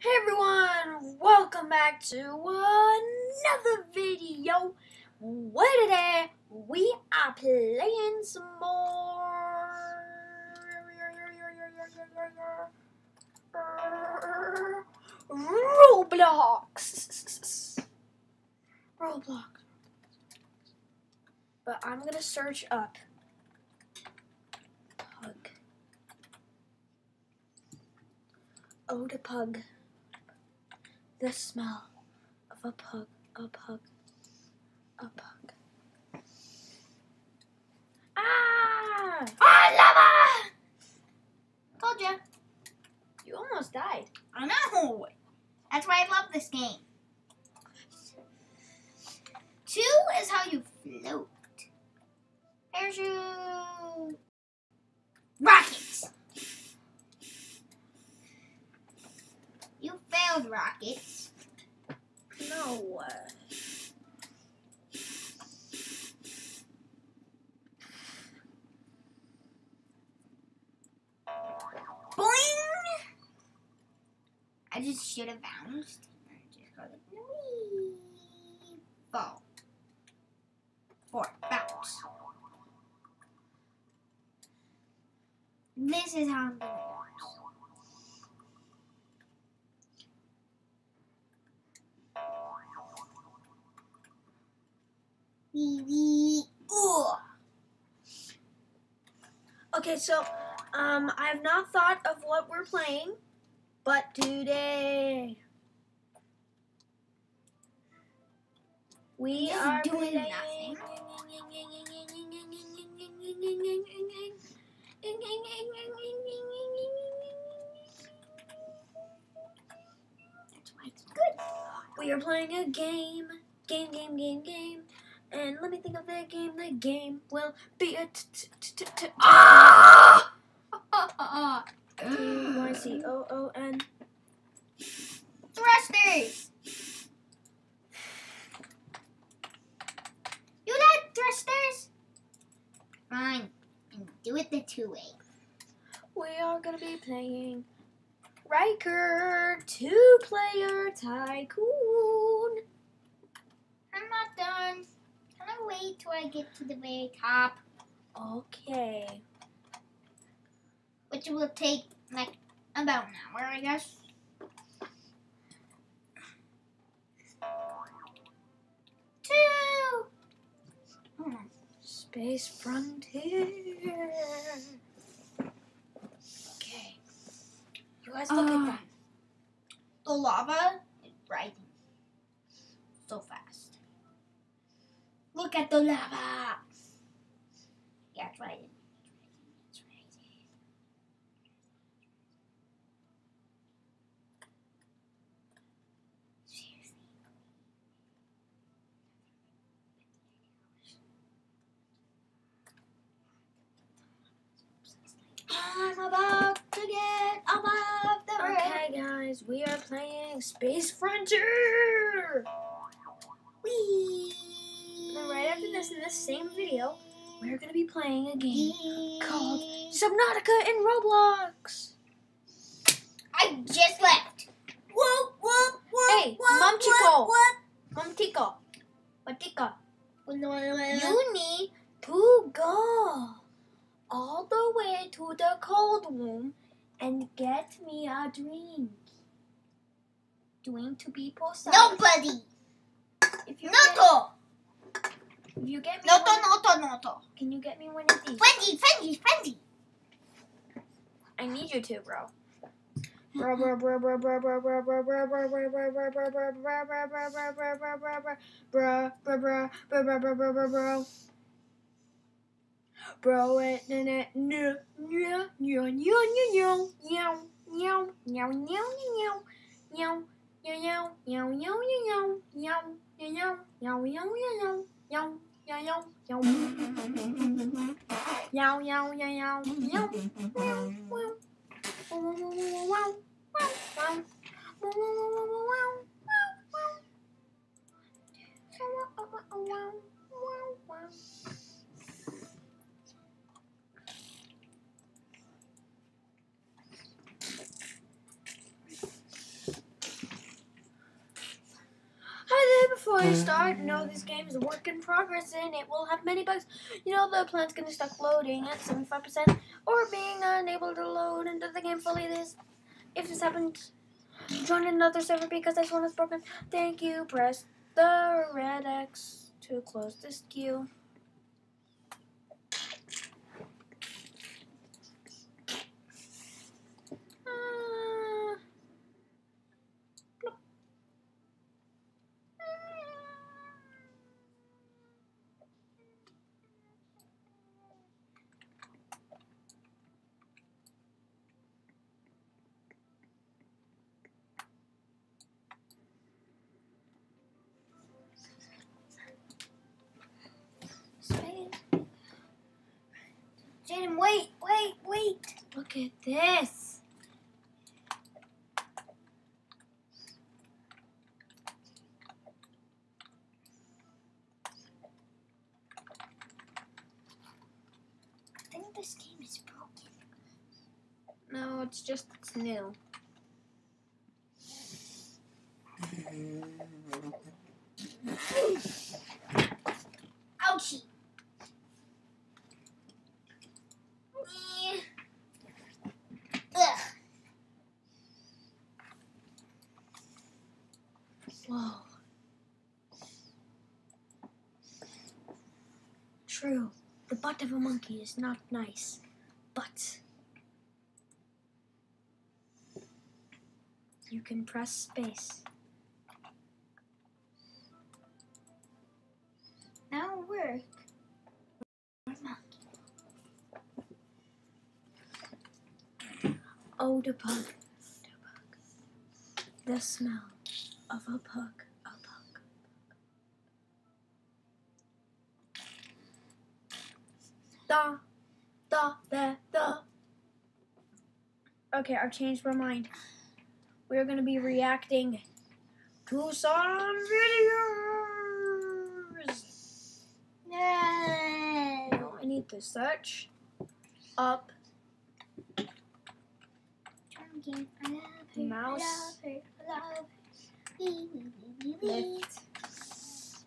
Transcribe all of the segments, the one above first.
Hey everyone, welcome back to another video where today we are playing some more Roblox. But I'm gonna search up pug. Oh, the pug. The smell of a pug, a pug, a pug. Ah! Oh, lava! Told ya. You almost died. I know. That's why I love this game. 2 is how you float. Parachute. Rockets. You failed rockets. No. Boing! I just should have bounced. I just got like, wee. Fall. 4. Bounce. This is how I'm gonna bounce. Wee wee. Ooh. Okay, so I have not thought of what we're playing, but today we Just are doing playing. nothing. That's why it's good. We are playing a game. And let me think of the game. The game will be a Ah! T-Y-C-O-O-N. Thrusters! You like thrusters? Fine. And do it the 2-way. We are gonna be playing Riker 2-player Tycoon. I'm not done. Can I wait till I get to the very top? Okay. Which will take like about an hour, I guess. Two. Space Frontier. Okay. You guys look at that. The lava is rising so fast. Look at the lava. Yeah, it's rising. It's rising. Seriously. I'm about to get above the Okay, guys, we are playing Space Frontier. Whee! And right after this, in this same video, we're going to be playing a game called Subnautica in Roblox. I just left. Whoop, whoop, whoop, Hey, Mumchico. Mumtico. Matika. You need to go all the way to the cold room and get me a drink. Drink to be precise. Nobody. If you Noto. If you get me Noto. Can you get me one of these? Fendi. I need you to, bro. Bro, it no. before I start, this game is a work in progress and it will have many bugs. The plan's gonna start loading at 75% or being unable to load into the game fully. If this happens, join another server because this one is broken. Thank you. Press the red X to close this queue. Jaden, wait. Look at this. I think this game is broken. No, it's new. Ouchie. Ugh. Whoa. True, the butt of a monkey is not nice, but you can press space. Now work. Oh, the pug. The smell of a pug. Da. Okay, I've changed my mind. We're gonna be reacting to some videos. Yay! Now I need to search up mouse lift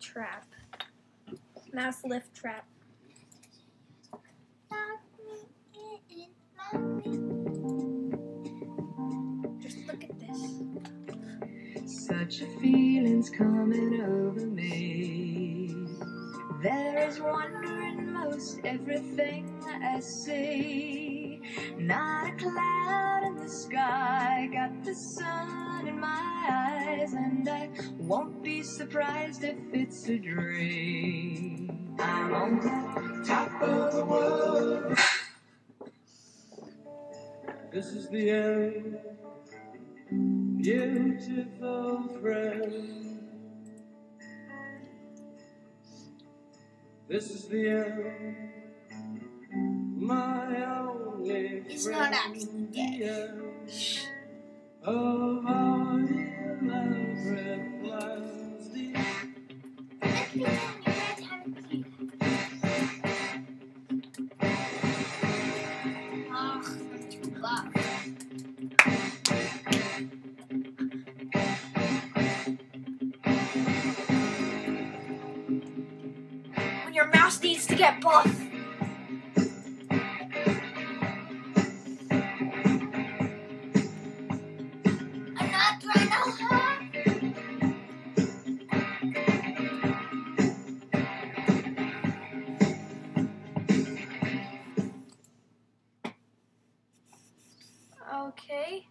trap. Mouse lift trap. Just look at this. Such a feeling's coming over me. There is wonder in most everything I see. Not a cloud in the sky, got the sun in my eyes, and I won't be surprised if it's a dream. I'm on the top of the world. This is the end, beautiful friend. This is the end, my only He's friend. not actually dead. Of our elaborate plans, the When your mouse needs to get buff. I'm not trying to hide. Okay.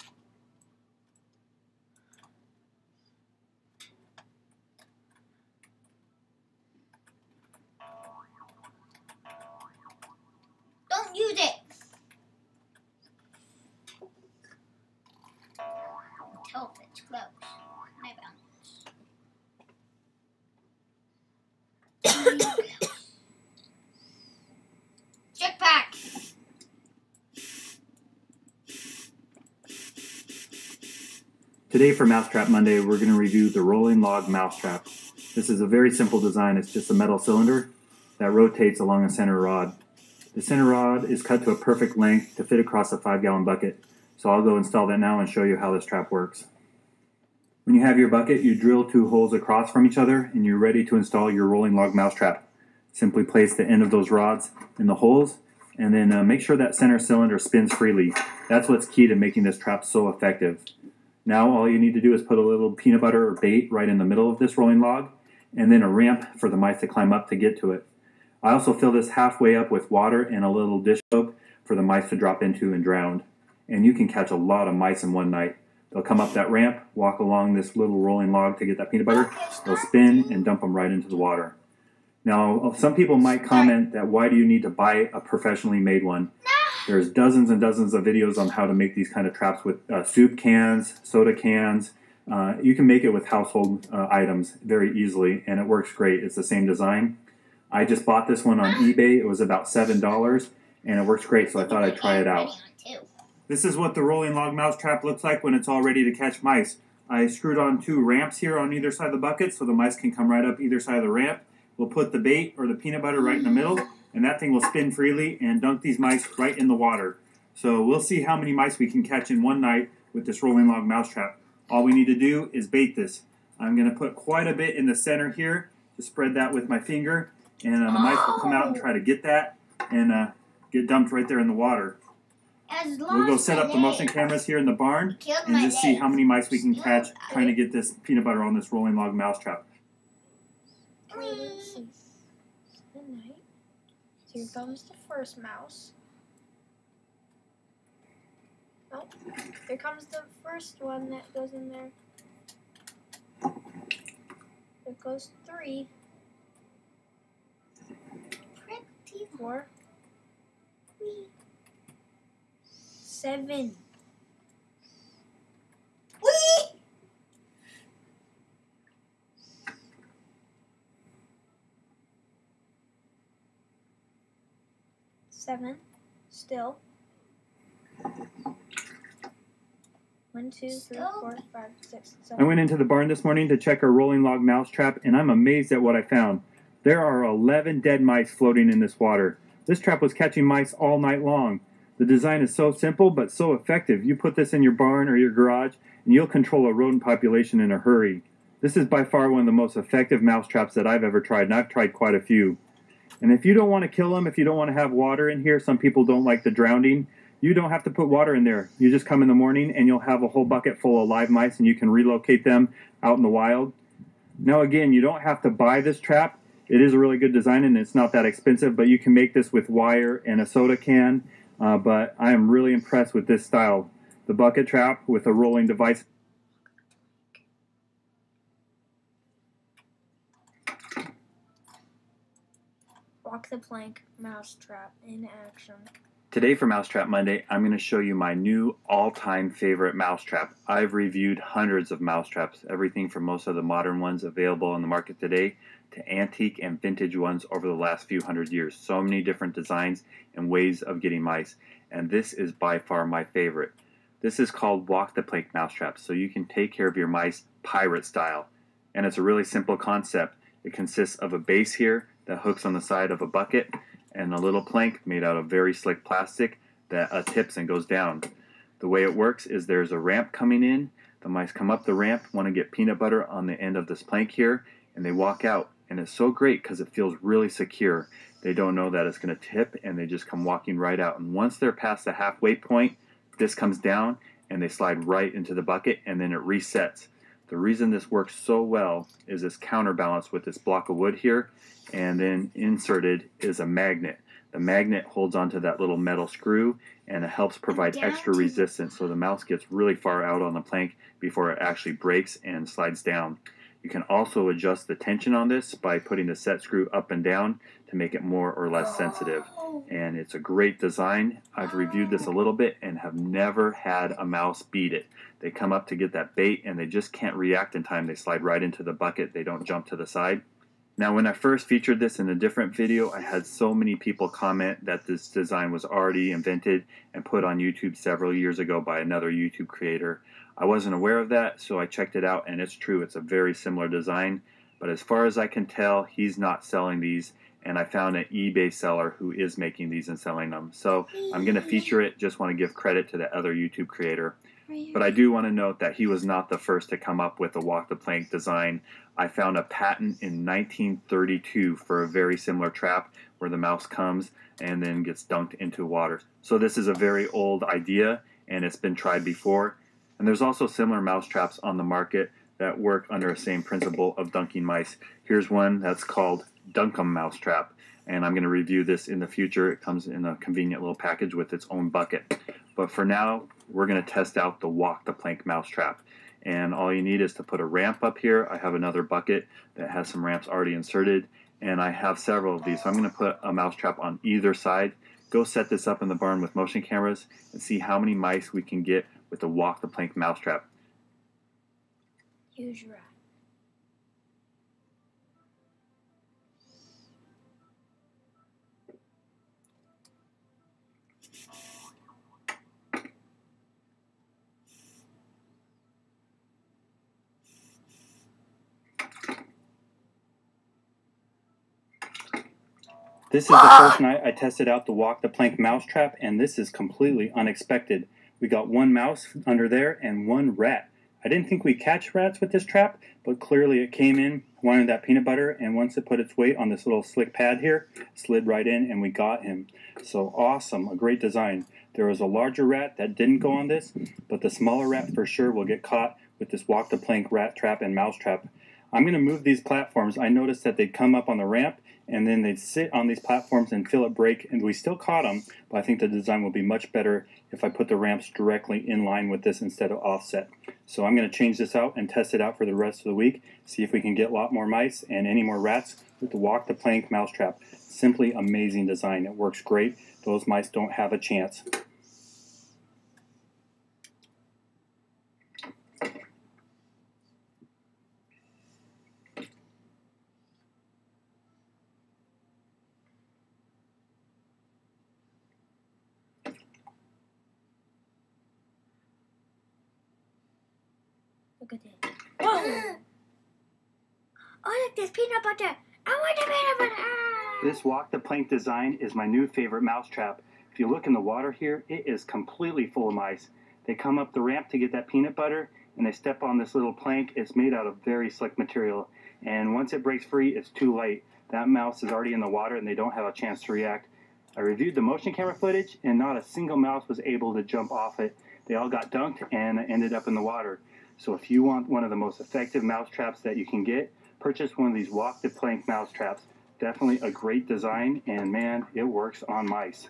Don't use it. Tell if it's close. Maybe Jetpack. Today for Mousetrap Monday, we're going to review the rolling log mousetrap. This is a very simple design. It's just a metal cylinder that rotates along a center rod. The center rod is cut to a perfect length to fit across a 5-gallon bucket. So I'll go install that now and show you how this trap works. When you have your bucket, you drill 2 holes across from each other and you're ready to install your rolling log mousetrap. Simply place the end of those rods in the holes and then make sure that center cylinder spins freely. That's what's key to making this trap so effective. Now all you need to do is put a little peanut butter or bait right in the middle of this rolling log and then a ramp for the mice to climb up to get to it. I also fill this halfway up with water and a little dish soap for the mice to drop into and drown. And you can catch a lot of mice in one night. They'll come up that ramp, walk along this little rolling log to get that peanut butter, they'll spin and dump them right into the water. Now, some people might comment that why do you need to buy a professionally made one? There's dozens and dozens of videos on how to make these kind of traps with soup cans, soda cans. You can make it with household items very easily, and it works great. It's the same design. I just bought this one on eBay. It was about $7, and it works great, so I thought I'd try it out. This is what the rolling log mousetrap looks like when it's all ready to catch mice. I screwed on 2 ramps here on either side of the bucket so the mice can come right up either side of the ramp. We'll put the bait or the peanut butter right in the middle, and that thing will spin freely and dunk these mice right in the water. So we'll see how many mice we can catch in one night with this rolling log mousetrap. All we need to do is bait this. I'm going to put quite a bit in the center here, just spread that with my finger, and the mice will come out and try to get that and get dumped right there in the water. We'll go set up the motion cameras here in the barn and just see how many mice we can catch trying to get this peanut butter on this rolling log mousetrap. Here comes the first mouse. Oh, here comes the first one that goes in there. There goes 3. 4. 7. Whee! 7. Still. 1, 2, 3, 4, 5, 6, 7. I went into the barn this morning to check our rolling log mousetrap, and I'm amazed at what I found. There are 11 dead mice floating in this water. This trap was catching mice all night long. The design is so simple but so effective. You put this in your barn or your garage and you'll control a rodent population in a hurry. This is by far one of the most effective mouse traps that I've ever tried, and I've tried quite a few. And if you don't want to kill them, if you don't want to have water in here, some people don't like the drowning, you don't have to put water in there. You just come in the morning and you'll have a whole bucket full of live mice and you can relocate them out in the wild. Now again, you don't have to buy this trap. It is a really good design and it's not that expensive, but you can make this with wire and a soda can. But I am really impressed with this style. The bucket trap with a rolling device. Walk the plank mousetrap in action. Today for Mousetrap Monday, I'm going to show you my new all-time favorite mousetrap. I've reviewed hundreds of mousetraps, everything from most of the modern ones available on the market today to antique and vintage ones over the last few hundred years. So many different designs and ways of getting mice, and this is by far my favorite. This is called Walk the Plank Mousetrap, so you can take care of your mice pirate style. And it's a really simple concept. It consists of a base here that hooks on the side of a bucket and a little plank made out of very slick plastic that tips and goes down. The way it works is there's a ramp coming in. The mice come up the ramp, want to get peanut butter on the end of this plank here, and they walk out. And it's so great because it feels really secure. They don't know that it's going to tip, and they just come walking right out. And once they're past the halfway point, this comes down, and they slide right into the bucket, and then it resets. The reason this works so well is this counterbalance with this block of wood here, and then inserted is a magnet. The magnet holds onto that little metal screw, and it helps provide extra resistance so the mouse gets really far out on the plank before it actually breaks and slides down. You can also adjust the tension on this by putting the set screw up and down to make it more or less sensitive. And it's a great design. I've reviewed this a little bit and have never had a mouse beat it. They come up to get that bait and they just can't react in time. They slide right into the bucket. They don't jump to the side. Now, when I first featured this in a different video, I had so many people comment that this design was already invented and put on YouTube several years ago by another YouTube creator. I wasn't aware of that, so I checked it out, and it's true. It's a very similar design, but as far as I can tell, he's not selling these, and I found an eBay seller who is making these and selling them. So I'm going to feature it. Just want to give credit to the other YouTube creator. But I do want to note that he was not the first to come up with a walk the plank design. I found a patent in 1932 for a very similar trap where the mouse comes and then gets dunked into water. So this is a very old idea and it's been tried before. And there's also similar mouse traps on the market that work under the same principle of dunking mice. Here's one that's called Dunkum Mousetrap, and I'm going to review this in the future. It comes in a convenient little package with its own bucket. But for now, we're going to test out the Walk the Plank Mousetrap. And all you need is to put a ramp up here. I have another bucket that has some ramps already inserted, and I have several of these. So I'm going to put a mousetrap on either side. Go set this up in the barn with motion cameras and see how many mice we can get with the Walk the Plank Mousetrap. Huge rat. This is the first night I tested out the Walk the Plank Mousetrap, and this is completely unexpected. We got one mouse under there and one rat. I didn't think we'd catch rats with this trap, but clearly it came in, wanted that peanut butter, and once it put its weight on this little slick pad here, slid right in and we got him. So awesome, a great design. There was a larger rat that didn't go on this, but the smaller rat for sure will get caught with this Walk the Plank rat trap and mouse trap. I'm going to move these platforms. I noticed that they'd come up on the ramp and then they'd sit on these platforms and feel it break, and we still caught them, but I think the design will be much better if I put the ramps directly in line with this instead of offset. So I'm going to change this out and test it out for the rest of the week, see if we can get a lot more mice and any more rats with the Walk the Plank Mousetrap. Simply amazing design. It works great. Those mice don't have a chance. Look at it. Oh! Oh, look, there's peanut butter. I want the peanut butter. This Walk the Plank design is my new favorite mousetrap. If you look in the water here, it is completely full of mice. They come up the ramp to get that peanut butter, and they step on this little plank. It's made out of very slick material, and once it breaks free, it's too late. That mouse is already in the water, and they don't have a chance to react. I reviewed the motion camera footage, and not a single mouse was able to jump off it. They all got dunked and ended up in the water. So if you want one of the most effective mouse traps that you can get, purchase one of these Walk the Plank mouse traps. Definitely a great design, and man, it works on mice.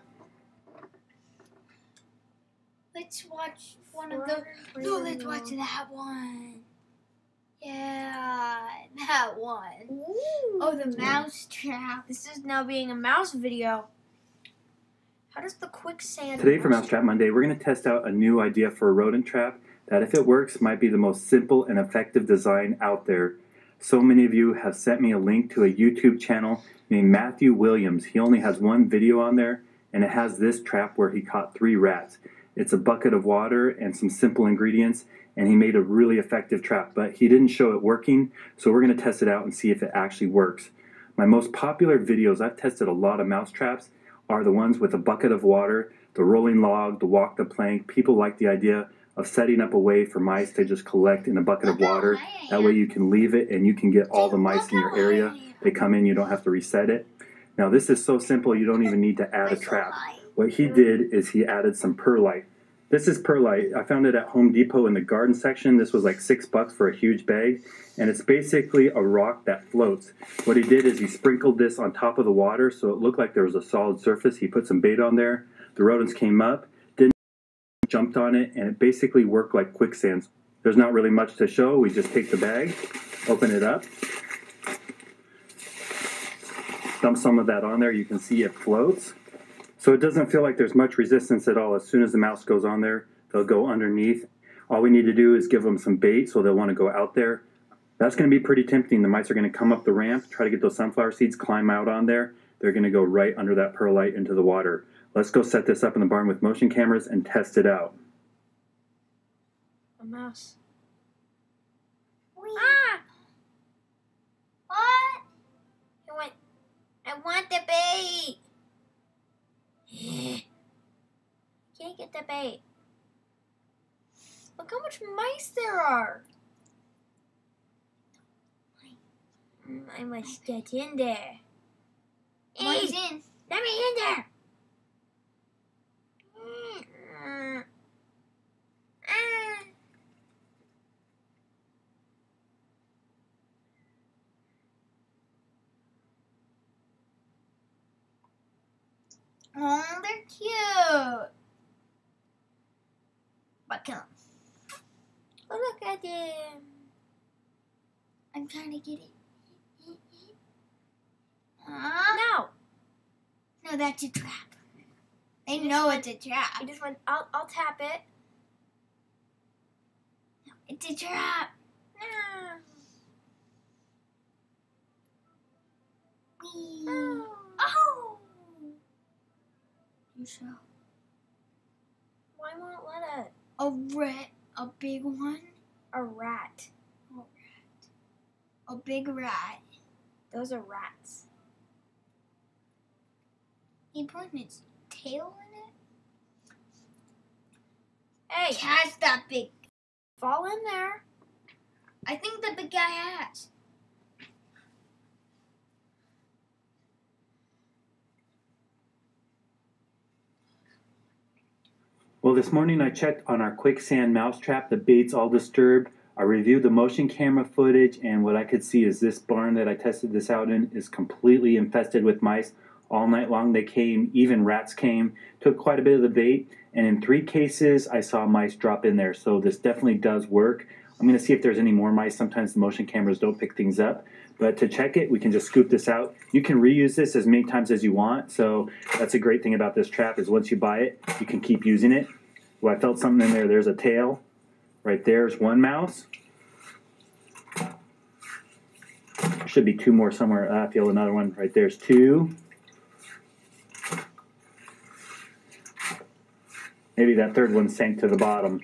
Let's watch one of the. No, let's watch that one. Yeah, that one. Ooh. Oh, the mouse trap. This is now being a mouse video. How does the quicksand... Today for Mousetrap Monday, we're going to test out a new idea for a rodent trap that, if it works, might be the most simple and effective design out there. So many of you have sent me a link to a YouTube channel named Matthew Williams. He only has one video on there, and it has this trap where he caught 3 rats. It's a bucket of water and some simple ingredients, and he made a really effective trap, but he didn't show it working, so we're going to test it out and see if it actually works. My most popular videos, I've tested a lot of mouse traps, are the ones with a bucket of water, the rolling log, the Walk the Plank. People like the idea of setting up a way for mice to just collect in a bucket of water. That way you can leave it and you can get all the mice in your area. They come in, you don't have to reset it. Now this is so simple you don't even need to add a trap. What he did is he added some perlite. This is perlite. I found it at Home Depot in the garden section. This was like $6 for a huge bag, and it's basically a rock that floats. What he did is he sprinkled this on top of the water so it looked like there was a solid surface. He put some bait on there. The rodents came up, jumped on it, and it basically worked like quicksand. There's not really much to show. We just take the bag, open it up, dump some of that on there. You can see it floats. So it doesn't feel like there's much resistance at all. As soon as the mouse goes on there, they'll go underneath. All we need to do is give them some bait so they'll want to go out there. That's going to be pretty tempting. The mice are going to come up the ramp, try to get those sunflower seeds, climb out on there. They're going to go right under that perlite into the water. Let's go set this up in the barn with motion cameras and test it out. A mouse. Ah! What? I want the bait. Can't get the bait. much mice there are. I must get in there. Mine's Hey, in. let me in there. Oh, they're cute. But kill 'em. Oh, look at him. I'm trying to get it. No. No, that's a trap. They know it's a trap. I just want. I'll tap it. It's a trap. No. Whee. No. Oh. You sure? Why won't it let it? A big one. A rat. A big rat. Those are rats. He put his tail in it. Hey, Catch that big. fall in there. I think the big guy has. Well, this morning I checked on our quicksand mousetrap. The bait's all disturbed. I reviewed the motion camera footage, and what I could see is this barn that I tested this out in is completely infested with mice. All night long they came, even rats came, took quite a bit of the bait, and in 3 cases I saw mice drop in there, so this definitely does work. I'm going to see if there's any more mice. Sometimes the motion cameras don't pick things up, but to check it, we can just scoop this out. You can reuse this as many times as you want, so that's a great thing about this trap is once you buy it, you can keep using it. Well, I felt something in there. There's a tail. Right there's one mouse. There should be 2 more somewhere. I feel another one. Right there's 2. Maybe that 3rd one sank to the bottom.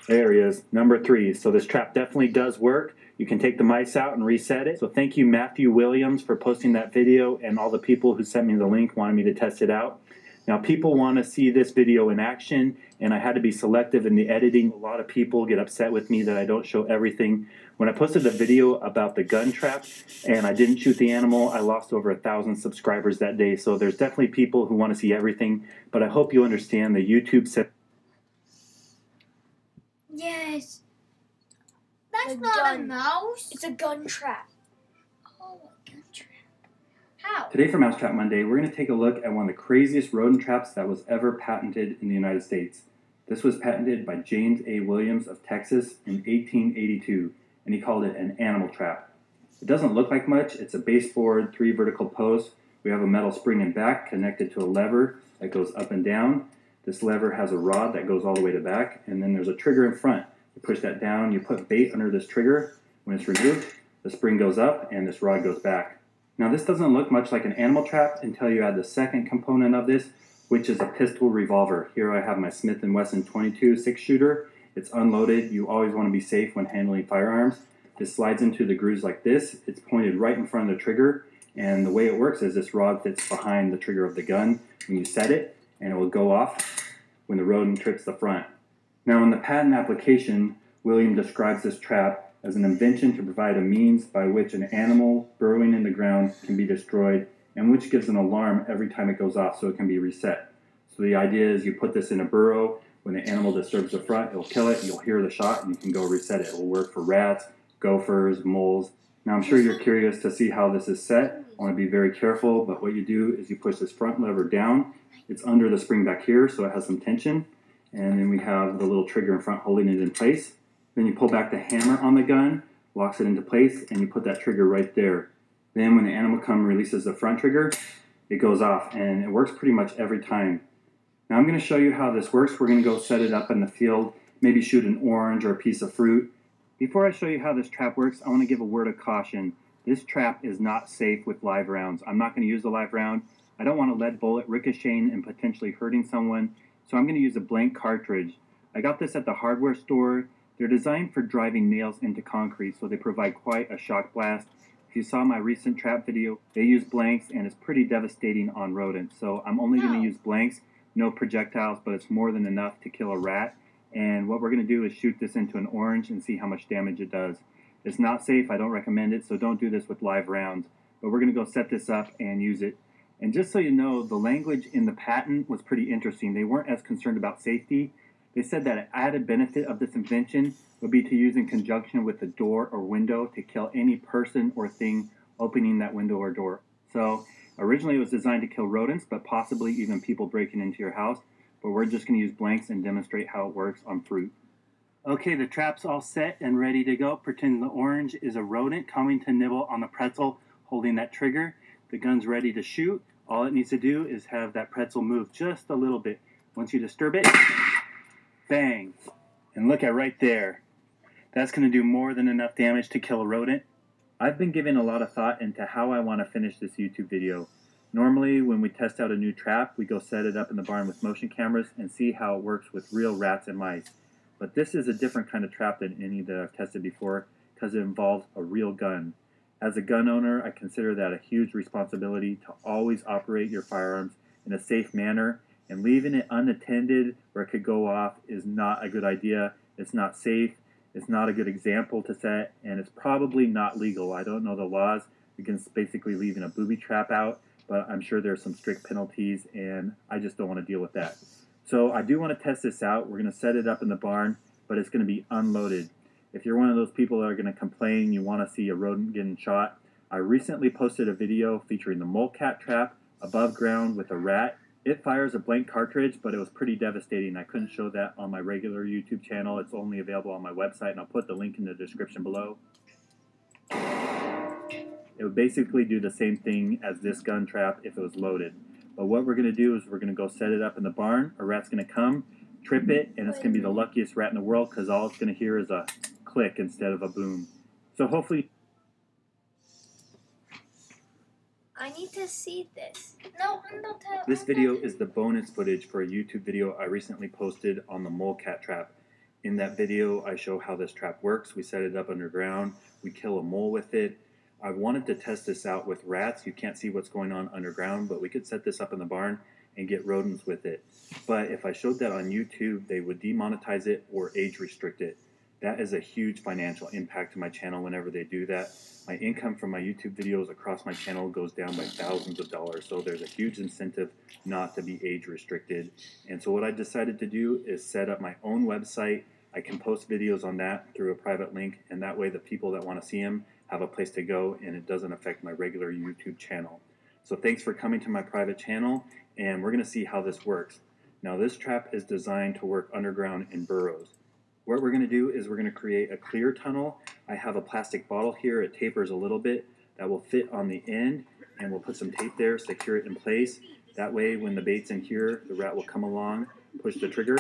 There he is, number 3. So this trap definitely does work. You can take the mice out and reset it. So thank you, Matthew Williams, for posting that video, and all the people who sent me the link wanted me to test it out. Now, people want to see this video in action, and I had to be selective in the editing. A lot of people get upset with me that I don't show everything. When I posted the video about the gun trap and I didn't shoot the animal, I lost over 1,000 subscribers that day. So there's definitely people who want to see everything, but I hope you understand the YouTube set. Yes. That's The not a gun. mouse. It's a gun trap. Oh, a gun trap. How? Today for Mousetrap Monday, we're going to take a look at one of the craziest rodent traps that was ever patented in the United States. This was patented by James A. Williams of Texas in 1882, and he called it an animal trap. It doesn't look like much. It's a baseboard, 3 vertical posts. We have a metal spring in back connected to a lever that goes up and down. This lever has a rod that goes all the way to back, and then there's a trigger in front. You push that down, you put bait under this trigger. When it's removed, the spring goes up and this rod goes back. Now this doesn't look much like an animal trap until you add the second component of this, which is a pistol revolver. Here I have my Smith & Wesson 22 6-shooter. It's unloaded. You always want to be safe when handling firearms. This slides into the grooves like this. It's pointed right in front of the trigger, and the way it works is this rod fits behind the trigger of the gun when you set it, and it will go off when the rodent trips the front. Now in the patent application, William describes this trap as an invention to provide a means by which an animal burrowing in the ground can be destroyed, and which gives an alarm every time it goes off so it can be reset. So the idea is you put this in a burrow, when the animal disturbs the front, it'll kill it, you'll hear the shot, and you can go reset it. It will work for rats, gophers, moles. Now I'm sure you're curious to see how this is set. I want to be very careful, but what you do is you push this front lever down. It's under the spring back here, so it has some tension. And then we have the little trigger in front holding it in place. Then you pull back the hammer on the gun, locks it into place, and you put that trigger right there. Then when the animal releases the front trigger, it goes off, and it works pretty much every time. Now I'm going to show you how this works. We're going to go set it up in the field, maybe shoot an orange or a piece of fruit. Before I show you how this trap works, I want to give a word of caution. This trap is not safe with live rounds. I'm not going to use a live round. I don't want a lead bullet ricocheting and potentially hurting someone, so I'm going to use a blank cartridge. I got this at the hardware store. They're designed for driving nails into concrete, so they provide quite a shock blast. If you saw my recent trap video, they use blanks, and it's pretty devastating on rodents. So I'm only going to use blanks. no projectiles, but it's more than enough to kill a rat. And what we're going to do is shoot this into an orange and see how much damage it does. It's not safe, I don't recommend it, so don't do this with live rounds. But we're going to go set this up and use it. And just so you know, the language in the patent was pretty interesting. They weren't as concerned about safety. They said that an added benefit of this invention would be to use in conjunction with a door or window to kill any person or thing opening that window or door. So originally it was designed to kill rodents, but possibly even people breaking into your house. But we're just going to use blanks and demonstrate how it works on fruit. Okay, the trap's all set and ready to go. Pretend the orange is a rodent coming to nibble on the pretzel holding that trigger. The gun's ready to shoot. All it needs to do is have that pretzel move just a little bit. Once you disturb it, bang. And look at right there. That's going to do more than enough damage to kill a rodent. I've been giving a lot of thought into how I want to finish this YouTube video. Normally, when we test out a new trap, we go set it up in the barn with motion cameras and see how it works with real rats and mice. But this is a different kind of trap than any that I've tested before because it involves a real gun. As a gun owner, I consider that a huge responsibility to always operate your firearms in a safe manner, and leaving it unattended where it could go off is not a good idea. It's not safe, it's not a good example to set, and it's probably not legal. I don't know the laws against basically leaving a booby trap out, but I'm sure there's some strict penalties, and I just don't want to deal with that. So I do want to test this out. We're going to set it up in the barn, but it's going to be unloaded. If you're one of those people that are going to complain you want to see a rodent getting shot, I recently posted a video featuring the molecat trap above ground with a rat. It fires a blank cartridge, but it was pretty devastating. I couldn't show that on my regular YouTube channel. It's only available on my website, and I'll put the link in the description below. It would basically do the same thing as this gun trap if it was loaded. But what we're going to do is we're going to go set it up in the barn. A rat's going to come, trip it, and it's going to be the luckiest rat in the world because all it's going to hear is a click instead of a boom. So hopefully... I need to see this. No, don't tell. This video is the bonus footage for a YouTube video I recently posted on the molecat trap. In that video, I show how this trap works. We set it up underground. We kill a mole with it. I wanted to test this out with rats. You can't see what's going on underground, but we could set this up in the barn and get rodents with it. But if I showed that on YouTube, they would demonetize it or age restrict it. That is a huge financial impact to my channel whenever they do that. My income from my YouTube videos across my channel goes down by thousands of dollars, so there's a huge incentive not to be age restricted. And so what I decided to do is set up my own website. I can post videos on that through a private link, and that way the people that want to see them have a place to go, and it doesn't affect my regular YouTube channel. So thanks for coming to my private channel, and we're going to see how this works. Now this trap is designed to work underground in burrows. What we're going to do is we're going to create a clear tunnel. I have a plastic bottle here. It tapers a little bit. That will fit on the end, and we'll put some tape there, secure it in place. That way when the bait's in here, the rat will come along, push the trigger,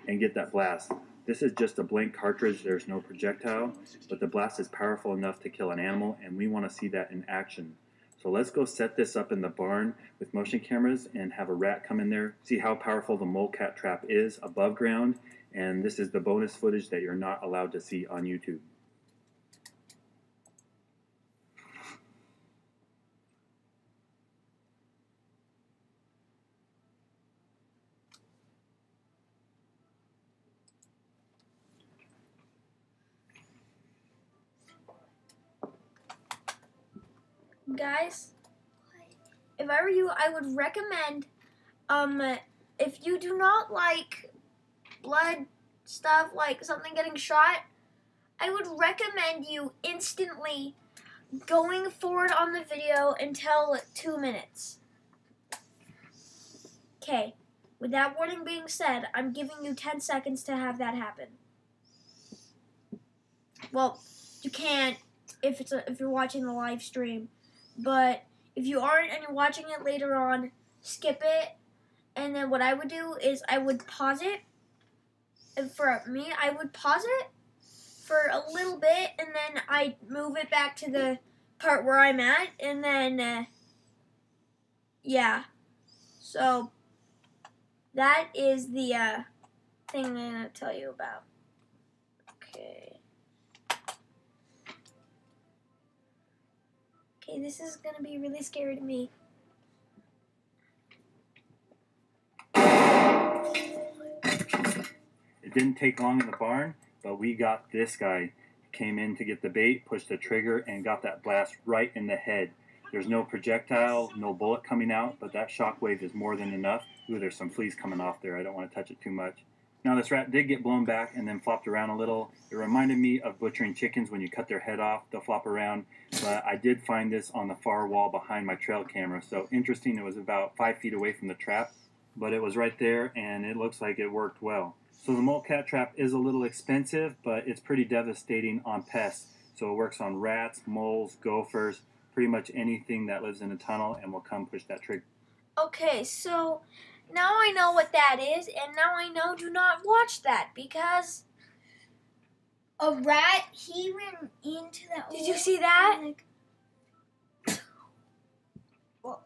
and get that blast. This is just a blank cartridge. There's no projectile, but the blast is powerful enough to kill an animal, and we want to see that in action. So let's go set this up in the barn with motion cameras and have a rat come in there, see how powerful the molecat trap is above ground, and this is the bonus footage that you're not allowed to see on YouTube. Guys, if I were you, I would recommend, if you do not like blood stuff, like something getting shot, I would recommend you instantly going forward on the video until 2 minutes. Okay, with that warning being said, I'm giving you 10 seconds to have that happen. Well, you can't if you're watching the live stream. But if you aren't and you're watching it later on, skip it. And then what I would do is I would pause it. And for me, I would pause it for a little bit, and then I'd move it back to the part where I'm at. And then, yeah. So, that is the thing I'm going to tell you about. Okay. Okay, this is going to be really scary to me. It didn't take long in the barn, but we got this guy. Came in to get the bait, pushed the trigger, and got that blast right in the head. There's no projectile, no bullet coming out, but that shockwave is more than enough. Ooh, there's some fleas coming off there. I don't want to touch it too much. Now this rat did get blown back and then flopped around a little. It reminded me of butchering chickens when you cut their head off. They'll flop around, but I did find this on the far wall behind my trail camera. So interesting, it was about 5 feet away from the trap, but it was right there and it looks like it worked well. So the mulcat trap is a little expensive, but it's pretty devastating on pests. So it works on rats, moles, gophers, pretty much anything that lives in a tunnel and will come push that trigger. Okay, so now I know what that is, and now I know do not watch that because A rat, he ran into that. Did you see that? Well,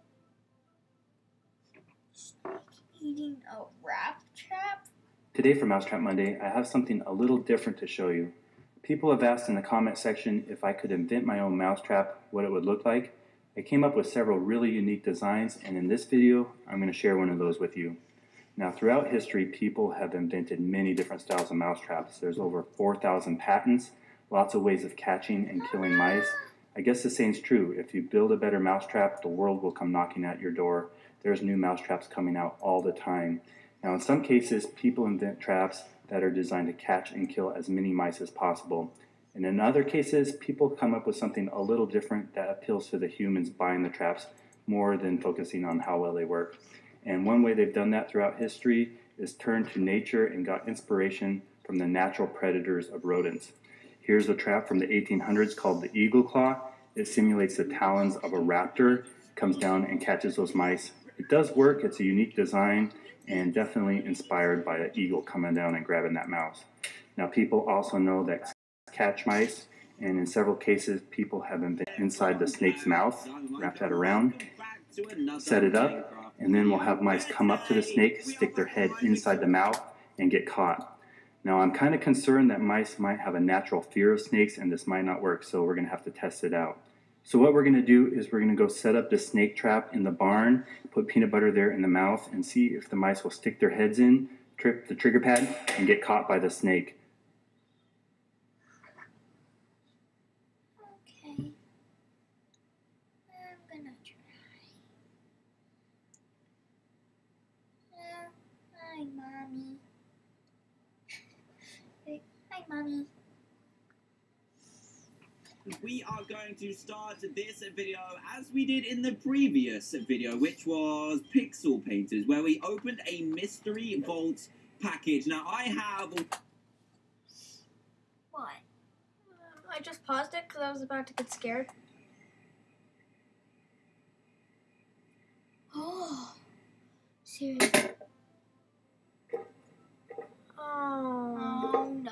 snake eating a rat trap? Today for Mousetrap Monday, I have something a little different to show you. People have asked in the comment section if I could invent my own mousetrap, what it would look like. I came up with several really unique designs, and in this video, I'm going to share one of those with you. Now, throughout history, people have invented many different styles of mousetraps. There's over 4,000 patents, lots of ways of catching and killing mice. I guess the saying's true. If you build a better mousetrap, the world will come knocking at your door. There's new mousetraps coming out all the time. Now, in some cases, people invent traps that are designed to catch and kill as many mice as possible. And in other cases, people come up with something a little different that appeals to the humans buying the traps more than focusing on how well they work. And one way they've done that throughout history is turned to nature and got inspiration from the natural predators of rodents. Here's a trap from the 1800s called the eagle claw. It simulates the talons of a raptor, comes down and catches those mice. It does work, it's a unique design, and definitely inspired by an eagle coming down and grabbing that mouse. Now, people also know that catch mice, and in several cases, people have been inside the snake's mouth, wrap that around, set it up, and then we'll have mice come up to the snake, stick their head inside the mouth, and get caught. Now, I'm kind of concerned that mice might have a natural fear of snakes, and this might not work, so we're going to have to test it out. So what we're going to do is we're going to go set up the snake trap in the barn, put peanut butter there in the mouth, and see if the mice will stick their heads in, trip the trigger pad, and get caught by the snake. Okay. I'm gonna try. Hi, Mommy. Hi, Mommy. We are going to start this video as we did in the previous video, which was Pixel Painters, where we opened a mystery vault package. Now, I have... What? I just paused it because I was about to get scared. Oh, seriously? Oh no.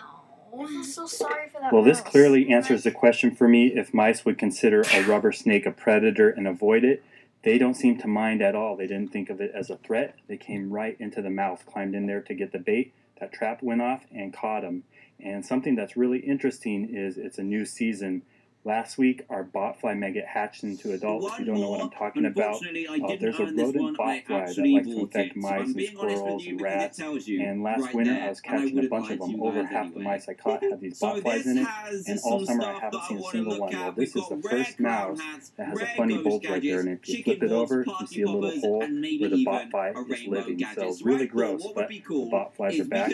I feel so sorry for that Well, this mouse. clearly answers the question for me if mice would consider a rubber snake a predator and avoid it. They don't seem to mind at all. They didn't think of it as a threat. They came right into the mouth, climbed in there to get the bait. That trap went off and caught them. And something that's really interesting is it's a new season. Last week, our botfly maggot hatched into adults. If you don't know what I'm talking about, there's a rodent botfly that likes to infect mice and squirrels and rats. And last winter, I was catching a bunch of them. Over half the mice I caught had these botflies in it. And all summer, I haven't seen a single one. Well, this is the first mouse that has a funny bulge right there. And if you flip it over, you see a little hole where the botfly is living. So really gross, but the botflies are back.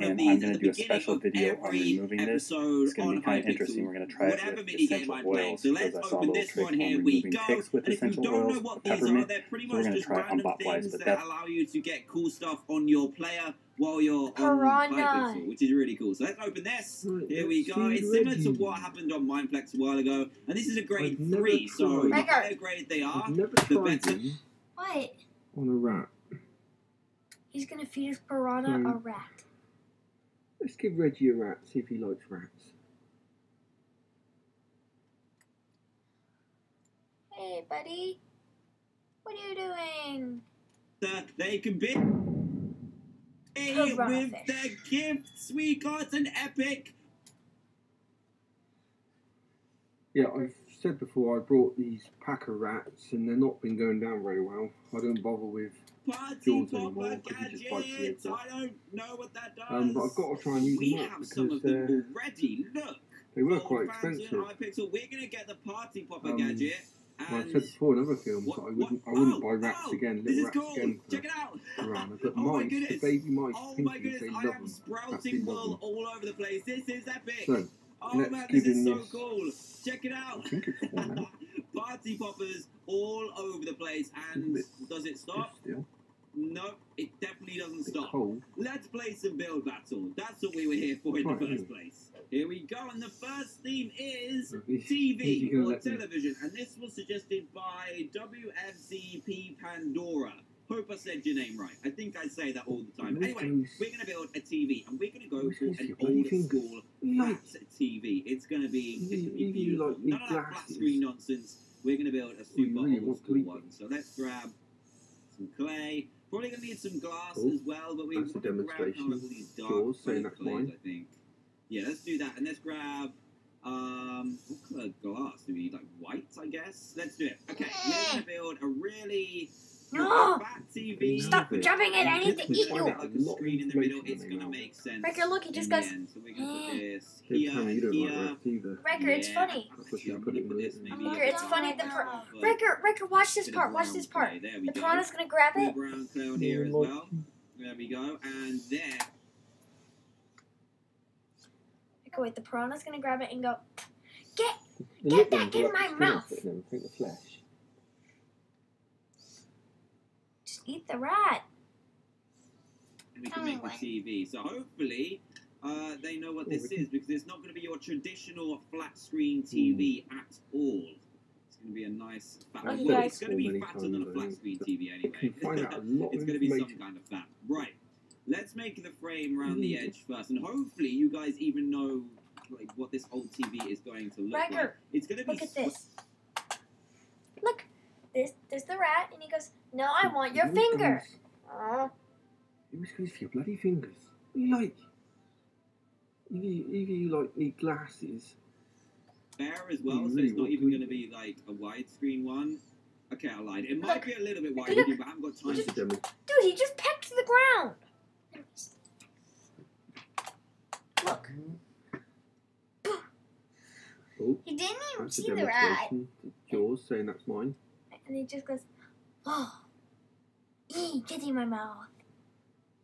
And I'm going to do a special video on removing this. It's going to be kind of interesting. We're going to try it with essential oils, because I saw a little trick on removing ticks with essential oils, peppermint. So we're going to try it on botflies, but that allow you to get cool stuff on your player while you're on Piranha, which is really cool. So let's open this. Here we go. It's similar to what happened on Mineplex a while ago, and this is a grade 3. So the higher grade they are, the better. What? On a rat. he's gonna feed his piranha a rat. Let's give Reggie a rat, see if he likes rats. Hey, buddy. What are you doing? They can be Piranha with fish. their gifts. We got an epic. Yeah, I've said before I brought these pack of rats and they're not been going down very well. I don't bother with Party Jaws popper anymore, 'cause he just bites the gadgets. eggs off. I don't know what that does. But I've got to try and use We them up have some of because them already. Look. they were Gold quite Phantom, expensive. iPixel. We're gonna get the party popper gadget. Well, I've And said before in other films that I wouldn't buy rats again, little rats again. Check it out. Run. But Oh my mice, goodness. the baby mice, Oh my pinkies, goodness, they I love am them. sprouting Absolutely love wool them. all over the place. This is epic. So, Oh let's man, give this is him so this. cool. Check it out. I think it's one now. Party poppers all over the place. And does it stop? Still. No, it definitely doesn't It's stop. cold. Let's play some build battle. That's what we were here for in the first place. Here we go, and the first theme is TV or television, and this was suggested by WFZP Pandora. Hope I said your name right. I think I say that all the time. Anyway, we're going to build a TV, and we're going to go for an old school flat TV. It's going to be beautiful. None of that flat screen nonsense. We're going to build a super old school one. So let's grab some clay. Probably going to need some glass as well, but we're going to grab kind of all these dark clays, I think. Yeah, let's do that, and let's grab, what colour glass do we need? Like white, I guess? Let's do it. Okay, we're going to build a really fat TV. Stop jumping it, I need to eat you. Like a screen in the middle, it's going to make sense. Riker, look, it just goes. So we're going to put this here and here. Riker, it's funny. Actually, I'm going to put this maybe. Riker, it's funny. Riker, watch this part. Watch this part. The piranha's going to grab it. Brown cloud here as well. There we go, and there. Wait, the piranha's gonna grab it and go, get that in my mouth. The flesh. Just eat the rat. And we can make the TV. So hopefully, they know what this is, because it's not going to be your traditional flat screen TV at all. It's going to be a nice fat. Okay, well, guys. it's going to be fatter than a flat screen TV anyway. It's going to be some kind of fat. Right. Let's make the frame around the edge first, and hopefully you guys even know like what this old TV is going to look like. It's going to be. Look at this. Look, there's the rat, and he goes, "No, I want your finger." Oh. It was goes for your bloody fingers. What do you like? Either you like need glasses. Fair as well, so it's not even going to be like a widescreen one. Okay, I lied. It might be a little bit wide, but I haven't got time to. Dude, he just pecked the ground. Look. Oh, He didn't even that's see a the rat. Jaws saying that's mine. And he just goes, oh, get in my mouth.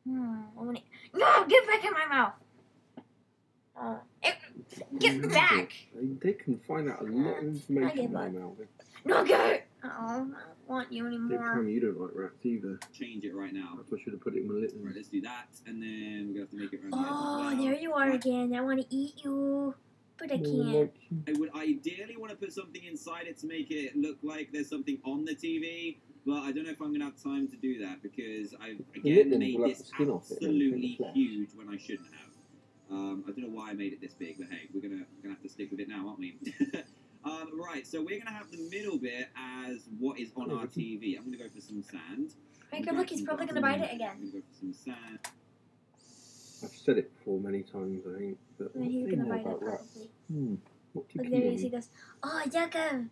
No, get back in my mouth. Get back. They can find out a lot of information by now. No, go. Oh, I don't want you anymore. Tell me you don't like rats either. Change it right now. I should have put it in my little. Right, let's do that, and then we're going to have to make it around Oh, there you are again. I want to eat you, but I can't. I would ideally want to put something inside it to make it look like there's something on the TV, but I don't know if I'm going to have time to do that, because I, again, made this absolutely huge when I shouldn't have. I don't know why I made it this big, but hey, we're gonna have to stick with it now, aren't we? Right, so we're gonna have the middle bit as what is on our TV. I'm gonna go for some sand. Riker, look, he's probably gonna bite it again. I'm gonna go for some sand. I've said it before many times, I think. But And he's gonna bite it probably. What Look, there he is. He goes, oh, yucca.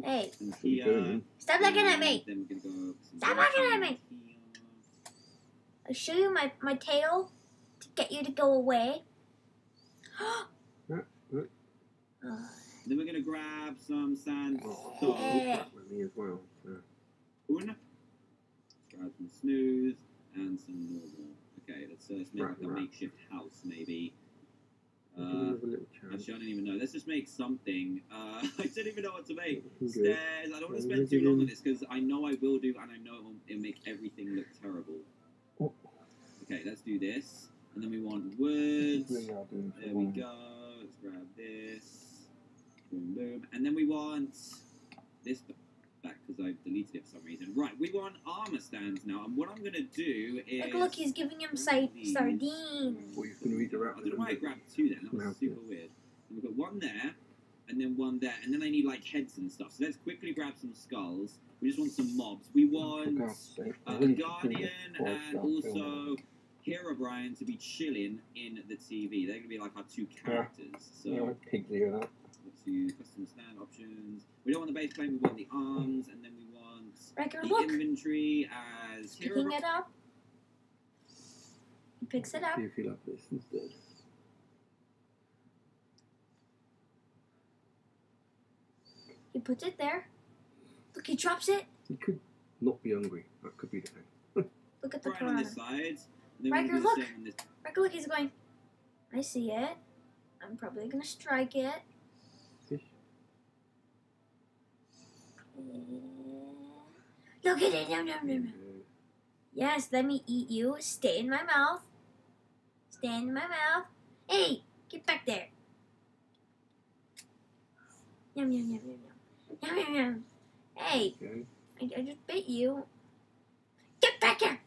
Hey, Here, stop looking at me. then we're gonna go Stop looking at me. I'll show you my tail to get you to go away. Then we're gonna grab some sand. Me as well. Let's grab some smooth and some normal. Okay, let's make like a makeshift house, maybe. Actually, I don't even know. Let's just make something. I don't even know what to make. Stairs. I don't want to spend too long on this, because I know I will do, and I know it'll make everything look terrible. Okay, let's do this. And then we want woods. There we go. Let's grab this. Boom, boom. And then we want this back, because I deleted it for some reason. Right, we want armor stands now. And what I'm going to do is... Look, he's giving him sardines. Well, he's going to eat the rat. I don't know why I grabbed two then. That was super weird. And we've got one there, and then one there. And then I need, like, heads and stuff. So let's quickly grab some skulls. We just want some mobs. We want a Guardian and also... Ryjabra to be chilling in the TV. They're going to be like our two characters. So pigs here, that. let's use custom stand options. We don't want the base plane, we want the arms, and then we want Riker, the look. inventory as Picking it up. He picks it up. See if you love this instead. He puts it there. Look, he drops it. He could not be hungry. That could be the thing. Look at the right on piranha. this side. Then Riker, we'll do the look. same on this. Riker, look, he's going. I see it. I'm probably gonna strike it. Fish. Look at it. No, no, no, no. Yes, let me eat you. Stay in my mouth. Stay in my mouth. Hey, get back there. Yum, yum, yum, yum, yum. Yum, yum, yum. Hey, Okay. I just bit you. Get back here.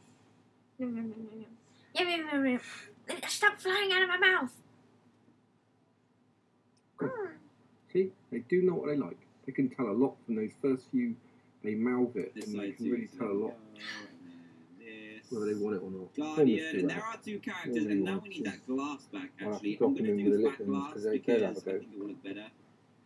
Yum, yum, yum, yum, yum. Yum, yum, yum, yum. Stop flying out of my mouth. Good. See, they do know what they like. They can tell a lot from those first few. They mouth it, This and they side can too, really so tell a lot this. whether they want it or not. Guardian, and there are two characters, Normally and now wants we need to- that glass back. I'll have to Actually, drop I'm them going in to with do a flat lip ones, glass 'cause they because have a I go. think it will look better.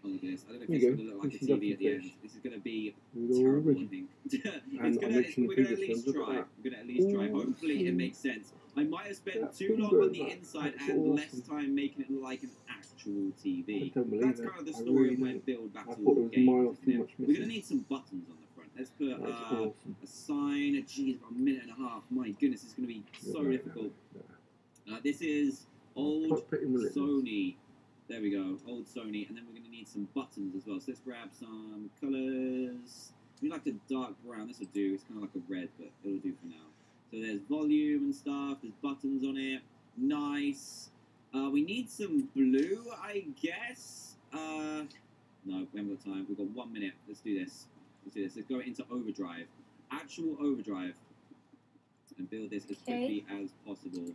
Oh, look at this. I don't know if Here it's you going go. to look like a This is up TV at the your end. fish. This is going to be It's all terrible, I rigid. think. And We're going to at previous least ones, look at try. that. We're going to at least try. Ooh, Hopefully, it see. makes sense. I might have spent That's too been long good, on the that. inside That's and less awesome. time making it like an actual TV. I don't believe That's it. kind of the I story really of my don't. build I battle thought there was game. miles too isn't it? much We're going to missing. need some buttons on the front. Let's put That's awesome. a sign. Geez, about a minute and a half. My goodness, it's going to be so No, difficult. no. This is old Put it in the lip. Sony. There we go, old Sony. And then we're going to need some buttons as well. So let's grab some colours. We like a dark brown. This will do. It's kind of like a red, but it'll do for now. So there's volume and stuff. There's buttons on it. Nice. We need some blue, I guess. No, we haven't got time. We've got 1 minute. Let's do this. Let's go into overdrive. Actual overdrive. And build this as quickly as possible.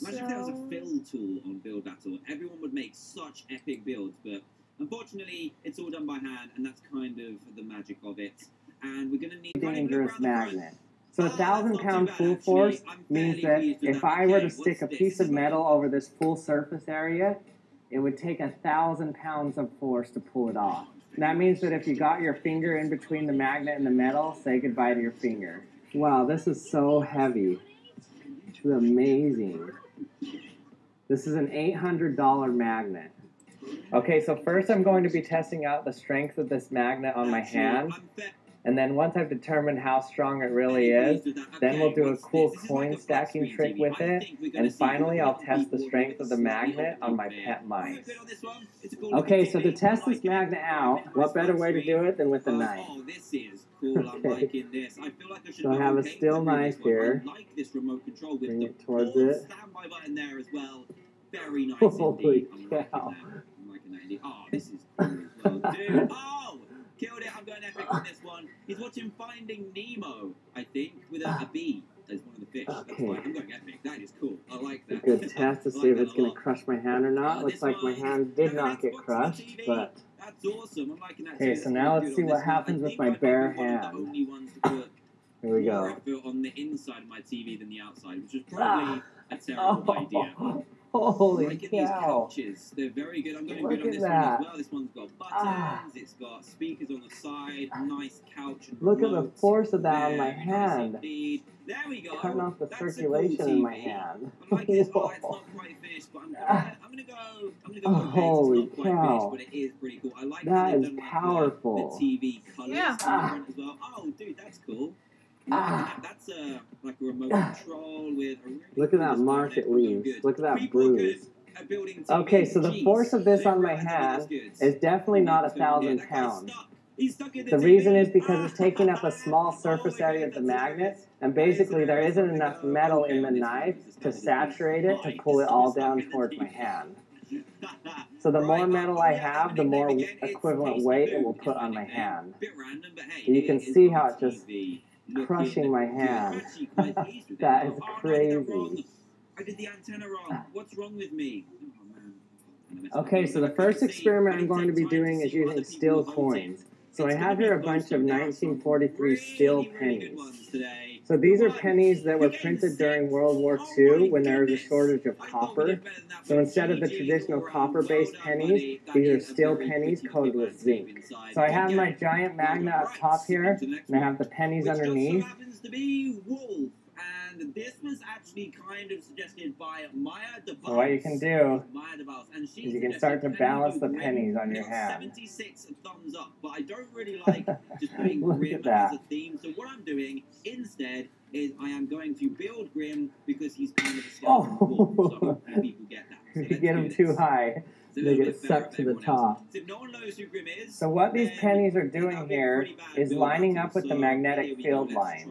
Imagine if there was a fill tool on Build Battle. Everyone would make such epic builds, but unfortunately, it's all done by hand, and that's kind of the magic of it. And we're going to need dangerous magnet. So a that's 1,000 not too pound bad, full actually. force I'm means fairly that pleased with if that. I were Okay, to stick a what's piece this? of metal over this full surface area, it would take 1,000 pounds of force to pull it off. And that means that if you got your finger in between the magnet and the metal, say goodbye to your finger. Wow, this is so heavy. This is amazing. This is an $800 magnet. Okay, so first I'm going to be testing out the strength of this magnet on my hand. And then once I've determined how strong it really is, then we'll do a cool coin stacking trick with it. And finally, I'll test the strength of the magnet on my pet mice. Okay, so to test this magnet out, what better way to do it than with a knife? Oh, this is cool. I'm Okay. liking this. I feel like I should So I have a steel knife here. I like this remote control with Bring the it towards pause it. standby button there as well. Very nice Holy indeed. I'm cow. liking that. I'm liking that indeed. Oh, this is cool as well, dude. Oh! Killed it. I'm going epic on this one. He's watching Finding Nemo, I think, with a bee as one of the fish. That's Okay. fine. I'm going epic. That is cool. I like A that. good test to I see like if that it's a going lot. to crush my hand or not. Looks This like my one, hand did an not get Xbox on the crushed, TV. but That's awesome. I'm liking that Okay, too. so That's now really let's good see on what this one. happens I with think my I might bare be one of the hand. only ones to put here we more go. effort on the inside of my TV than the outside, which is probably a terrible idea. Holy Look at these cow. couches. They're very good. I'm going Look good on at this that. one as well. This one's got buttons. Ah. It's got speakers on the side. Nice couch and Look at the remote. force of that on my Very nice hand. indeed. There we go. Cutting off the That's a circulation cool in my TV. hand. I'm liking this. Oh, it's Whoa. not quite finished, but I'm gonna go. Okay, Holy it's not quite cow. finished, but it is pretty cool. I like That how they've is done like powerful. the TV colors Yeah. on the front as well. Oh, dude, that's cool. That's like a remote control with a really Look at cool that display mark on it. it leaves. Good. Look at that People are bruise. good at building TVs. Okay, so the Jeez. force of this on my Super hand that's is definitely not What's going on here? 1,000 That guy's pounds. stuck. He's stuck in The TV. reason is because it's taking up a small surface Oh my area God, of the that's magnet, hilarious. and That is basically there hilarious. isn't I'm gonna enough go metal okay in the on this knife one. to saturate it to pull it all down towards my hand. So the more metal I have, the more equivalent weight it will put on my hand. Bit random, but hey, You can it is see on how it TV. just Looking crushing my good. hand. I'm actually quite pleased with it. That is Oh, no, I did that wrong. crazy. I did the antenna wrong. What's wrong with me? Oh, man. I messed Okay, up. so the I couldn't first see. experiment I I'm didn't going to take be time doing see is what using other steel people voted. coins. So I It's have gonna here a be bunch close. of There are some 1943 steel really, really good pennies. ones today. So these are pennies that were printed during World War II when there was a shortage of copper. So instead of the traditional copper-based pennies, these are steel pennies coated with zinc. So I have my giant magnet up top here, and I have the pennies underneath. Happens to be Wolf, and this was actually kind of suggested by Maya DeVos. So what you can do Maya DeVos, and she is you can start to balance the pennies on your hand. 76 thumbs up, but I don't really like just putting Look Grim at that. as a theme. So what I'm doing instead is I am going to build Grim because he's kind of a skeleton wolf. So hopefully people get that. So If you get them too high, they get sucked to the top. So if no one knows who Grim is, So what these pennies are doing here is lining up with the magnetic field lines.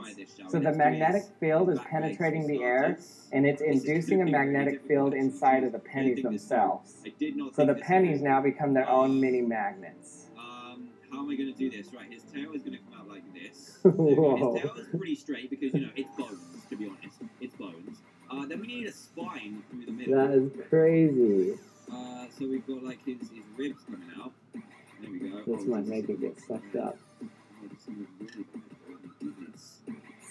So the magnetic field is penetrating the air, and it's inducing a magnetic field inside of the pennies themselves. So the pennies now become their own mini magnets. How am I going to do this? Right, his tail is going to come out like this. Whoa. His tail is pretty straight because, you know, it's bones, to be honest. It's bones. Then we need a spine through the middle. That is crazy. So we've got, like, his ribs coming out. There we go. This might make it get sucked up. Oh, this is really bad.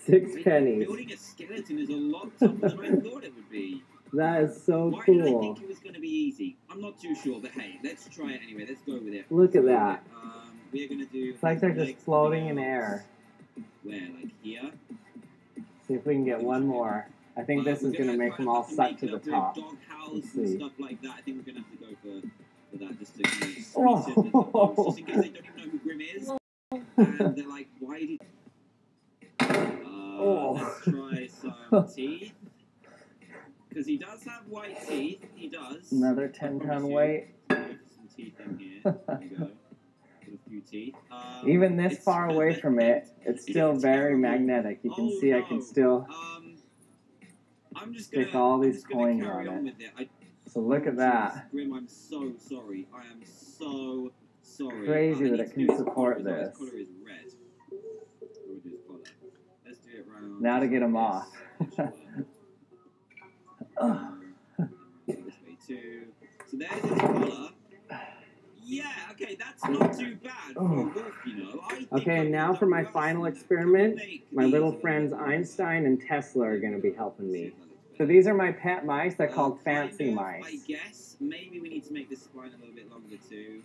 6 pennies. Building a skeleton is a lot tougher than I thought it would be. That is so Why did I cool. think it was going to be easy? I'm not too sure, but hey, let's try it anyway. Let's go with it. Look at that. We're going to do... It's like they're just floating in air. Where? Like here? See if we can get one more. I think this is going to make them all suck to the top. Dog house Let's and see. stuff like that. I think we're going to have to go for that just to kind of squeeze in the bones, just in case they don't even know who Grim is. And they're like, why did... Let's try some teeth. Because he does have white teeth. He does. Another 10-pound weight. Some teeth in here. There we go. A few teeth. Even this It's- far away from it, it's still very magnetic. You can see I can still I'm just stick gonna, all I'm these just gonna coins carry on on it. with it. So look at that. Grim, I'm so sorry. I am so sorry. Crazy I that need it to can do his support collar. this. His collar is red. We'll do his collar. Let's do it round. Now to get 'em like off. this. This way too. So there's his collar. Yeah, okay, that's not too bad for a wolf, you know. I think Okay, I and now would've for done my worse final than that. experiment, Make my these little a little friends bit Einstein and Tesla are going to be helping See me. if that looks So better. these are my pet mice. They're called Kind fancy of, mice. I guess maybe we need to make this spine a little bit longer too.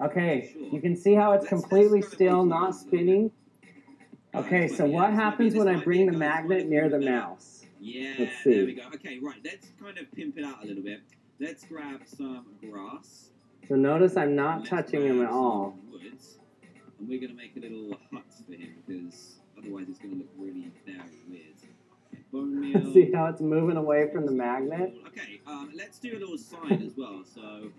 Okay, Sure. you can see how it's Let's completely kind of still, wait not till it's a little spinning. bit. Okay, so what happens when I bring the magnet near the mouse? Yeah, Let's see. there we go. Okay, right, let's kind of pimp it out a little bit. Let's grab some grass. So notice I'm not Let's touching him grab at all. some woods, and we're going to make a little hut for him because otherwise it's going to look really very weird. Okay, bone meal. See how it's moving away from the magnet? Okay, let's do a little sign as well. So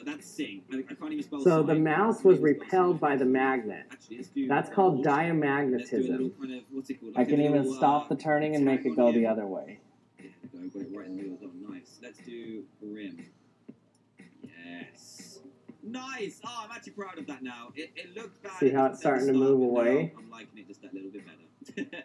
that's sing. I can't even spell So sign. the mouse was repelled by the magnet. Actually, let's do That's called hold. Let's do a little diamagnetism. kind of, what's it called? I Like a can even little, stop the turning and make tag it go on the him. other way. There we go, got it right in the middle. Oh, nice. Let's do Grim. Yes. Nice! Oh, I'm actually proud of that now. It looked bad. See how at it's the starting to start, move but now away? I'm liking it just that little bit better.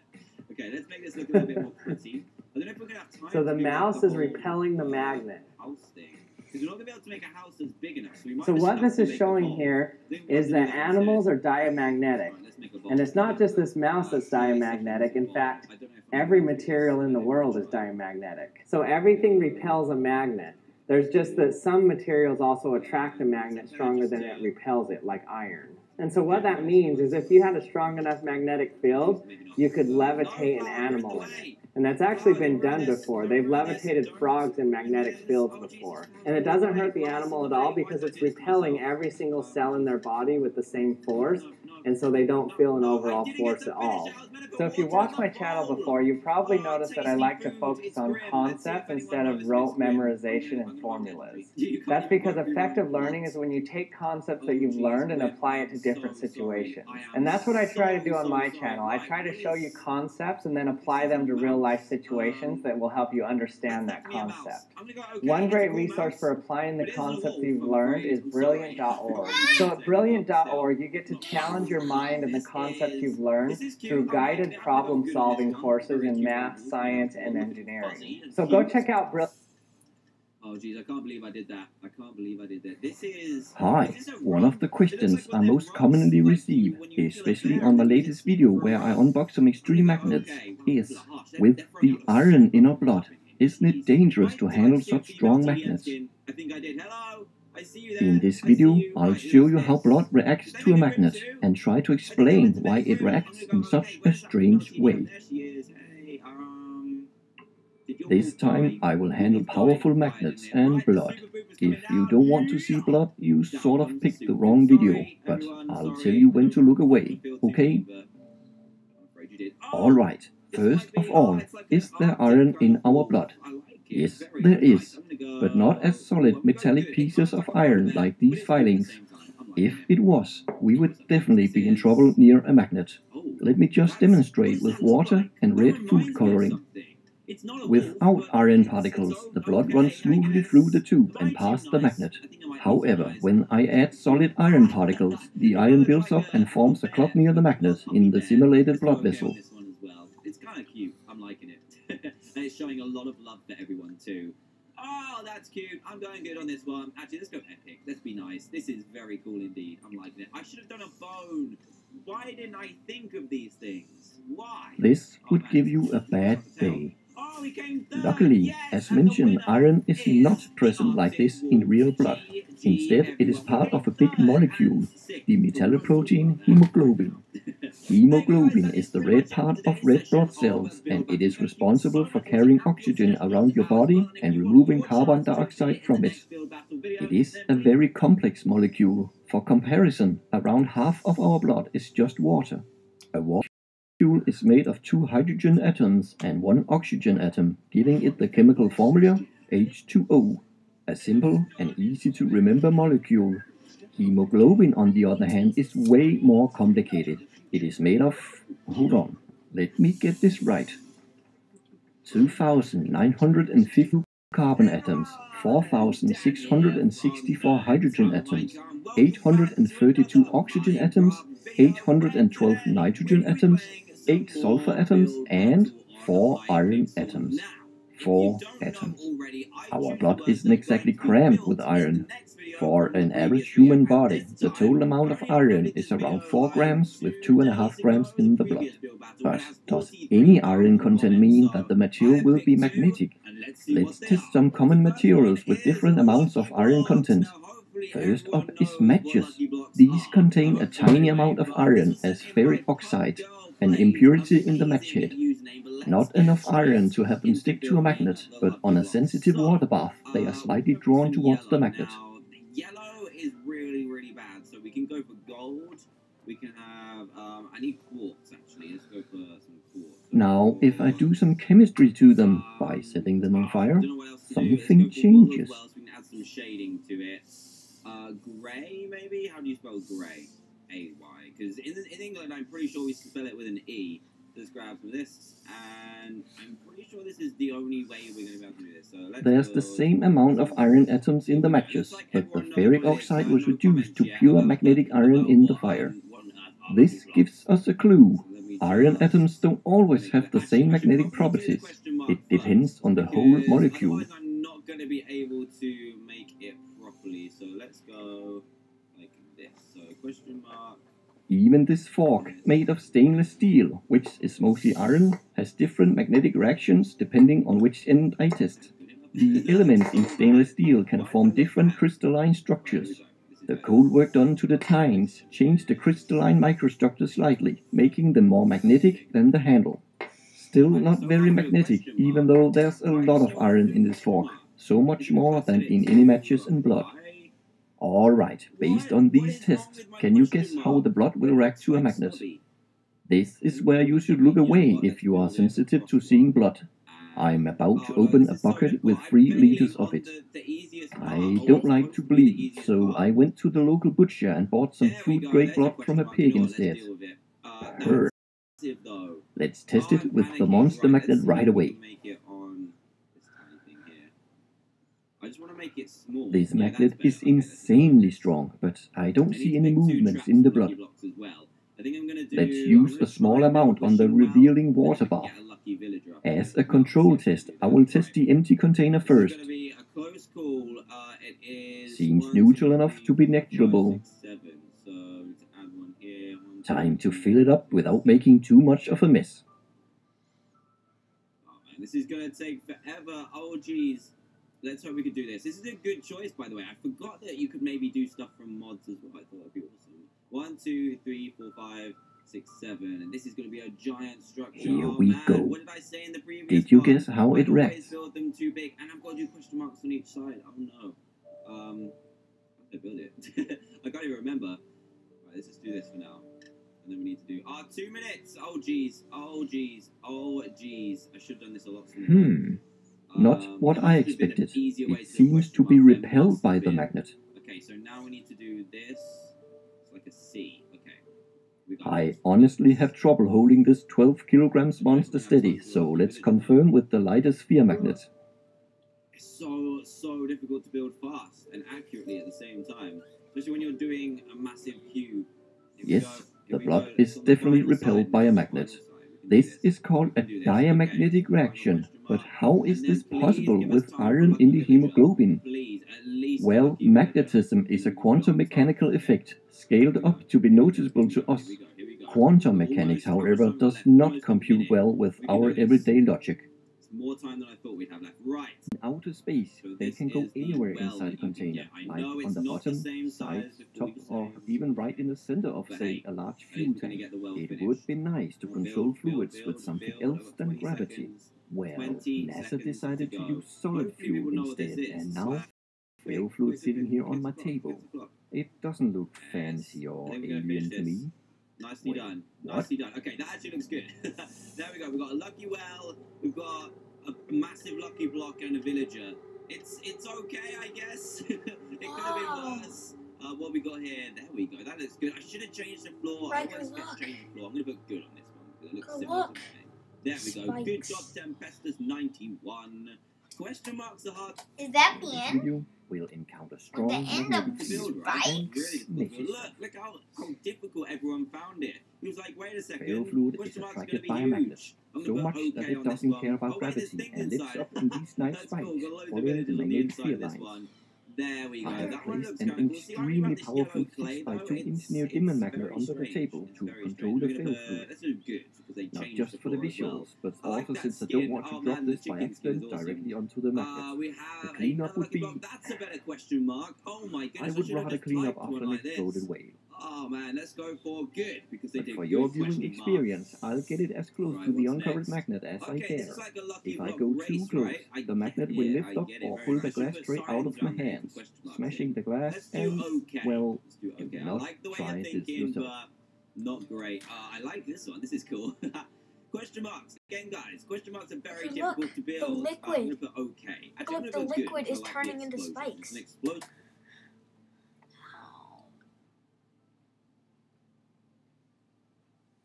Okay, let's make this look a little bit more pretty. I don't know if we're going to have time So to the do, like, mouse the is whole, repelling the magnet. House thing. Because we're not going to be able to make a house that's big enough. So, we might So just what have this to is make a showing bowl. here Then we'll is have to do that that animals instead. are diamagnetic. Right, let's make a bowl. And it's not just this mouse that's diamagnetic. In fact, every material in the world is diamagnetic. So everything repels a magnet. There's just that some materials also attract the magnet stronger than it repels it, like iron. And so what that means is if you had a strong enough magnetic field, you could levitate an animal in it. And that's actually been done before. They've levitated frogs in magnetic fields before. And it doesn't hurt the animal at all because it's repelling every single cell in their body with the same force. And so they don't feel an overall force at all. So if you watched my channel before, you probably noticed that I like to focus on concepts instead of rote memorization and formulas. That's because effective learning is when you take concepts that you've learned and apply it to different situations. And that's what I try to do on my channel. I try to show you concepts and then apply them to real life situations that will help you understand that concept. One great resource for applying the concepts you've learned is brilliant.org. So at brilliant.org, you get to challenge your mind and the concepts you've learned through guided problem-solving courses in math, science, and engineering. So go check out Brilliant. Oh, geez, I can't believe I did that. I can't believe I did that. This is... Hi, is this a one rug? of the It looks questions like I one of them most rugs, commonly like receive, when you peel it especially there on my and it latest gets video super where I rough. unbox some extreme I'm gonna go, magnets, okay, wow, is, gosh, they're with throwing the out the iron in super our blood, stuff in here. isn't it Jeez. dangerous Right, to so handle let's see such if the strong melty magnets? skin. I think I did. Hello, I see you In there. this I see video, you. I'll Right, show who's you how this? blood reacts Is that to a in your room magnet too? and try to I think I went explain to why make it room. I'm reacts gonna in go, such okay, a where's that strange melty way. one? There she is. Hey, did your This ball time fly? I will Your handle ball's going powerful right in magnets there. and Right, the blood. super pooper's coming If you down. don't want to see blood, you Down sort of comes picked the super wrong poop. video, Sorry, but everyone. I'll tell Sorry. you I when don't to know look if away, you filter okay? me, but I'm afraid you did. Oh, Alright, this first might of be. all, It's like an is there Art iron Deco in our wall. blood? I like it. Yes, Very there nice. is, I'm gonna go. but not as I'm solid gonna go metallic good. It's pieces almost of like a iron road like there, but these it's good at the filings. same time. I'm If liking it. it was, we would So definitely this be in is. trouble near a magnet. Oh, Let me just what demonstrate does with that look water like? and That red food reminds me of coloring. something. It's not a wolf, Without but iron it's particles, the blood okay, runs I smoothly guess. through the tube Am I and too past the nice? magnet. I think I might be too However, nice. when I add solid iron particles, the iron It builds looks up like and forms a bear clot near the with a magnet puppy in the bear. simulated Let's do blood okay vessel. on this one as well. It's kind of cute. I'm liking it. And it's showing a lot of love for everyone too. Oh, that's cute. I'm going good on this one. Actually, let's go epic. Let's be nice. This is very cool indeed. I'm liking it. I should have done a bone. Why didn't I think of these things? Why? This Oh, would man, give it's you a cheeky. bad What's the tell? day. Oh, we came third. Luckily, Yes, as and the mentioned, winner iron is is not the present like Arctic this in Wolf. real blood. Instead, it is everyone. We part came of a big third molecule, and sixth. the But we won't talk metalloprotein about that. hemoglobin. Hemoglobin That is the pretty red much it for part of today's red session blood of cells, and Build it Back. is Thank you responsible so for much for watching carrying out. You'll see oxygen us around later your as well. body And if and you want removing more carbon chance to appear dioxide in the from it. next Build Battle video, It is then a please very complex molecule. For comparison, around half of our blood is just water. A water molecule is made of 2 hydrogen atoms and 1 oxygen atom, giving it the chemical formula H2O. A simple and easy to remember molecule. Hemoglobin, on the other hand, is way more complicated. It is made of, hold on, let me get this right, 2,950 carbon atoms, 4,664 hydrogen atoms, 832 oxygen atoms, 812 nitrogen atoms, 8 sulfur atoms, and 4 iron atoms. 4 atoms. Our blood isn't exactly crammed with iron. For an average human body, the total amount of iron is around 4 grams with 2.5 grams in the blood. But does any iron content mean that the material will be magnetic? Let's test some common materials with different amounts of iron content. First up is matches. These contain a tiny amount of iron as ferric oxide, an impurity in the match head. Not enough iron to have them stick to a magnet, but on a sensitive water bath, they are slightly drawn towards the magnet. Now, yellow is really, really bad, so we can go for gold. We can have, I need quartz actually. Let's go for some quartz. Now, if I do some chemistry to them by setting them on fire, something changes. Well, so we can add some shading to it. Grey, maybe? How do you spell grey? A-Y. Because in England, I'm pretty sure we spell it with an E. Let's grab some of this, and I'm pretty sure this is the only way we're going to be able to do this. So there's the same amount of iron atoms in the matches, but the ferric oxide was reduced to pure magnetic iron in the fire. This gives us a clue. Iron atoms don't always have the same magnetic properties. It depends on the whole molecule. Otherwise, I'm not going to be able to make it properly. So let's go like this. So question mark. Even this fork, made of stainless steel, which is mostly iron, has different magnetic reactions depending on which end I test. The elements in stainless steel can form different crystalline structures. The cold work done to the tines changed the crystalline microstructure slightly, making them more magnetic than the handle. Still not very magnetic, even though there's a lot of iron in this fork, so much more than in any matches and blood. Alright, based on these tests, can you guess how the blood will react to a magnet? This is where you should look away if you are sensitive to seeing blood. I'm about to open a bucket with 3 liters of it. I don't like to bleed, so I went to the local butcher and bought some food-grade blood from a pig instead. Let's test it with the monster magnet right away. This magnet is insanely strong, but I don't see any movements in the blood. Let's use a small amount on the revealing water bath. As a control test, I will test the empty container first. close call. It is. Seems 1, neutral 2, enough 3, to be 4, 5, negligible. 6, 7. So to add one here. 1, 2, Time to 3, fill it up without making too much of a mess. Oh man, this is gonna take forever. Oh geez. Let's hope we could do this. This is a good choice, by the way. I forgot that you could maybe do stuff from mods as well. I thought that'd be awesome. 1, 2, 3, 4, 5, 6, 7, and this is going to be a giant structure. Here oh we man, go. what did I say in the previous Did you part? guess how it I always reacts? build them too big, and I've got to do question marks on each side. Oh no. How did I build it? I can't even remember. Right, let's just do this for now. And then we need to do 2 minutes. Oh geez. Oh geez. Oh geez. I should have done this a lot sooner. Not what there I must have been an expected. easier way It to seems question to be mark. There repelled must by have the been. magnet. Okay, so now we need to do this. It's like a C. Okay. We got I it. honestly have trouble holding this 12 kilograms monster steady, so let's confirm with the lighter sphere magnet. It's so difficult to build fast and accurately at the same time, especially when you're doing a massive cube. Here we go. Yes, Here the we blood go. is It's on the definitely final repelled side by now, a the magnet. final side. We can do This this. is called a We can do this. diamagnetic Okay. reaction, Final but question how mark. is And this then please possible give us with time for iron lucky in the villager. hemoglobin? Please, at least a Well, lucky villager. magnetism is a quantum mechanical effect, scaled up to be noticeable to us. Here we go. Quantum We're mechanics, almost however, over does left, not almost a compute minute. well with We can our do this. everyday logic. It's more time than I thought we'd have left. Right. In outer space, So they this can go is the anywhere well inside a that you can container, get. I like know it's on the not the bottom, same size sides, before top, you or say. even right in the center of, But say, hey, a large at least fuel we're gonna tank. get the well It finished. would be nice to Build, control build, fluids build, with something build. else I've got than 20 gravity. seconds. Well, 20 NASA seconds decided to to go. use solid Hopefully fuel people know what this instead, is. and So, now quick, fuel fluid quick, sitting here on kids my o'clock, table. kids o'clock. It doesn't look Yes. fancy or I think we're gonna alien finish to this. me. Nicely Wait, done. what? Nicely done. Okay, that actually looks good. There we go. We've got a lucky well. We've got a massive lucky block and a villager. It's okay, I guess. It could have been worse. What we got here? There we go. That looks good. I should have changed the floor. I Ryker, always forget look. to change the floor. I'm gonna put good on this one because it looks Go similar look. to mine. There we go. Good job, Spikes. Tempestus 91. Question marks are hard Is that In the this end? video, we'll encounter strong the end of magnetic the field build, right? and spikes? Really messy look, stuff. look how difficult everyone found it. He was like, wait a second. Ferro fluid is Question marks are going to attracted be by a magnet, huge. I'm so gonna much put that okay it on this doesn't one. care about Oh, wait, there's gravity things and lives inside. up in these nice That's spikes, cool. Got loads of following the villagers on the magnetic inside field of this lines. one. There we go. I That one placed looks an kind of cool. See, I really extremely like this powerful yellow clay 6x2 though. inch neodymium magnet very under the strange. table It's to very control strange. the We're fill gonna put, fluid. let's do good because they Not changed just the for the floor as well. visuals, but I like also that since I skin. don't want to Oh drop man, the this by chicken skin is accident awesome. directly onto the magnet. We The have cleanup another would lucky be block. That's a better question mark. Oh my I goodness, would should have rather just clean up typed after one an like this. exploded whale. Oh man, let's go for good because they But did for good your viewing question experience, marks. I'll get it as close Right, to the what's uncovered next? magnet as I Okay, this dare. is like a lucky If I block go race, too close, right? I the get magnet will it, lift I up get it or very pull much. the I should glass put tray out signs of my around there for hands, question marks smashing in. the glass Let's do and, okay. well, Let's do do okay. I not like the way try you're this thinking, yourself. but not great. I like this one. This is cool. Question marks. Again, guys, question marks are very Look, difficult to the build. I'm liquid. going to put okay. Actually, I'm Look, going the to put liquid good. is because I like the turning into explosion. spikes. It's an explosion.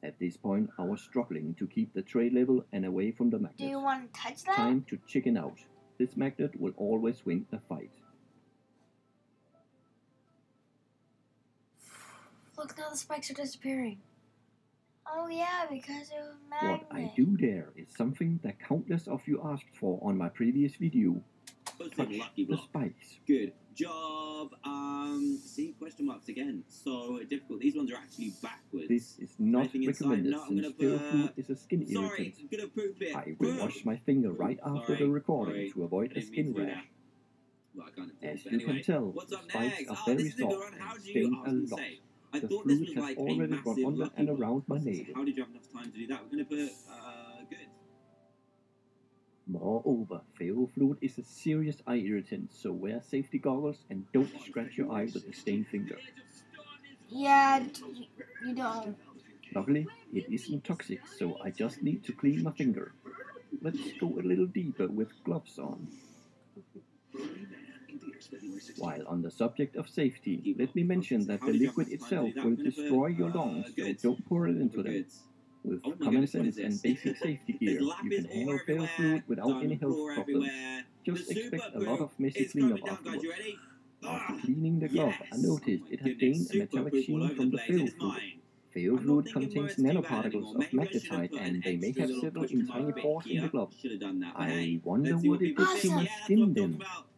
At this point, I was struggling to keep the tray level and away from the Do magnet. you want to touch that? Time to chicken out. This magnet will always win a fight. Look, now the spikes are disappearing. Oh yeah, because it was What I magnet. do there is something that countless of you asked for on my previous video. Touch Lucky the block. spikes. Good job. See, question marks again. So difficult. These ones are actually backwards. This is not Anything inside? recommended No, I'm since gonna ferro put, fluid is a skin Sorry, irritant. I'm gonna poop it. I will wash my finger right after the recording to avoid a Didn't mean skin to do rash. that. Well, I kind of did. As But you anyway, can tell, what's the up spikes next? are Oh, very this is a good soft one. How and do you? stain I was a gonna lot. say. I The thought this fluid was has like a already run massive under lucky and block. around my So nail. how did you have enough time to do that? We're gonna put good. Moreover, ferro fluid is a serious eye irritant, so wear safety goggles and don't scratch your eye with a stained finger. Yeah, you don't. Luckily, it isn't toxic, so I just need to clean my finger. Let's go a little deeper with gloves on. While on the subject of safety, let me mention that the liquid itself will destroy your lungs, so don't pour it into them. With Oh my common goodness, what sense is and this? basic safety gear, There's you lapis can handle all ferro everywhere, fluid without any diamond health floor problems. everywhere. Just The expect super a lot poop of messy is cleanup coming down, guys. afterwards. You ready? After cleaning the glove, I Yes. noticed Oh my it had goodness, gained a super metallic poop all sheen over from the the place. ferro It is fluid. mine. Ferro I'm not fluid thinking contains mine's too bad nanoparticles anymore. of Maybe I should have magnetite put an and they make extra have little several question in tiny mark bit pores in the here. glove. Should have done that. But I hey, wonder let's see what it people did to think. my Yeah, that's what skin I'm talking then. about.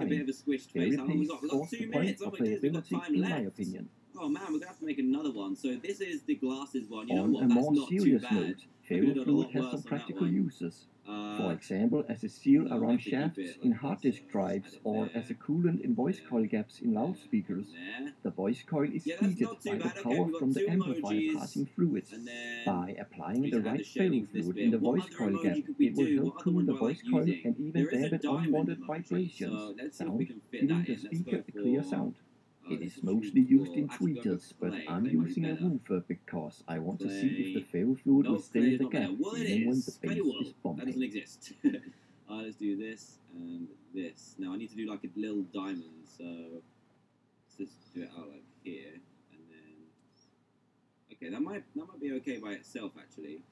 like a bit time. of a squished Fairy face. How long we paste got? We got scores 2 the point minutes. Oh of my goodness, we've got playability, time in my left. opinion. Oh man, we're gonna have to make another one. So this is the glasses one. You know On what? a That's more not too serious bad. note, We could've done a ferrofluid lot has worse some on that practical one. uses. For example, as a seal no, around I think keep shafts it in like hard this, disk add drives it or there, as a coolant in voice coil gaps in loudspeakers. there. The voice coil is Yeah, that's heated not too by the bad. Okay, power we've got from the 2 amplifier emojis, passing through it. and then By applying we the can add right the shading for this ferrofluid bit. in the What voice other coil gap, emoji could we it will do? help What other cool one the do I voice like coil using? and even There is a dampen diamond unwanted emoji, vibrations, so let's see if we sound, can fit giving that the in. Let's speaker go a clear for sound. It this is is mostly used in actually go tweeters, with but clay. I'm Clay might be using a better. woofer because I want to see if the Clay. ferrofluid will No, stay clay in is the not gap better. Well, it even when the is. Clay bass wool. is That doesn't bumping. exist. Let's do this and this. Now I need to do like a little diamond, so let's just do it out like here, and then okay, that might be okay by itself actually.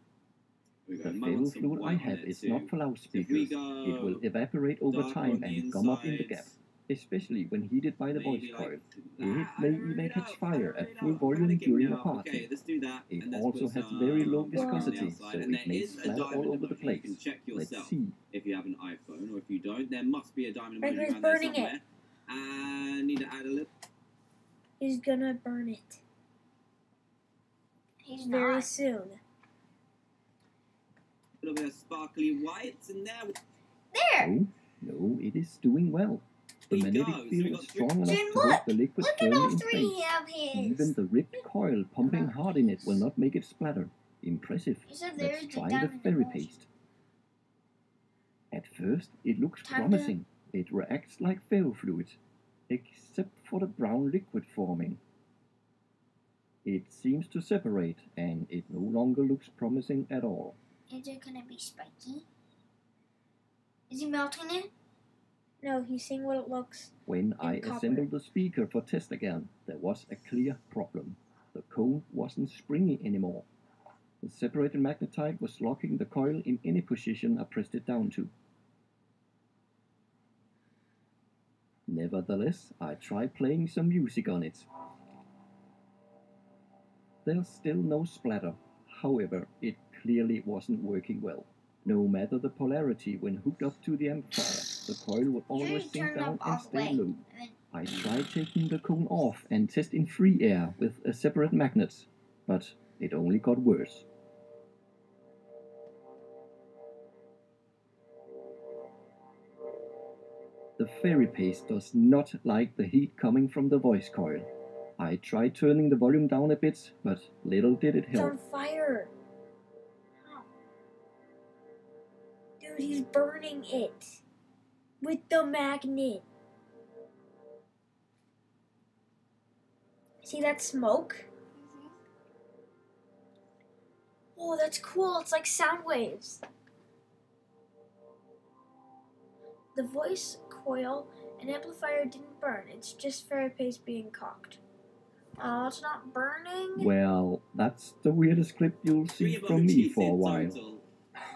Here we go. The You might want some ferrofluid I white on have there is too. not for So if loudspeakers. we It go will evaporate over darker time on the and gum up in the gap, insides, especially when heated by the voice maybe coil. like It that. I may don't really even catch know. fire I at don't full really know. I'm volume panicking during a now. party. Okay, let's do that. It And let's also put has very low some white on the viscosity, outside. so And it there may is a splatter all diamond over the emoji. You can place. check Let's yourself see. if you have an iPhone, or if you don't, there must be a diamond emoji Ryjabra's around there burning somewhere. it. And need to add a little. He's gonna burn it He's very not. soon. Little bit of sparkly whites in there. There! No, it is doing well. The Here you magnetic go. So we field got is three- strong enough Jim, to hold the liquid Look at all firmly in three place. of his. Even the ripped coil pumping hard in it will not make it splatter. Impressive. You said Let's there's the try the diamond fairy emoji. paste. At first, it looks Time to- promising. It reacts like ferrofluid, except for the brown liquid forming. It seems to separate, and it no longer looks promising at all. Is it gonna be spiky? Is he melting it? No, he's seeing what it looks. When I copper. assembled the speaker for test again, there was a clear problem. The cone wasn't springy anymore. The separated magnetite was locking the coil in any position I pressed it down to. Nevertheless, I tried playing some music on it. There's still no splatter. However, it clearly wasn't working well. No matter the polarity when hooked up to the amplifier, the coil would always You sink turn it down up and all the stay way. low. And then I tried taking the cone off and test in free air with a separate magnet, but it only got worse. The fairy paste does not like the heat coming from the voice coil. I tried turning the volume down a bit, but little did it It's help. on fire. Dude, he's burning it with the magnet. See that smoke? Oh, that's cool. It's like sound waves. The voice coil and amplifier didn't burn. It's just fairy paste being cocked. Oh, it's not burning. Well, that's the weirdest clip you'll see Three from me emojis for a in while. total.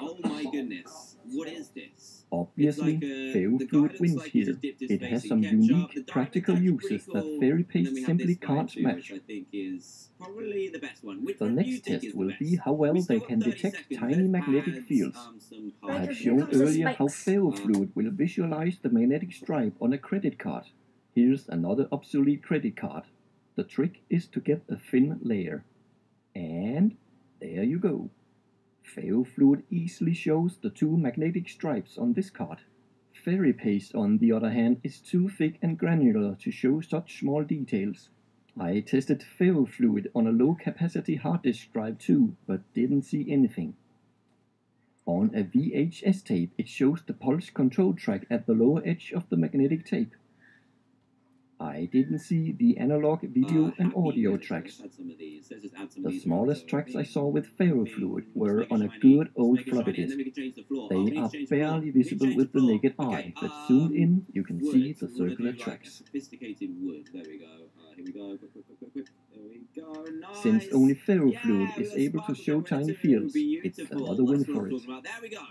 Oh my goodness. What is this? Obviously, It's like the ferrofluid guidance wins like he here. just dipped his It face has in some ketchup. The unique diamond's practical actually uses pretty that cool. fairy And then paste we have simply this guy can't too, match. which I think is probably the best one. Which The one do you next think test is will the be best? how well We they still got can 30 detect seconds. tiny Let's magnetic add, fields. some Right, I've parts. here shown comes the earlier how spikes. ferrofluid will visualize the magnetic stripe on a credit card. Here's another obsolete credit card. The trick is to get a thin layer. And there you go. Ferrofluid easily shows the two magnetic stripes on this card. Fairy paste, on the other hand, is too thick and granular to show such small details. I tested ferrofluid on a low-capacity hard disk drive too, but didn't see anything. On a VHS tape, it shows the pulse control track at the lower edge of the magnetic tape. I didn't see the analog video and audio tracks. The smallest tracks I saw with ferrofluid were on a good old floppy disk. They are barely visible with the naked eye, but zoomed in you can see the circular tracks. Sophisticated wood. There we go. Here we go. Quick. There we go. Nice. Since only ferrofluid Yeah, is with able to sparkles show over tiny it, fields, it's beautiful. another win That's what for I'm it. talking about. There we go.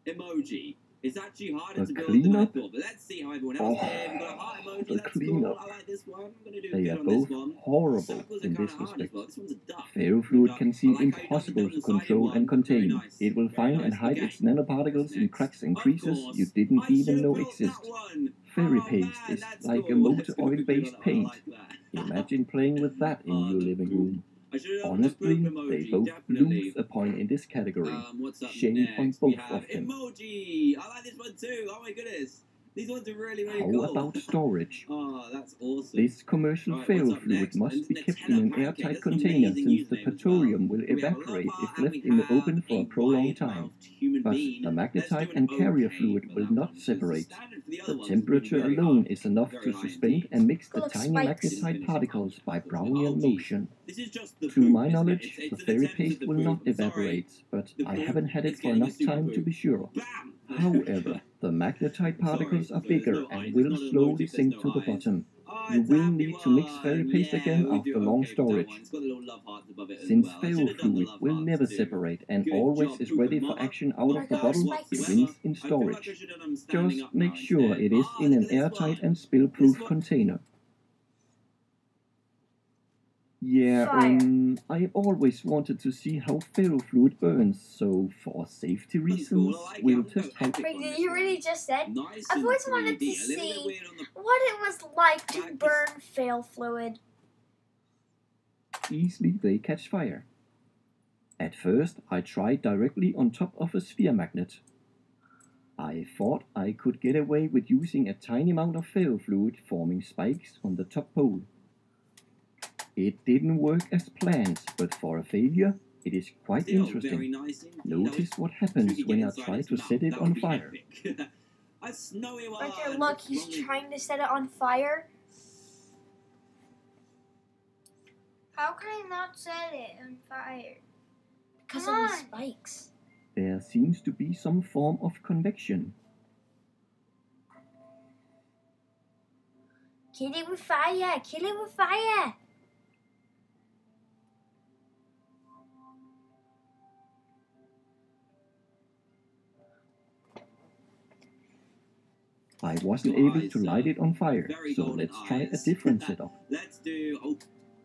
Emoji. It's actually harder The to build than I cleanup? thought, but let's see how everyone else did. We've got a heart emoji. The That's cool. cleanup. I like this one. I'm gonna do They good are on this both one. horrible Circles are in kinda this hard as respect. well. This one's a duck. Ferrofluid can seem I like how you've done the impossible to double-sided control one. and contain. Very nice. It will Very find and nice. hide Okay. its nanoparticles What's in next? cracks and Of creases course, you didn't I even should've know built exist. that one. Fairy Oh, paste man, is that's like a cool. motor That's gonna be good. oil-based I paint. like that. Imagine playing with that in your the living poop. room. I should have done the Honestly, poop they emoji, both definitely. lose a point in this category. What's up Shame next? on We both have of them. emoji. I like this one too. Oh my goodness. These ones are really, really How cool. about storage? Oh, that's awesome. This commercial Right, ferro what's up fluid next? must be Nutella kept in an pancake. airtight That's an container amazing since the username as well. petroleum will We have a evaporate lover if and left we in the have oven for a a prolonged time. wide-mouthed human But being. the Let's do magnetite an and carrier okay fluid for will that one, not because the separate. standard for the The other ones has been temperature very alone high. is enough Very to high suspend indeed. and mix the Full of tiny spikes. Didn't magnetite finish the particles punch, by unfortunately. browning Oh, and geez. motion. This is just the To poop, my isn't it? knowledge, It's the an fairy attempt at paste the will poop. not I'm sorry. evaporate, but The I poop haven't had it is for getting the enough super time to poop. be sure. Bam! However, the magnetite particles are So there's bigger no and eyes. will It's not an slowly emoji, there's sink no to the eyes. bottom. Oh, You it's will happy need to mix fairy one. paste Yeah, again we after do long okay with that one. storage. It's got the little love hearts above it as Since well. I ferro should have done the fluid love will hearts never too. separate and Good always job, is poop ready and for mama. action out Not of the Regular bottle, spikes. it whatsoever. wins in I feel like I storage. should have done them standing Just up now make sure instead. it is Ah, in look an at this airtight one. and spill-proof This one. container. Yeah, Fire. I always wanted to see how ferro fluid burns, so for safety One's reasons, cool. I like it. we'll I'm gonna test go how. epic Wait, on did this you one. really just said? Nice I've and always wanted 3D. to A little bit see weird on the what it was like to back. burn fail fluid. Easily they catch fire. At first, I tried directly on top of a sphere magnet. I thought I could get away with using a tiny amount of ferro fluid forming spikes on the top pole. It didn't work as planned, but for a failure, it is quite Still interesting. very nice indeed. Notice what Should happens we get when I inside try its to mouth? set it That on would be fire. epic. A snowy one. Right there, look, he's Rolling. trying to set it on fire. How can I not set it on fire? Because Come of the on. spikes. There seems to be some form of convection. Kill it with fire! Kill it with fire! I wasn't Your able eyes, to light it on fire, very so golden let's try a eyes. different setup. Let's do. Oh,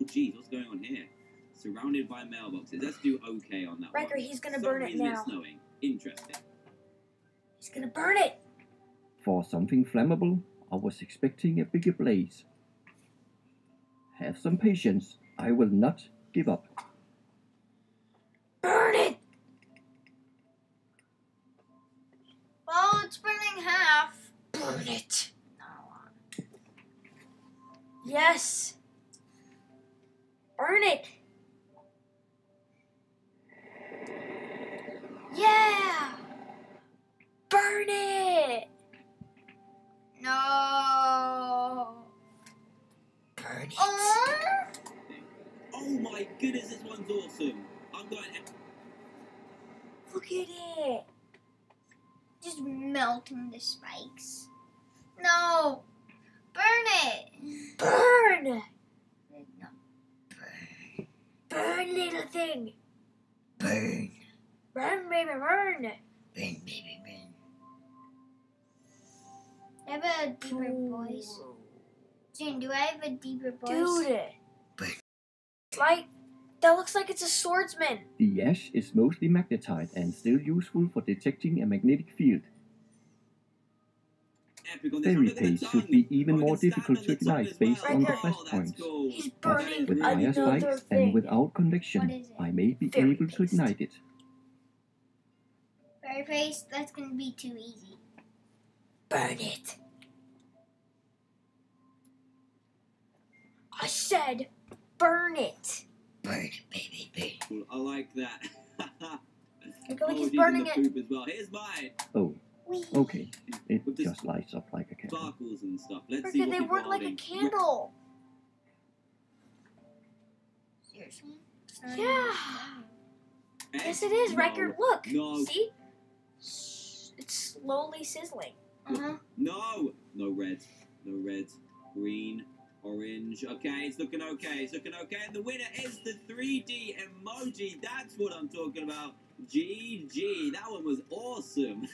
geez, what's going on here? Surrounded by mailboxes. Let's do okay on that Riker, one. he's gonna For burn some it reason now. It's snowing. Interesting. He's gonna burn it! For something flammable, I was expecting a bigger blaze. Have some patience, I will not give up. Burn it! Well, it's burning half. Burn it! Yes! Burn it! Yeah! Burn it! No. Burn it! Oh my goodness, this one's awesome. I'm going. Look at it! Just melting the spikes. No. Burn it. Burn! No. Burn, little thing! Burn, Burn, baby, burn! burn, baby, burn. I have a deeper voice. June, do I have a deeper voice? Dude! Burn. Like, that looks like it's a swordsman. The ash is mostly magnetite and still useful for detecting a magnetic field. Epic on this one. Fairy Look at the paste tongue. should be even Oh, I more can stand difficult on to the tongue ignite as based well. on the Riker. flash Oh, that's points. cool. He's But burning with higher another spikes thing. and without What convection, is it? I may be Fairy able to paste. ignite it. Fairy paste? That's going to be too easy. Burn it! I said, burn it! Burn it, baby, burn. Cool. I like that. Look like he's geez, burning and it. the poop as well. Here's mine. Oh, Wee. okay. It With this just lights up like a candle. sparkles and stuff. Let's see Riker, what they people work are like a holding. candle. Seriously? It's not Yeah. even- Yes, it is, No. Riker. Look. No. See? It's slowly sizzling. Uh-huh. No! No red. No red. Green. Orange. Okay, it's looking okay. It's looking okay. And the winner is the 3D emoji. That's what I'm talking about. GG. That one was awesome.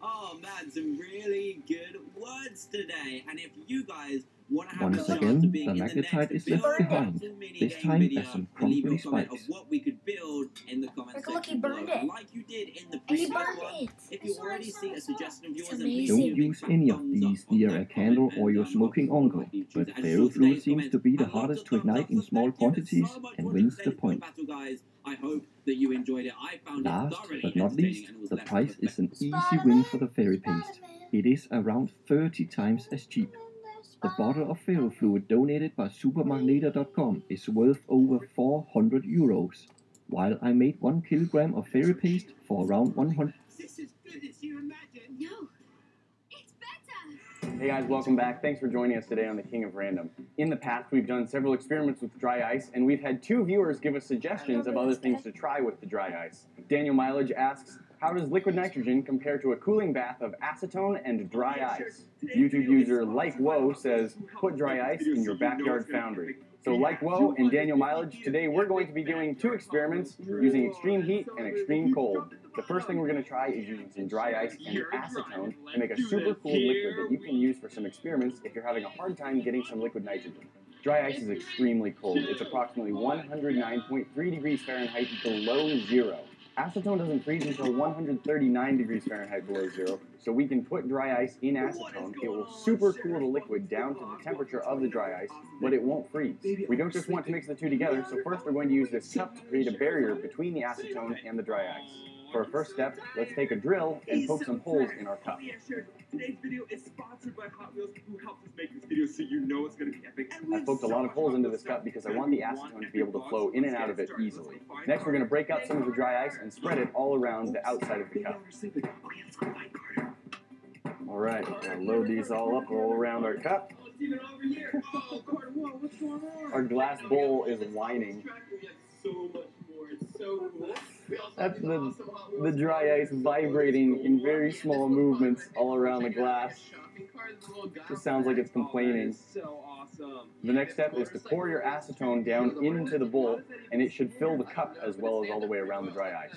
Oh man, some really good words today. And if you guys want to have Once a chance again, of being the in the magnetite next is build left behind, battle mini this game time video, as some then leave crumbly your comment of spikes. what we could build in the comment Look, he section burned below. it. Like you did in the And he previous burned one. it. If you already see a suggestion of yours, It's then please amazing. leave Don't a big use fat any of thumbs these up on near that a candle comment, or your and smoking I'll uncle, choose but it. And ferro for fluid today's seems to be the comments, hardest lots to of thumbs ignite up, in so small thank you quantities so much and for wins the today's point. battle, guys. I hope that you enjoyed it. I found it Last thoroughly but not entertaining least, and was the left price with is an easy Spider-Man, win for the fairy paste. Spider-Man. It is around 30 times as cheap. The bottle of ferro fluid donated by supermagneto.com is worth over 400 euros, while I made 1 kilogram of fairy paste for around 100. This is good as you imagine. No, it's better. Hey guys, welcome back. Thanks for joining us today on the King of Random. In the past, we've done several experiments with dry ice, and we've had 2 viewers give us suggestions of other things to try with the dry ice. Daniel Mileage asks, how does liquid nitrogen compare to a cooling bath of acetone and dry ice? YouTube user Like Woe says, put dry ice in your backyard foundry. So like Woe and Daniel Mileage, today we're going to be doing 2 experiments using extreme heat and extreme cold. The first thing we're going to try is using some dry ice and acetone to make a super cool liquid that you can use for some experiments if you're having a hard time getting some liquid nitrogen. Dry ice is extremely cold. It's approximately 109.3 degrees Fahrenheit below zero. Acetone doesn't freeze until 139 degrees Fahrenheit below zero, so we can put dry ice in acetone. It will super cool the liquid down to the temperature of the dry ice, but it won't freeze. We don't just want to mix the 2 together, so first we're going to use this cup to create a barrier between the acetone and the dry ice. For our first step, let's take a drill and poke some holes in our cup. Today's video is sponsored by Hot Wheels, who helped us make this video, so you know it's going to be epic. I poked a lot of holes into this cup because I want the acetone to be able to flow in and out of it easily. Next, we're going to break out some of the dry ice and spread it all around the outside of the cup. Alright, we're going to load these all up all around our cup. Our glass bowl is whining. That's the dry ice vibrating in very small movements all around the glass. Just sounds like it's complaining. The next step is to pour your acetone down into the bowl, and it should fill the cup as well as all the way around the dry ice.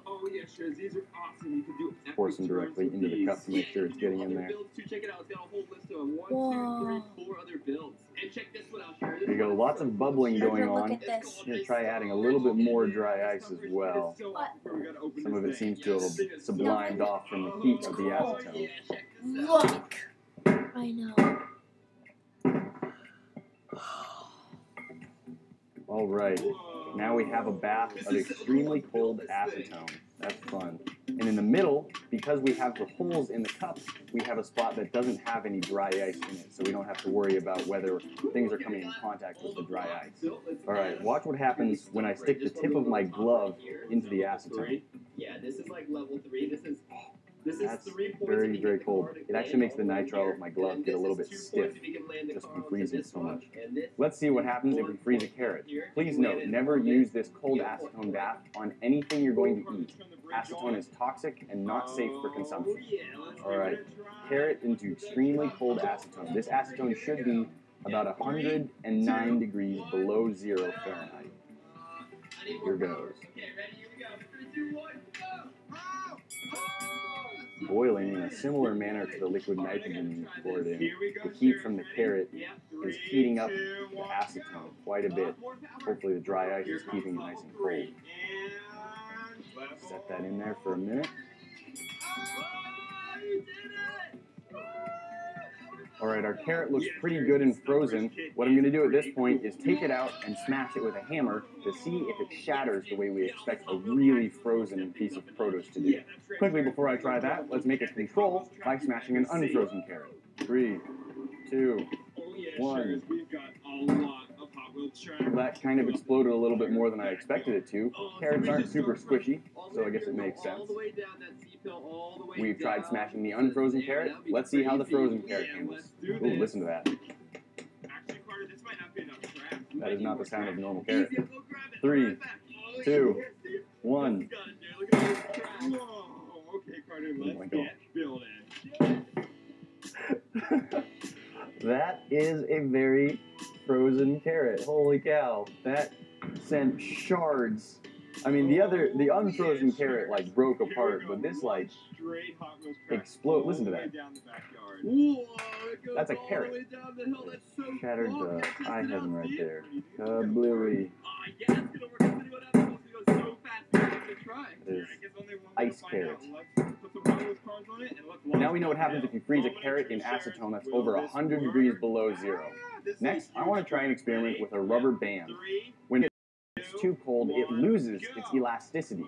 Oh yeah, sure. These are awesome. You can do Pour some directly into the cup to make sure it's getting in there. Check it out. It's got a whole list of 1, 2, 3, 4 other builds. And check this one out. There you go. Lots of bubbling going Look on. at this. I'm going to try adding a little bit more dry ice as well. Some of it seems to have sublimed off from the heat of the acetone. Look. I know. All right. Now we have a bath of extremely cold acetone. That's fun. And in the middle, because we have the holes in the cups, we have a spot that doesn't have any dry ice in it, so we don't have to worry about whether things are coming in contact with the dry ice. All right, watch what happens when I stick the tip of my glove into the acetone. Yeah, this is like level 3. That's very, very cold. It actually makes the nitrile of my glove get a little bit stiff just from freezing so much. Let's see what happens if we freeze a carrot. Please note, never use this cold acetone bath on anything you're going to eat. Acetone is toxic and not safe for consumption. Alright, carrot into extremely cold acetone. This acetone should be about 109 degrees below zero Fahrenheit. Here goes. Boiling in a similar manner to the liquid nitrogen you poured in. The heat from the carrot is heating up the acetone quite a bit. Hopefully the dry ice is keeping it nice and cold. Set that in there for a minute. Alright, our carrot looks pretty good and frozen. What I'm going to do at this point is take it out and smash it with a hammer to see if it shatters the way we expect a really frozen piece of produce to do. Quickly, before I try that, let's make it control by smashing an unfrozen carrot. 3, 2, 1. That kind of exploded a little bit more than I expected it to. Carrots aren't super squishy, so I guess it makes sense. We've tried smashing the unfrozen carrot. Let's see how the frozen carrot handles. Ooh, listen to that. That is not the sound of a normal carrot. 3, 2, 1. Oh my god. That is a very frozen carrot. Holy cow. That sent shards I mean, the unfrozen carrot like broke apart, but this like explode. Listen to that. That's a carrot. Shattered the eye heaven right there. Kablooey. It is ice carrot. Now we know what happens if you freeze a carrot in acetone that's over 100 degrees below zero. Next, I want to try an experiment with a rubber band. When it's too cold, it loses its elasticity,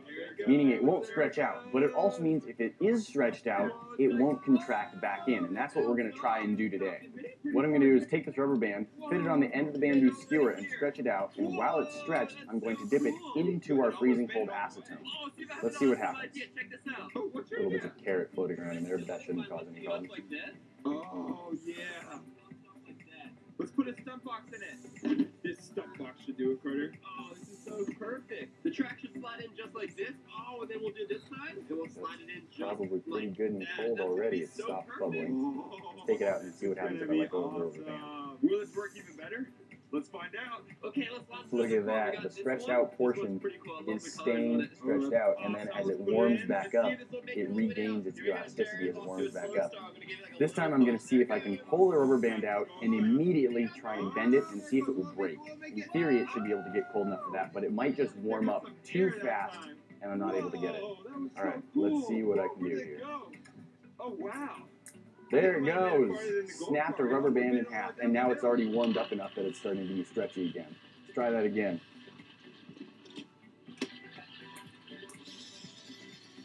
meaning it won't stretch out. But it also means if it is stretched out, it won't contract back in. And that's what we're going to try and do today. What I'm going to do is take this rubber band, fit it on the end of the bamboo skewer, and stretch it out. And while it's stretched, I'm going to dip it into our freezing cold acetone. Let's see what happens. Little bits of carrot floating around in there, but that shouldn't cause any problems. Oh, yeah. Let's put a stump box in it. This stump box should do it, Carter. Oh, this is so perfect. The track should slide in just like this. Oh, and then we'll do this side, and we'll slide it in just probably pretty like good and cold already. It stopped bubbling. Let's take it out and see what happens if I let go of the rubber band. Will this work even better? Let's find out. Okay, let's look at that. The stretched out portion is staying stretched out, and then as it warms back up, it regains its elasticity as it warms back up. This time I'm going to see if I can pull the rubber band out and immediately try and bend it and see if it will break. In theory, it should be able to get cold enough for that, but it might just warm up too fast, and I'm not able to get it. All right, let's see what I can do here. Oh, wow. There it goes. Snapped a rubber band in half, and now it's already warmed up enough that it's starting to be stretchy again. Let's try that again.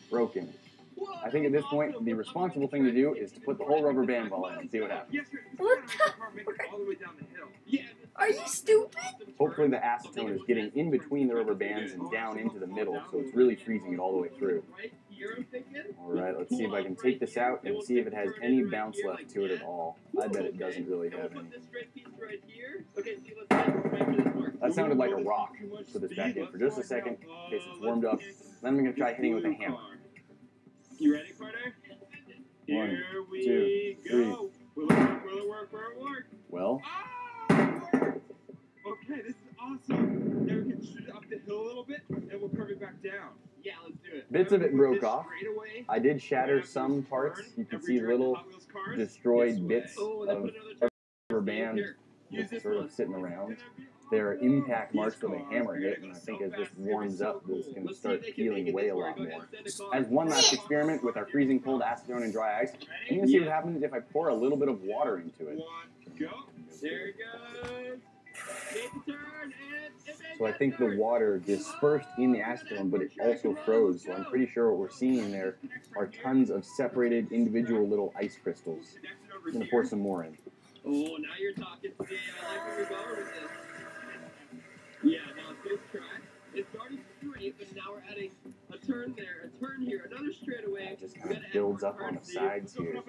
Broken. I think at this point, the responsible thing to do is to put the whole rubber band ball in and see what happens. What the? Are you stupid? Hopefully the acetone is getting in between the rubber bands and down into the middle, so it's really freezing it all the way through. Alright, let's see if I can take this out and see if it has any bounce left to it at all. I bet it doesn't really have any. That sounded like a rock. Put this back in for just a second, in case it's warmed up. Then I'm going to try hitting it with a hammer. You ready, Carter? 1, 2, 3. Will it work? Well. Okay, this is awesome. Now we can shoot it up the hill a little bit, and we'll curve it back down. Yeah, let's do it. Bits of it broke off. I did shatter some parts. You can see little destroyed bits of rubber band just sort of sitting around. There are impact marks where the hammer hit, and I think as this warms up, this is going to start peeling away a lot more. As one last experiment with our freezing cold acetone and dry ice, I'm going to see what happens if I pour a little bit of water into it. Go. There it goes. So I think the water dispersed in the acetone, but it also froze. So I'm pretty sure what we're seeing there are tons of separated individual little ice crystals. I'm going to pour some more in. Oh, now you're talking. Yeah, I like where we're going with this. Yeah, now this track, it started straight, but now we're adding a turn there, a turn here, another straightaway. It just kind of builds up on the sides here.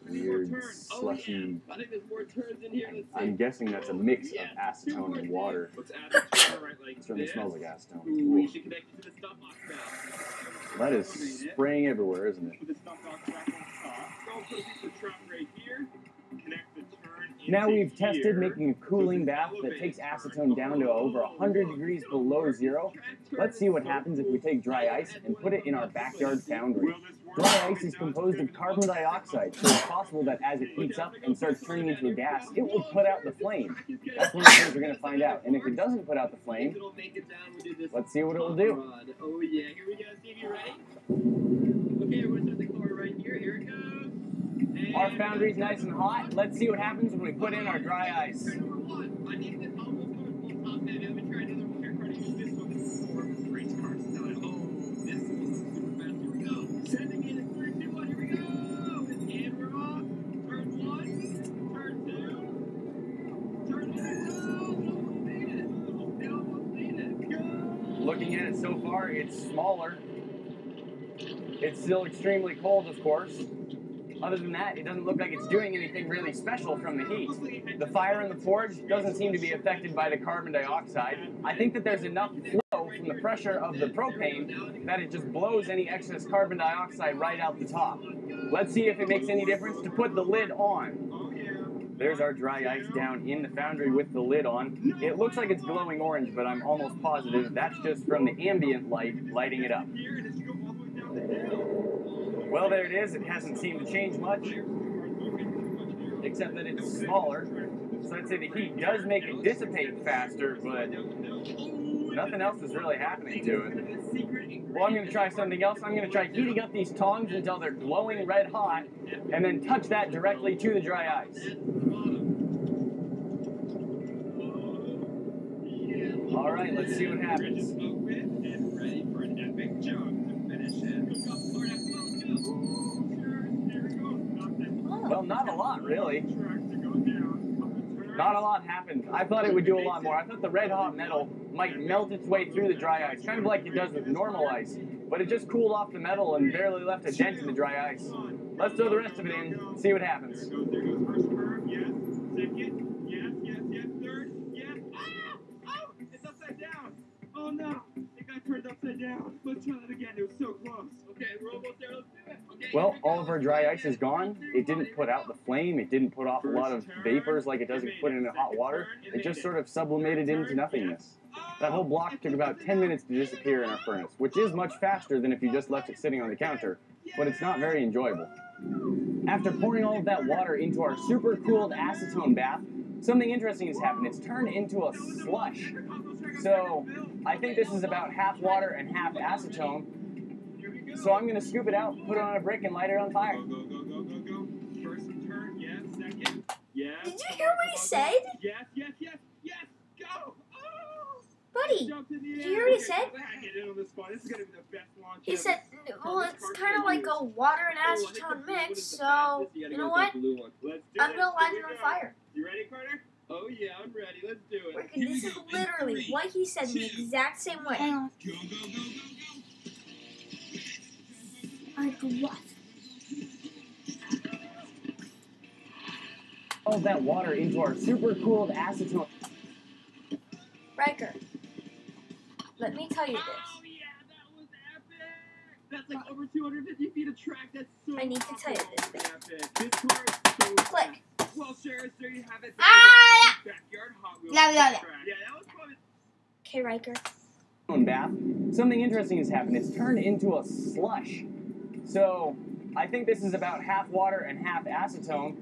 Weird, slushy. I think there's more turns in here. Let's see. I'm guessing that's a mix of acetone and water. Let's add a turn right like it certainly smells like acetone. We should connect it to the stump box now. That is spraying everywhere, isn't it? Put the stump box back on top. Don't put the trap right here. Connect the turn. Now we've tested making a cooling bath that takes acetone down to over 100 degrees below zero. Let's see what happens if we take dry ice and put it in our backyard foundry. Dry ice is composed of carbon dioxide, so it's possible that as it heats up and starts turning into a gas, it will put out the flame. That's one of the things we're going to find out. And if it doesn't put out the flame, let's see what it will do. Oh yeah, here we go, Steve, you ready? Okay, we're going to start the core right here. Here it goes. Our foundry's nice and hot. Let's see what happens when we put in our dry ice. I need this almost full top head. I'm going to try another one here. Cardi, use this one. This is more race car style. Oh, this one's super fast. Here we go. Sending in 3, 2, 1. Here we go. And we're off. Turn 1. Turn 2. Turn 1. We almost made it. Go. Looking at it so far, it's smaller. It's still extremely cold, of course. Other than that, it doesn't look like it's doing anything really special from the heat. The fire in the forge doesn't seem to be affected by the carbon dioxide. I think that there's enough flow from the pressure of the propane that it just blows any excess carbon dioxide right out the top. Let's see if it makes any difference to put the lid on. There's our dry ice down in the foundry with the lid on. It looks like it's glowing orange, but I'm almost positive that's just from the ambient light lighting it up. Well, there it is. It hasn't seemed to change much, except that it's smaller. So I'd say the heat does make it dissipate faster, but nothing else is really happening to it. Well, I'm going to try something else. I'm going to try heating up these tongs until they're glowing red hot, and then touch that directly to the dry ice. All right, let's see what happens. Well, not a lot, really. Not a lot happened. I thought it would do a lot more. I thought the red hot metal might melt its way through the dry ice, kind of like it does with normal ice, but it just cooled off the metal and barely left a dent in the dry ice. Let's throw the rest of it in, see what happens. There goes first curve, yes. Second, yes, third, yes. Oh, it's upside down. Oh no, it got turned upside down. Let's try that again, it was so close. Okay, we're almost there, let's do it. Okay, well, all of our dry ice is gone. It didn't put out the flame. It didn't put off a lot of vapors like it does if you put it in hot water. It just sort of sublimated into nothingness. That whole block took about 10 minutes to disappear in our furnace, which is much faster than if you just left it sitting on the counter, but it's not very enjoyable. After pouring all of that water into our super cooled acetone bath, something interesting has happened. It's turned into a slush. So I think this is about half water and half acetone. So I'm going to scoop it out, put it on a brick, and light it on fire. Go, go, go, go, go, go. First turn, yes. Second, yes. Did you hear what he said? Yes, yes, yes, yes. Go. Oh. Buddy, did you hear what he said? Get in on this spot. This is going to be the best launch He ever. said, well, it's kind of like a water and acetone mix, so, you know what? I'm going to light it on fire. You ready, Carter? Oh, yeah, I'm ready. Let's do it. This is literally what he said in the exact same way. Go, go, go, go, go. Like what? All of that water into our super cooled acetone. Riker, let me tell you this. Oh, yeah, that was epic. That's like over 250 feet of track. That's so I need to tell you this thing. epic. This car is so Click. Well, sure, there you have it. Backyard Hot Wheels Blah, blah, blah. track. Yeah, that was probably... Okay, Riker. Bath. Something interesting has happened. It's turned into a slush. So I think this is about half water and half acetone.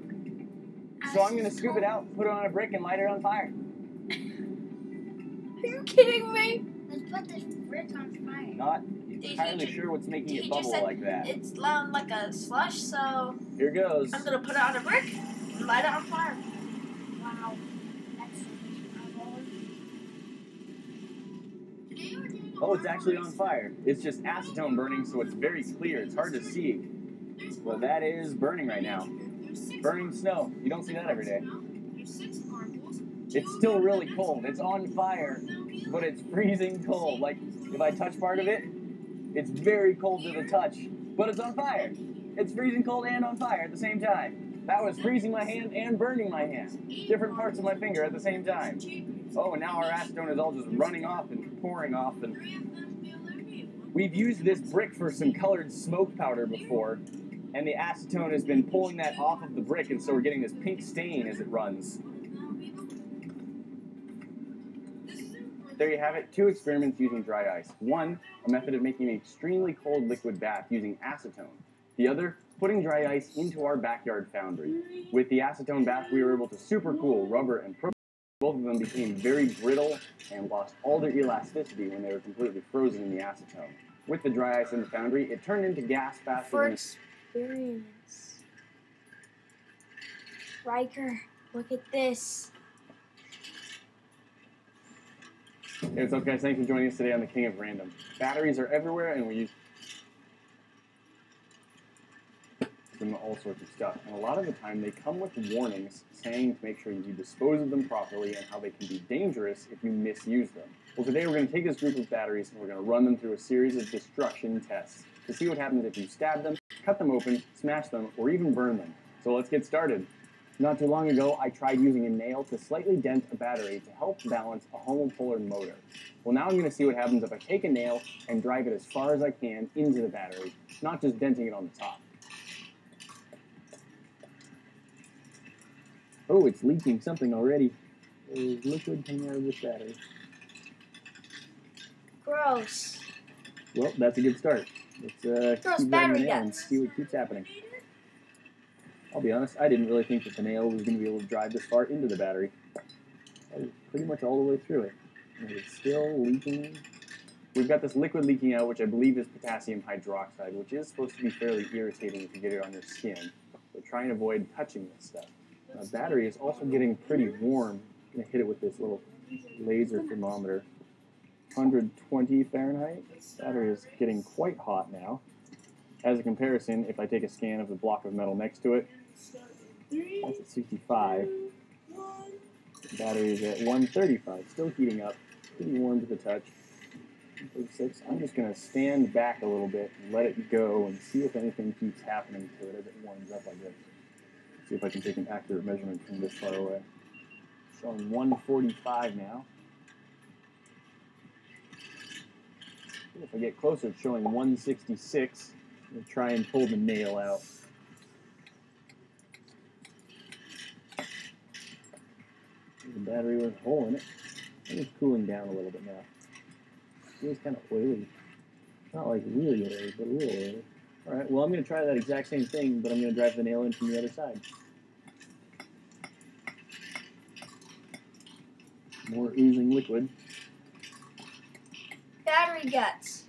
So I'm going to scoop it out, put it on a brick, and light it on fire. Are you kidding me? Let's put this brick on fire. Not entirely sure what's making it He bubble just said like that. it's loud like a slush, so Here goes. I'm going to put it on a brick and light it on fire. Wow. Oh, it's actually on fire. It's just acetone burning, so it's very clear. It's hard to see. Well, that is burning right now. Burning snow. You don't see that every day. It's still really cold. It's on fire, but it's freezing cold. Like, if I touch part of it, it's very cold to the touch, but it's on fire. It's freezing cold and on fire at the same time. That was freezing my hand and burning my hand. Different parts of my finger at the same time. Oh, and now our acetone is all just running off and pouring off. And we've used this brick for some colored smoke powder before, and the acetone has been pulling that off of the brick, and so we're getting this pink stain as it runs. There you have it, 2 experiments using dry ice. One, a method of making an extremely cold liquid bath using acetone. The other, putting dry ice into our backyard foundry. With the acetone bath, we were able to supercool rubber and propane. Both of them became very brittle and lost all their elasticity when they were completely frozen in the acetone. With the dry ice in the foundry, it turned into gas faster For than... experience. Riker, look at this. Hey, what's up, guys? Thanks for joining us today on the King of Random. Batteries are everywhere, and we use them all sorts of stuff. And a lot of the time, they come with warnings saying to make sure you dispose of them properly and how they can be dangerous if you misuse them. Well, today we're going to take this group of batteries and we're going to run them through a series of destruction tests to see what happens if you stab them, cut them open, smash them, or even burn them. So let's get started. Not too long ago, I tried using a nail to slightly dent a battery to help balance a homopolar motor. Well, now I'm going to see what happens if I take a nail and drive it as far as I can into the battery, not just denting it on the top. Oh, it's leaking something already. There's liquid coming out of this battery. Gross. Well, that's a good start. Let's Gross keep driving battery the nail and guts. see what keeps happening. I'll be honest, I didn't really think that the nail was going to be able to drive this far into the battery. I was pretty much all the way through it. And it's still leaking. We've got this liquid leaking out, which I believe is potassium hydroxide, which is supposed to be fairly irritating if you get it on your skin. So try and avoid touching this stuff. The battery is also getting pretty warm. I'm going to hit it with this little laser thermometer. 120 Fahrenheit. Battery is getting quite hot now. As a comparison, if I take a scan of the block of metal next to it, that's at 65. The battery is at 135, still heating up, pretty warm to the touch. 136. I'm just going to stand back a little bit and let it go and see if anything keeps happening to it as it warms up like this. See if I can take an accurate measurement from this far away. Showing 145 now. If I get closer, it's showing 166. I'm going to try and pull the nail out. There's a battery with a hole in it. And it's cooling down a little bit now. It feels kind of oily. Not like really oily, but a little oily. Alright, well I'm going to try that exact same thing, but I'm going to drive the nail in from the other side. More oozing liquid. Battery guts.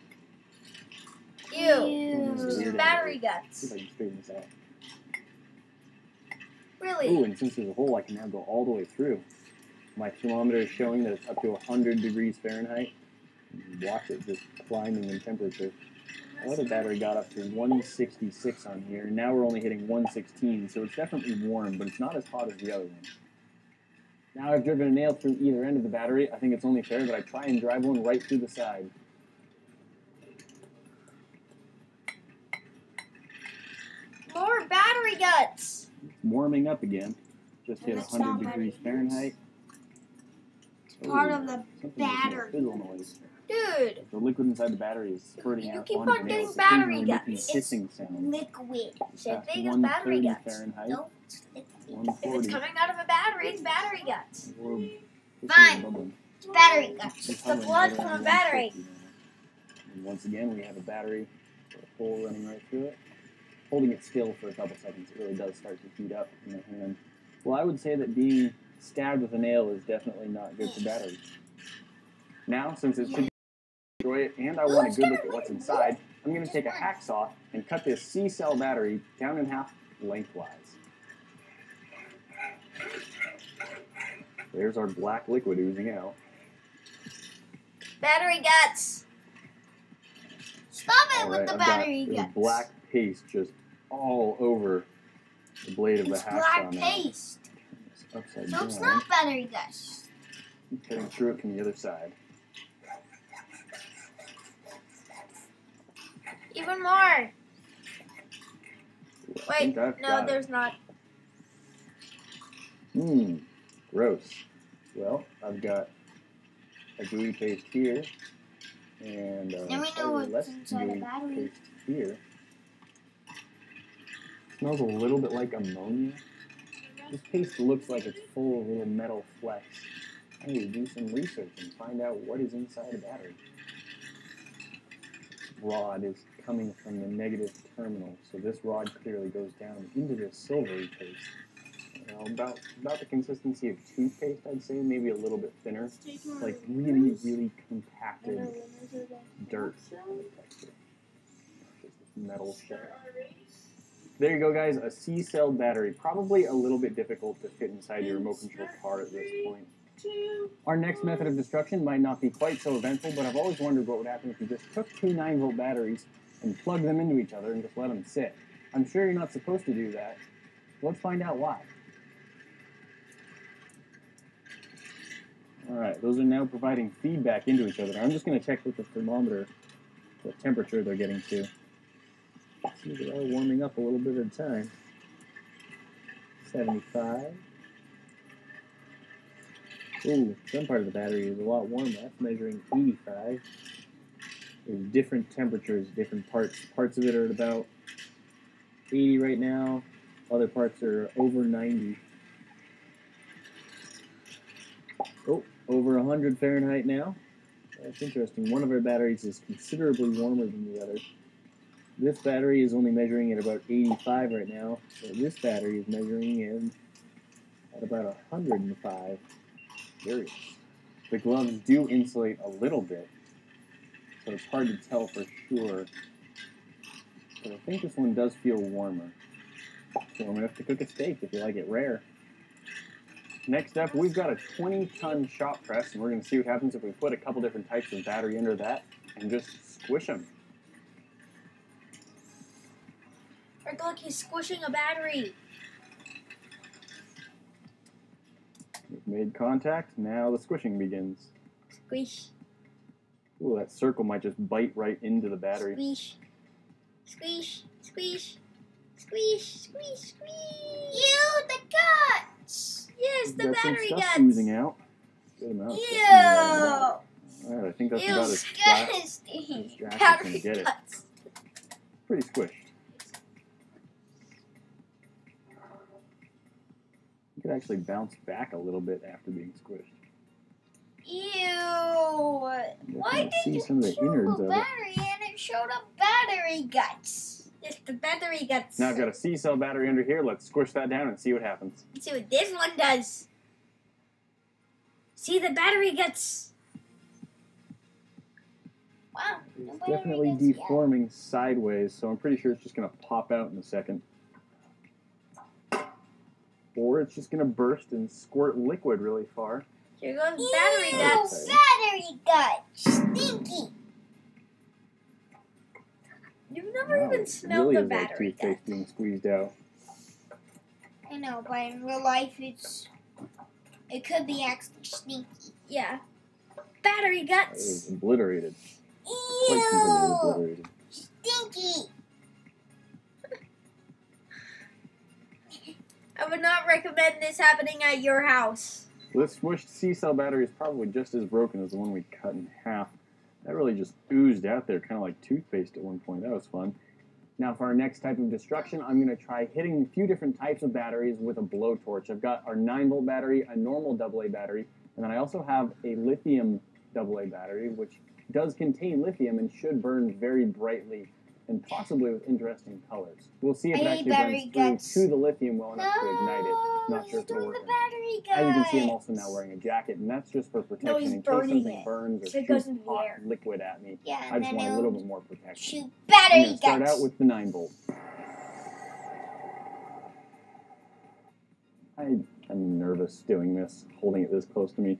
Ew. Ew. Battery See guts. if I can straighten this out. Really? Ooh, and since there's a hole, I can now go all the way through. My thermometer is showing that it's up to 100 degrees Fahrenheit. Watch it just climbing in temperature. Our other battery got up to 166 on here. Now we're only hitting 116, so it's definitely warm, but it's not as hot as the other one. Now I've driven a nail through either end of the battery. I think it's only fair that I try and drive one right through the side. More battery guts. It's warming up again. Just hit It's 100 not degrees Fahrenheit. Part of the Something makes a battery. fizzle noise. Dude. The liquid inside the battery is spurting You out keep onto on the getting nails, battery occasionally making a guts. hissing sound. Liquid. Same Past thing as battery 130 guts. Fahrenheit. No, it's liquid. If it's 140. coming out of a battery, it's battery guts. Or hissing Fine. and bubbling. It's battery guts. It's the blood from a battery. And once again, we have a battery with a hole running right through it. Holding it still for a couple seconds, it really does start to heat up in the hand. Well, I would say that being stabbed with a nail is definitely not good for batteries. Now, since it should enjoy it and I want a good look at what's inside, I'm going to take a hacksaw and cut this C-cell battery down in half lengthwise. There's our black liquid oozing out. Battery guts. Stop it All with right, the I've battery got guts. this black paste just all over the blade of the It's hacksaw black now. paste. It's upside So down. it's not battery guts. Cutting through it from the other side. Even more. I think Wait, I've no, got it. there's not. Gross. Well, I've got a gooey paste here, and Now we know slightly what's less inside the gooey battery. paste here. Smells a little bit like ammonia. This paste looks like it's full of little metal flecks. I need to do some research and find out what is inside a battery. Rod is coming from the negative terminal, so this rod clearly goes down into this silvery paste. About the consistency of toothpaste, I'd say, maybe a little bit thinner. Like really, really compacted dirt texture. Just this metal shell. There you go, guys. A C-cell battery. Probably a little bit difficult to fit inside your remote control car at this point. Our next method of destruction might not be quite so eventful, but I've always wondered what would happen if you just took two 9-volt batteries and plugged them into each other and just let them sit. I'm sure you're not supposed to do that. Let's find out why. Alright, those are now providing feedback into each other. I'm just going to check with the thermometer what temperature they're getting to. See, they are warming up a little bit at a time. 75. Ooh, some part of the battery is a lot warmer. That's measuring 85. There's different temperatures, different parts. Parts of it are at about 80 right now. Other parts are over 90. Oh, over 100 Fahrenheit now. That's interesting. One of our batteries is considerably warmer than the other. This battery is only measuring at about 85 right now, but this battery is measuring in at about 105. Curious. The gloves do insulate a little bit, so it's hard to tell for sure. But I think this one does feel warmer. So I'm going to have to cook a steak if you like it rare. Next up, we've got a 20-ton shop press, and we're going to see what happens if we put a couple different types of battery under that and just squish them. Look, he's squishing a battery. We've made contact, now the squishing begins. Squish. Ooh, that circle might just bite right into the battery. Squish. Squish. Squish. Squish. Squish. Squish. Ew, the guts! Yes, the Got battery some stuff guts. oozing out. Good amount of Ew. stuff oozing out. Alright, I think that's Ew, about as flat as Disgusting. Jack is Battery going to get it. guts. Pretty squished. You could actually bounce back a little bit after being squished. Ew. Why did see you some of the kill innards the of it. battery and it showed up battery guts? It's the battery guts. Now I've got a C-cell battery under here. Let's squish that down and see what happens. Let's see what this one does. See the battery guts. Wow. It's no battery definitely guts yet. deforming sideways, so I'm pretty sure it's just going to pop out in a second. Or it's just going to burst and squirt liquid really far. Here goes battery Ew, guts. battery guts. Stinky. You've never Wow, even it smelled really a is like battery toothpaste gut. being squeezed out. I know, but in real life, it could be actually stinky. Yeah. Battery It guts. is obliterated. Quite completely Ew. obliterated. Stinky. I would not recommend this happening at your house. This squished C-cell battery is probably just as broken as the one we cut in half. That really just oozed out there, kind of like toothpaste at one point. That was fun. Now for our next type of destruction, I'm going to try hitting a few different types of batteries with a blowtorch. I've got our 9-volt battery, a normal AA battery, and then I also have a lithium AA battery, which does contain lithium and should burn very brightly and possibly with interesting colors. We'll see if it I actually need battery burns guts. through to the lithium well enough to ignite it. Not sure if he's it'll doing work. the battery guts. As you can see, I'm also now wearing a jacket, and that's just for protection he's in case burning something it, burns or so it goes shoots into the hot air. liquid at me. Yeah, I and just then want a little it'll bit more protection. shoot I'm battery going to start guts. out with the 9-volt. I'm nervous doing this, holding it this close to me.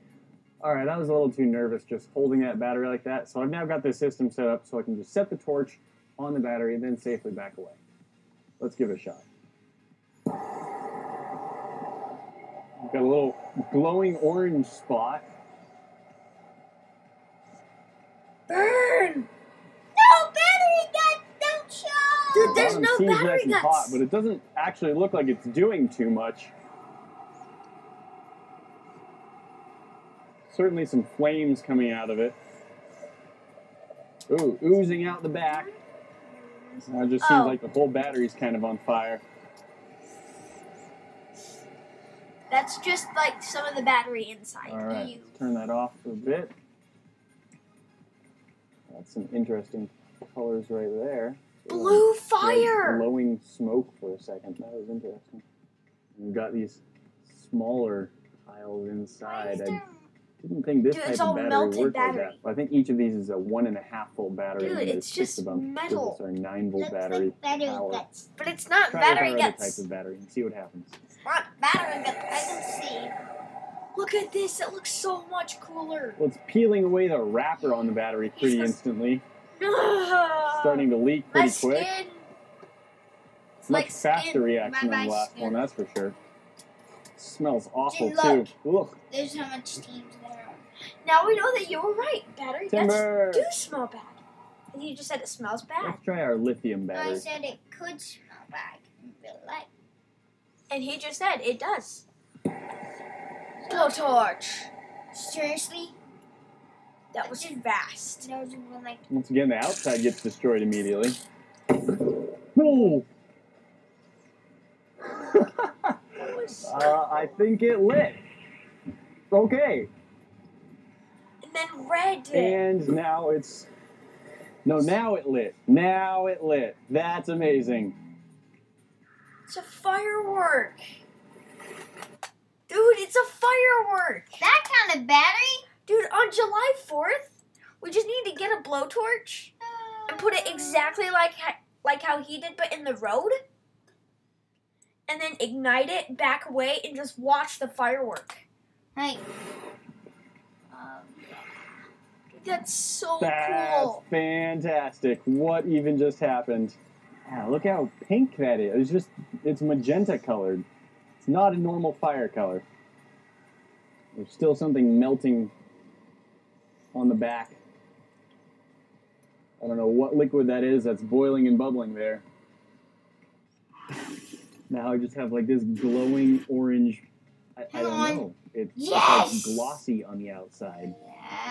Alright, I was a little too nervous just holding that battery like that, so I've now got this system set up so I can just set the torch on the battery and then safely back away. Let's give it a shot. We've got a little glowing orange spot. Burn! No battery guts, don't show. Dude, there's Bottom no seems battery nice and guts. hot, but it doesn't actually look like it's doing too much. Certainly some flames coming out of it. Ooh, oozing out the back. Now it just seems like the whole battery's kind of on fire. That's just like some of the battery inside. Alright, Ew. let's turn that off for a bit. That's some interesting colors right there. Blue Red fire! glowing smoke for a second. That was interesting. And we've got these smaller tiles inside. I didn't think this Dude, type it's of all battery melted worked like battery. that. But I think each of these is a 1.5 volt battery. Dude, and it's six just of them. metal. This is our 9-volt Looks battery. like battery power. guts. But it's not Try battery with our other guts. type of battery and see what happens. It's not battery guts. I can see. Look at this. It looks so much cooler. Well, it's peeling away the wrapper on the battery pretty He's- instantly. Ugh. Starting to leak My pretty quick. skin. It's Much like faster skin. reaction My than the last skin. one, that's for sure. Smells awful Look. too. Ugh. There's how much steam's there. Now we know that you were right. Battery Timber. guts do smell bad. And you just said it smells bad. Let's try our lithium I battery. said it could smell bad in real life. And he just said it does. Blowtorch. Seriously? That was fast. Those were like Once again, the outside gets destroyed immediately. Oh! I think it lit. Okay. And then red. And now it's... No, now it lit. Now it lit. That's amazing. It's a firework. Dude, it's a firework. That kind of battery? Dude, on July 4th, we just need to get a blowtorch and put it exactly like how he did, but in the road. And then ignite it, back away, and just watch the firework. Hey. That's so That's cool. fantastic. What even just happened? Yeah, look how pink that is. It's magenta colored. It's not a normal fire color. There's still something melting on the back. I don't know what liquid that is that's boiling and bubbling there. Now I just have like this glowing orange, I don't know. It's like glossy on the outside.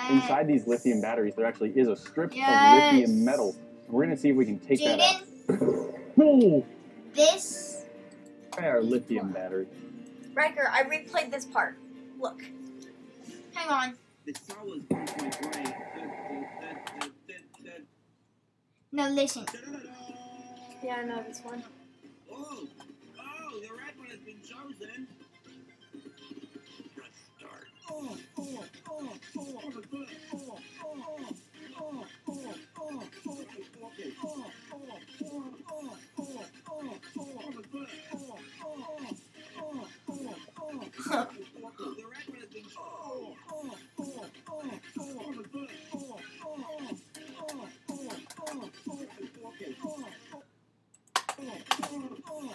Inside these lithium batteries, there actually is a strip of lithium metal. We're going to see if we can take that out. Oh! This? Our lithium battery. Riker, I replayed this part. Look. Hang on. The sour's going to my brain. No, listen. Yeah, I know this one. Oh, the red one has been chosen. Press start.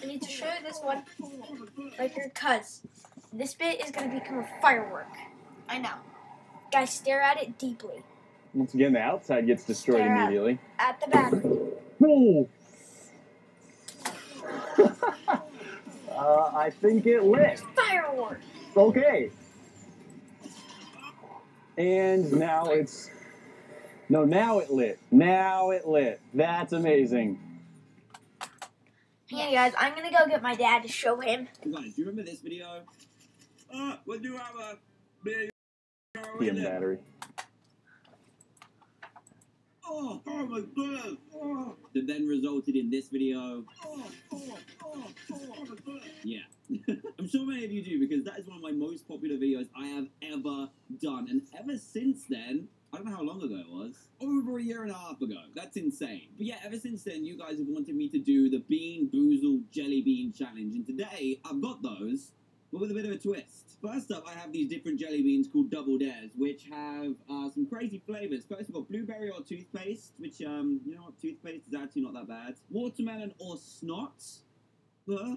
I need to show you this one, Riker, because this bit is going to become a firework. I know. Guys, stare at it deeply. Once again, the outside gets destroyed Stare immediately. At the battery. Oh! I think it lit. Firework. Okay. And now it's... No, now it lit. Now it lit. That's amazing. Hey guys, I'm going to go get my dad to show him. Guys, do you remember this video? We do have a big Lithium battery. Oh my goodness! That then resulted in this video. Yeah. I'm sure many of you do, because that is one of my most popular videos I have ever done. And ever since then, I don't know how long ago it was. Over a year and a half ago. That's insane. But yeah, ever since then, you guys have wanted me to do the Bean Boozled Jelly Bean Challenge. And today, I've got those, but with a bit of a twist. First up, I have these different jelly beans called Double Dares, which have some crazy flavors. First, we've got blueberry or toothpaste, which, you know what, toothpaste is actually not that bad. Watermelon or snot.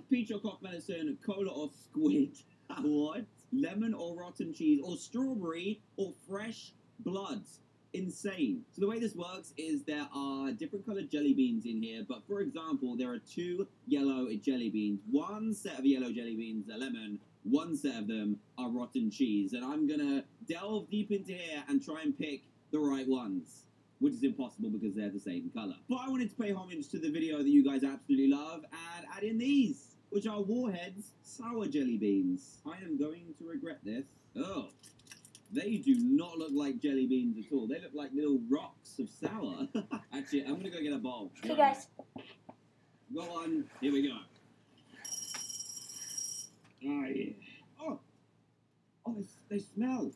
Peach or cock medicine, cola or squid. What? Lemon or rotten cheese, or strawberry or fresh blood. Insane. So the way this works is there are different colored jelly beans in here, but for example, there are 2 yellow jelly beans. One set of yellow jelly beans are lemon, one set of them are rotten cheese, and I'm gonna delve deep into here and try and pick the right ones, which is impossible because they're the same color. But I wanted to pay homage to the video that you guys absolutely love and add in these, which are Warhead's sour jelly beans. I am going to regret this. Oh. They do not look like jelly beans at all. They look like little rocks of sour. Actually, I'm going to go get a bowl. Okay, guys. Go on. Here we go. Oh, yeah. Oh, they smell.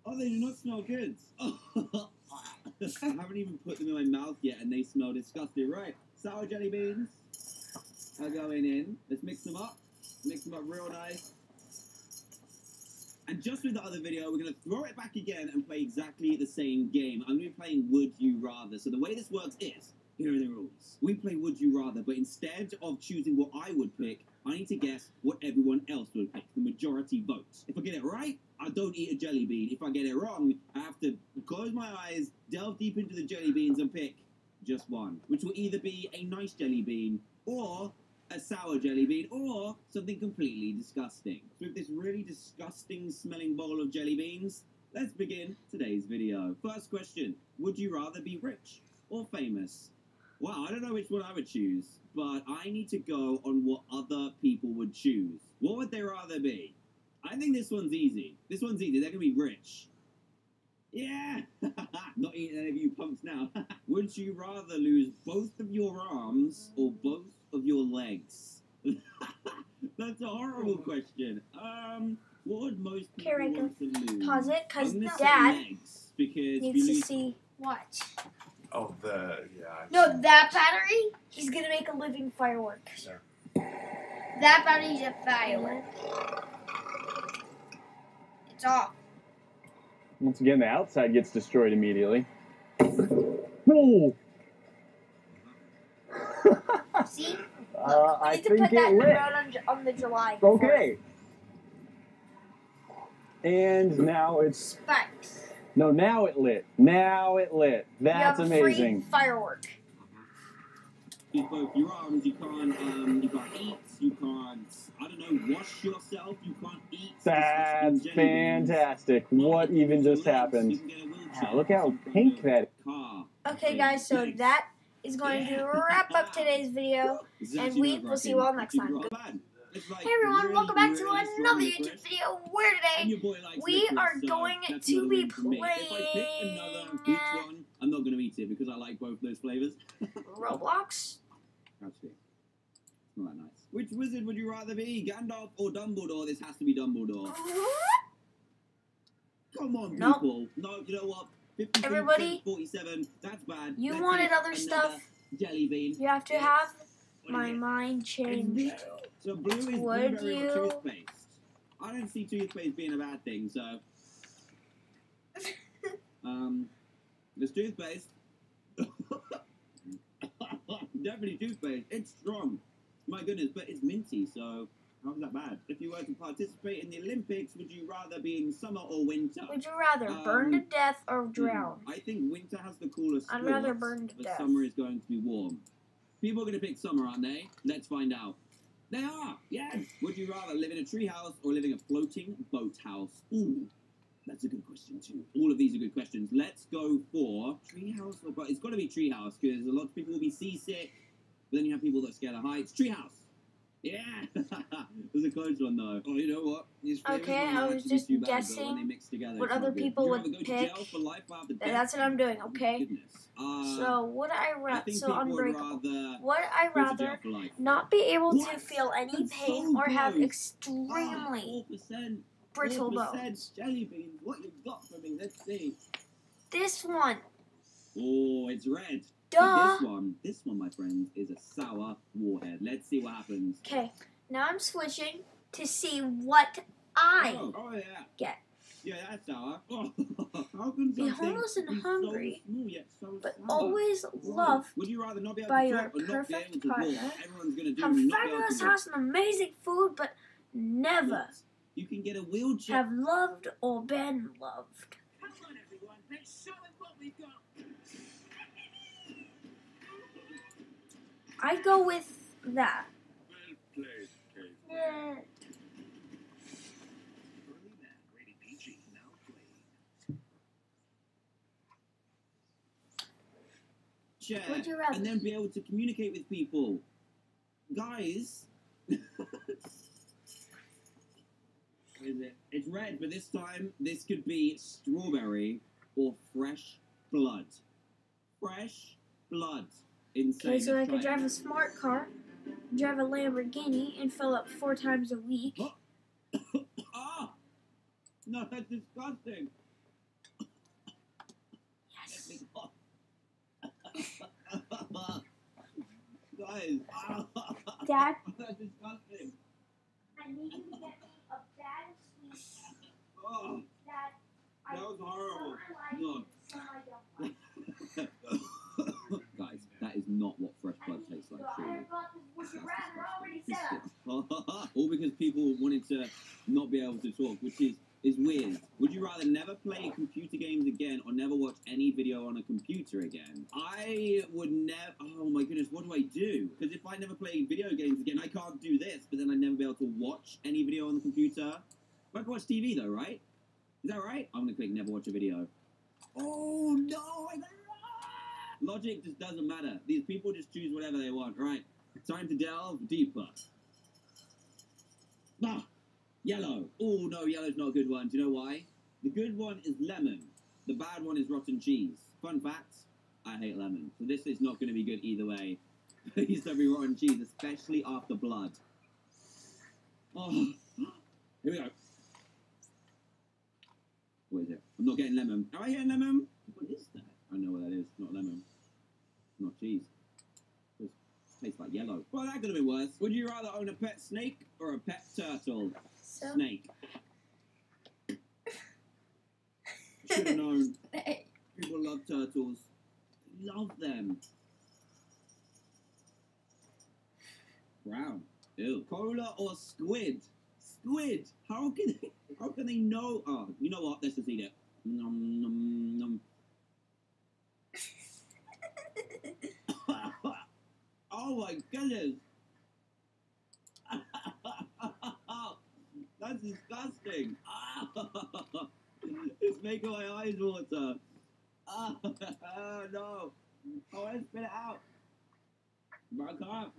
Oh, they do not smell good. Oh. I haven't even put them in my mouth yet, and they smell disgusting. Right. Sour jelly beans are going in. Let's mix them up. Mix them up real nice. And just with the other video, we're going to throw it back again and play exactly the same game. I'm going to be playing Would You Rather. So the way this works is, here are the rules. We play Would You Rather, but instead of choosing what I would pick, I need to guess what everyone else would pick, the majority votes. If I get it right, I don't eat a jelly bean. If I get it wrong, I have to close my eyes, delve deep into the jelly beans and pick just one, which will either be a nice jelly bean or a sour jelly bean, or something completely disgusting. So with this really disgusting smelling bowl of jelly beans, let's begin today's video. First question, would you rather be rich or famous? Well, I don't know which one I would choose, but I need to go on what other people would choose. What would they rather be? I think this one's easy. This one's easy. They're going to be rich. Yeah! Not eating any of you punks now. Would you rather lose both of your arms or both of your legs? That's a horrible question. What would most people want to lose? Pause it, because I'm gonna say Dad legs, because needs to you see what. Oh, yeah. No, that battery, he's going to make a living firework. Sure. That battery's a firework. It's off. Once again, the outside gets destroyed immediately. Whoa! See? I need to think put that it in the lit. road on the July 4th. Okay. And now it's... Spikes. No, now it lit. Now it lit. That's you have a amazing. Free firework. Use both your arms, you can't eat, you can't, I don't know, wash yourself, you can't eat. That's fantastic. What even just happened? Wow, look how pink that is. Okay, guys, so that is going to wrap up today's video, and we will see you all next time. Hey everyone, welcome back to another YouTube video where today we are going to be playing I'm not going to eat it because I like both those flavors. Roblox. Actually, it's not that nice. Which wizard would you rather be, Gandalf or Dumbledore? This has to be Dumbledore. Come on, people. No, you know what? 52, Everybody, 47, that's bad. You Let's wanted take other stuff. Jelly bean. You have to have my mind changed. So blue is Would blueberry you? or toothpaste. I don't see toothpaste being a bad thing, so it's toothpaste. Definitely toothpaste. It's strong. My goodness, but it's minty, so how's that bad? If you were to participate in the Olympics, would you rather be in summer or winter? Would you rather burn to death or drown? I think winter has the coolest I'd sports, rather burn to but death. summer is going to be warm. People are going to pick summer, aren't they? Let's find out. They are! Yes! Would you rather live in a treehouse or live in a floating boathouse? Ooh, that's a good question too. All of these are good questions. Let's go for treehouse or boat. It's got to be treehouse because a lot of people will be seasick. But then you have people that are scared of heights. Treehouse! Yeah! It was a close one though. Oh, you know what? Okay, I was just guessing what other people would pick. That's what I'm doing, okay? So, would I rather, so Unbreakable, would I rather not be able to feel any pain or have extremely brittle bones? Jelly beans, what you got for me? Let's see. This one. Oh, it's red. Duh. This one, my friends, is a sour warhead. Let's see what happens. Okay, now I'm switching to see what I get. Yeah, that's sour. Oh, how can Be homeless and hungry, but always loved Would you rather not be able by to your talk or not be perfect able to partner, walk? Everyone's gonna do have not be able fabulous to walk. house and amazing food, but never You can get a wheelchair. have loved or been loved. Come on, everyone. Let's show them what we've got. I go with that. Well played, Kate. Yeah. Rated PG, now playing. Chair, Would you rather? and then be able to communicate with people. Guys. It's red, but this time this could be strawberry or fresh blood. Fresh blood. Insane. Okay, so I Let's could try drive it. a smart car, drive a Lamborghini, and fill up 4 times a week. Ah! No, that's disgusting. Yes. Guys, Dad, that's disgusting. I need you to get me a bag of sweets. Oh, Dad, that was horrible. some I No. like, some I don't like. Guys, that is not what fresh blood tastes like, I truly. bought this Would You Rather already set up. All because people wanted to not be able to talk, which is weird. Would you rather never play computer games again or never watch any video on a computer again? I would never... Oh my goodness, what do I do? Because if I never play video games again, I can't do this, but then I'd never be able to watch any video on the computer. I can watch TV though, right? Is that right? I'm going to click never watch a video. Oh no, I got it wrong! Logic just doesn't matter. These people just choose whatever they want. Right, time to delve deeper. Ah, yellow. Oh no, yellow's not a good one. Do you know why? The good one is lemon. The bad one is rotten cheese. Fun fact, I hate lemon. So this is not going to be good either way. Please don't be rotten cheese, especially after blood. Oh, here we go. What is it? I'm not getting lemon. Am I getting lemon? What is that? I know what that is. Not lemon. Not cheese. It tastes like yellow. Well, that could have been worse. Would you rather own a pet snake or a pet turtle? Snake. Should have known. People love turtles. Love them. Brown. Ew. Cola or squid? Squid. How can they know? Oh, you know what? Let's just eat it. Nom nom nom. Oh my goodness. That's disgusting. It's making my eyes water. No. I want to spit it out. But I can't.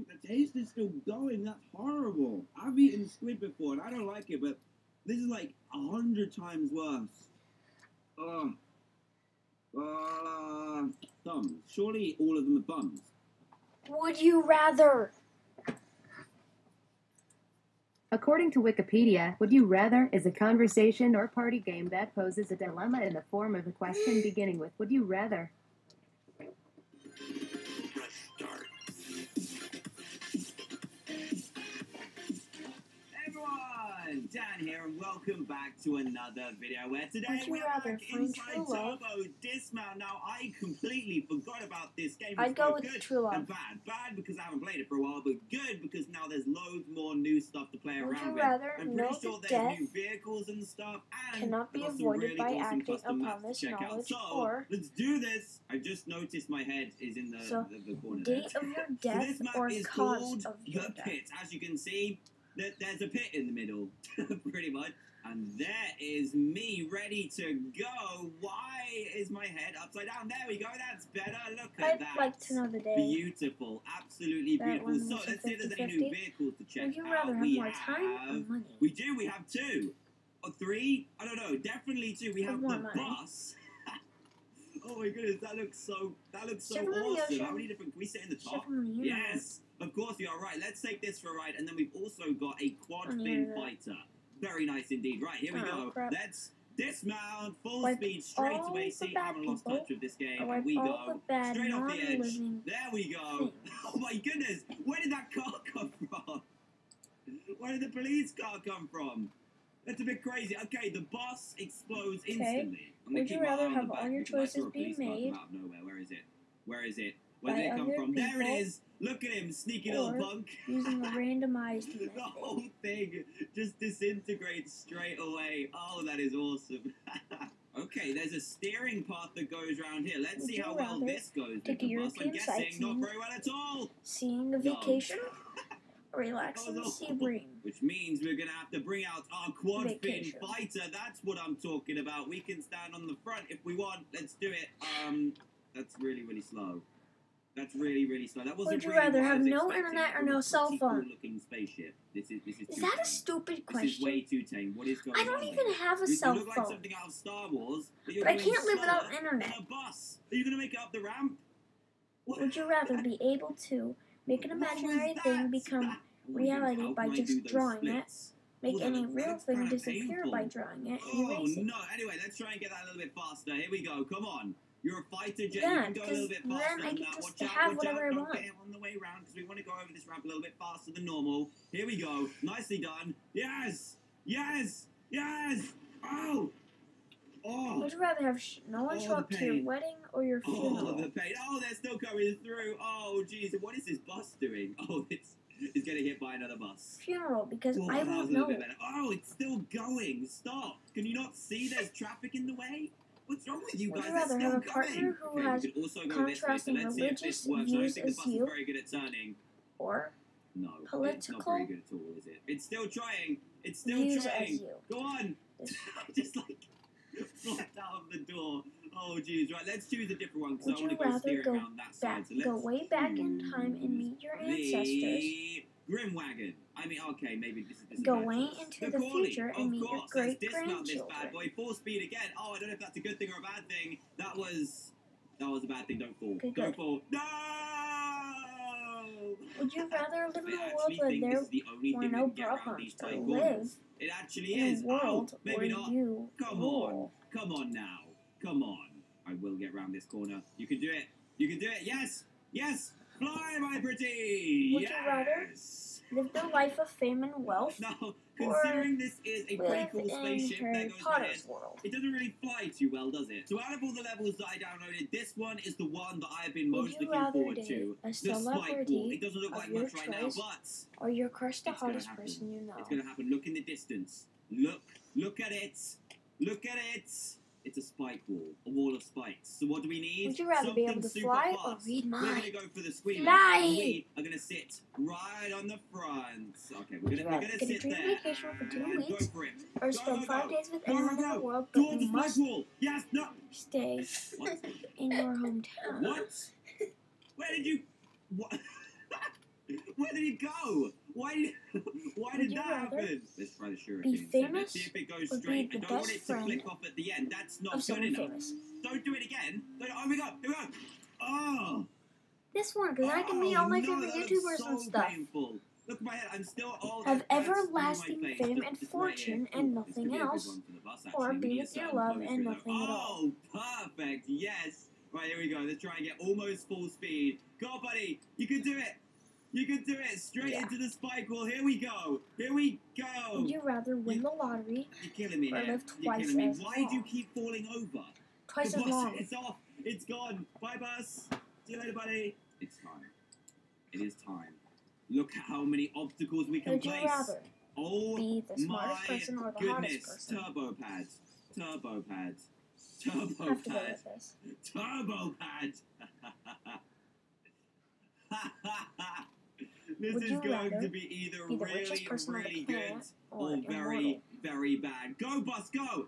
The taste is still going. That's horrible. I've eaten squid before and I don't like it, but this is like 100 times worse. Thumbs. Surely all of them are thumbs. Would you rather? According to Wikipedia, Would You Rather is a conversation or party game that poses a dilemma in the form of a question beginning with Would you rather? Press start. Everyone, Dan here, and welcome back to another video where today Would you we're rather back find inside true love? Turbo Dismount. Now, I completely forgot about this game. I'd It's go both with good true love. and bad. Bad because I haven't played it for a while, but good because now there's loads more new stuff to play Would around you with. rather I'm know pretty sure that there's death new vehicles and stuff, and cannot be there's some avoided really by awesome acting custom maps upon to this check out. knowledge, So, or let's do this. I've just noticed my head is in the corner there. date of your So death this map or is cause called of your the death? pit. As you can see, there's a pit in the middle, pretty much. And there is me ready to go. Why is my head upside down? There we go. That's better. Look at I'd that. like to know the day. Beautiful. Absolutely That beautiful. one So was a let's see if there's any new 50-50. vehicles to check Would you out. rather have We more time or money? We do. We have 2 or 3. I don't know. Definitely 2. We have more the money. bus. Oh my goodness, that looks so Ship from the awesome. ocean. How many different? Can we sit in the Ship top? from the universe. Yes, of course you are right. Let's take this for a ride, and then we've also got a quad On the fin internet. fighter. Very nice indeed. Right, here we Oh, go. crap. Let's dismount, full Wipe speed, straight all away. the See, I bad haven't lost people. touch with this game, I and wipe we all go the bad, straight off the edge. non-living There we go. things. Oh my goodness, where did that car come from? Where did the police car come from? That's a bit crazy. Okay, the bus explodes instantly. I'm gonna Would you keep my eye rather on have the all back your because I saw choices a be police car come made out of nowhere. Where is it? Where is it? Where by did it come other from? There it people is. Look at him, sneaky little or punk. using a randomized The method? whole thing just disintegrates straight away. Oh, that is awesome. Okay, there's a steering path that goes around here. Let's Would see you how well rather this goes with take the a bus. I'm European guessing not sightseeing, very well at all. seeing a No. vacation, or relaxing Oh, no. sea breeze? Which means we're going to have to bring out our quad fin Vacation. fighter. That's what I'm talking about. We can stand on the front if we want. Let's do it. That's really, really slow. That's really, really slow. That wasn't Would you really rather what I have was no expecting. internet or It was no a cell pretty phone? cool-looking spaceship. This is Is too that a tame. stupid This is question? way too tame. What is going on? I don't even here? have a You cell look like phone. something out of Star Wars, but you're But I going can't live without slower internet. than a bus. Are you going to make it up the ramp? What? Would you rather be able to make an What was imaginary that? thing become Oh my reality goodness, how by can I just do those drawing it, splits? make Oh, any that real looks thing kinda disappear painful. by drawing it, and Oh erase it? no! Anyway, let's try and get that a little bit faster. Here we go. Come on. You're a fighter jet. Yeah, you can go a little bit because faster then I than can that. just Watch out! have Watch whatever I out! Don't want. get him on the way round because we want to go over this ramp a little bit faster than normal. Here we go. Nicely done. Yes! Yes! Yes! Oh! Oh! Would you rather have no one Oh, show up the to your pain. wedding or your Oh, funeral? the pain. Oh, they're still coming through. Oh, jeez. What is this bus doing? Oh, it's getting hit by another bus. Funeral, because Oh, I that was won't a little know. bit better. Oh, it's still going. Stop. Can you not see there's traffic in the way? What's wrong with you Would guys? you They're rather still have a coming. partner who Okay, has we could also go this way, so contrasting let's see if this religious works. I don't views think the as bus is you, very good at turning. or No, it's not political very good at all, is it? It's still trying. It's still views trying. as you? Go on. Just like flapped out of the door. Oh, jeez. Right, let's choose a different one because I Would want you to go rather steer go around that side. back, So let's go way back in time and meet your ancestors, Grimwagon. I mean, okay, maybe this is Go a bad way choice. into the Corley, future of and meet your course. Let's dismount this great-grandchildren. bad boy. Full speed again. Oh, I don't know if that's a good thing or a bad thing. That was a bad thing. Don't fall. Good, Don't good. fall. No! Would you rather live in I a world actually where think there this is the only were thing no that can get around these problems, tight or corners. live It actually in is. a world Oh, maybe where not. you Come rule? on. Come on now. Come on. I will get around this corner. You can do it. You can do it. Yes. Yes. Fly, my pretty. Would you rather live the life of fame and wealth, Now, considering this is a pretty live cool in spaceship, there Harry goes my head. Potter's world? It doesn't really fly too well, does it? So out of all the levels that I downloaded, this one is the one that I have been Would most you looking rather forward date to. a The spike wall. celebrity It doesn't look of like your much right now, choice, but or your crush the it's gonna hottest happen. person you know? It's gonna happen. Look in the distance. Look at it. Look at it. It's a spike wall, a wall of spikes. So what do we need? Would you rather be able Something to super fly or fast. read We're gonna minds? go for the squealer. Fly! And we are gonna sit right on the front. Okay, we're gonna Get a sit dream there. vacation for 2 and weeks, go for it. or Go, spend go, 5 go. days with Go, anyone go, in the go. world, but Towards you the must spike wall. Yes, no. stay What? in your hometown. What? Where did you? What? Where did it go? Why did Would you that rather happen? Let's try the shuriken. be instead. Let's famous see if it goes or be straight. the I don't want best it to friend flick off at the end. That's not of good someone enough. famous? Don't do it again. Don't, oh, here we go. Here we go. Oh. This one, because I can meet all my no, favorite that looks YouTubers so and stuff. Painful. Look at my head. I'm still all Have that fats through my everlasting face. fame Just and right fortune here. and Ooh, this could nothing be a good else, one for the bus, or actually. We be need a with your certain love pose and for it, nothing though. at all. Oh, perfect. Yes. Right, here we go. Let's try and get almost full speed. Go on, buddy. You can do it. You can do it. Straight into the spike wall. Here we go. Here we go. Would you rather win the lottery You're killing me or here. live You're twice killing me. as Why do you long? keep falling over? Twice The as bus long. is off. It's gone. Bye, bus. See you later, buddy. It's time. It is time. Look at how many obstacles we can Would you place. rather Oh be the smartest my person or the goodness. hottest person? Turbo pads. Turbo pads. I Turbo have to go pads. with this. Turbo pads. This Would is you going rather to be either be the really, richest person on the really planet good or or very, immortal? very bad. Go, bus, go! Go,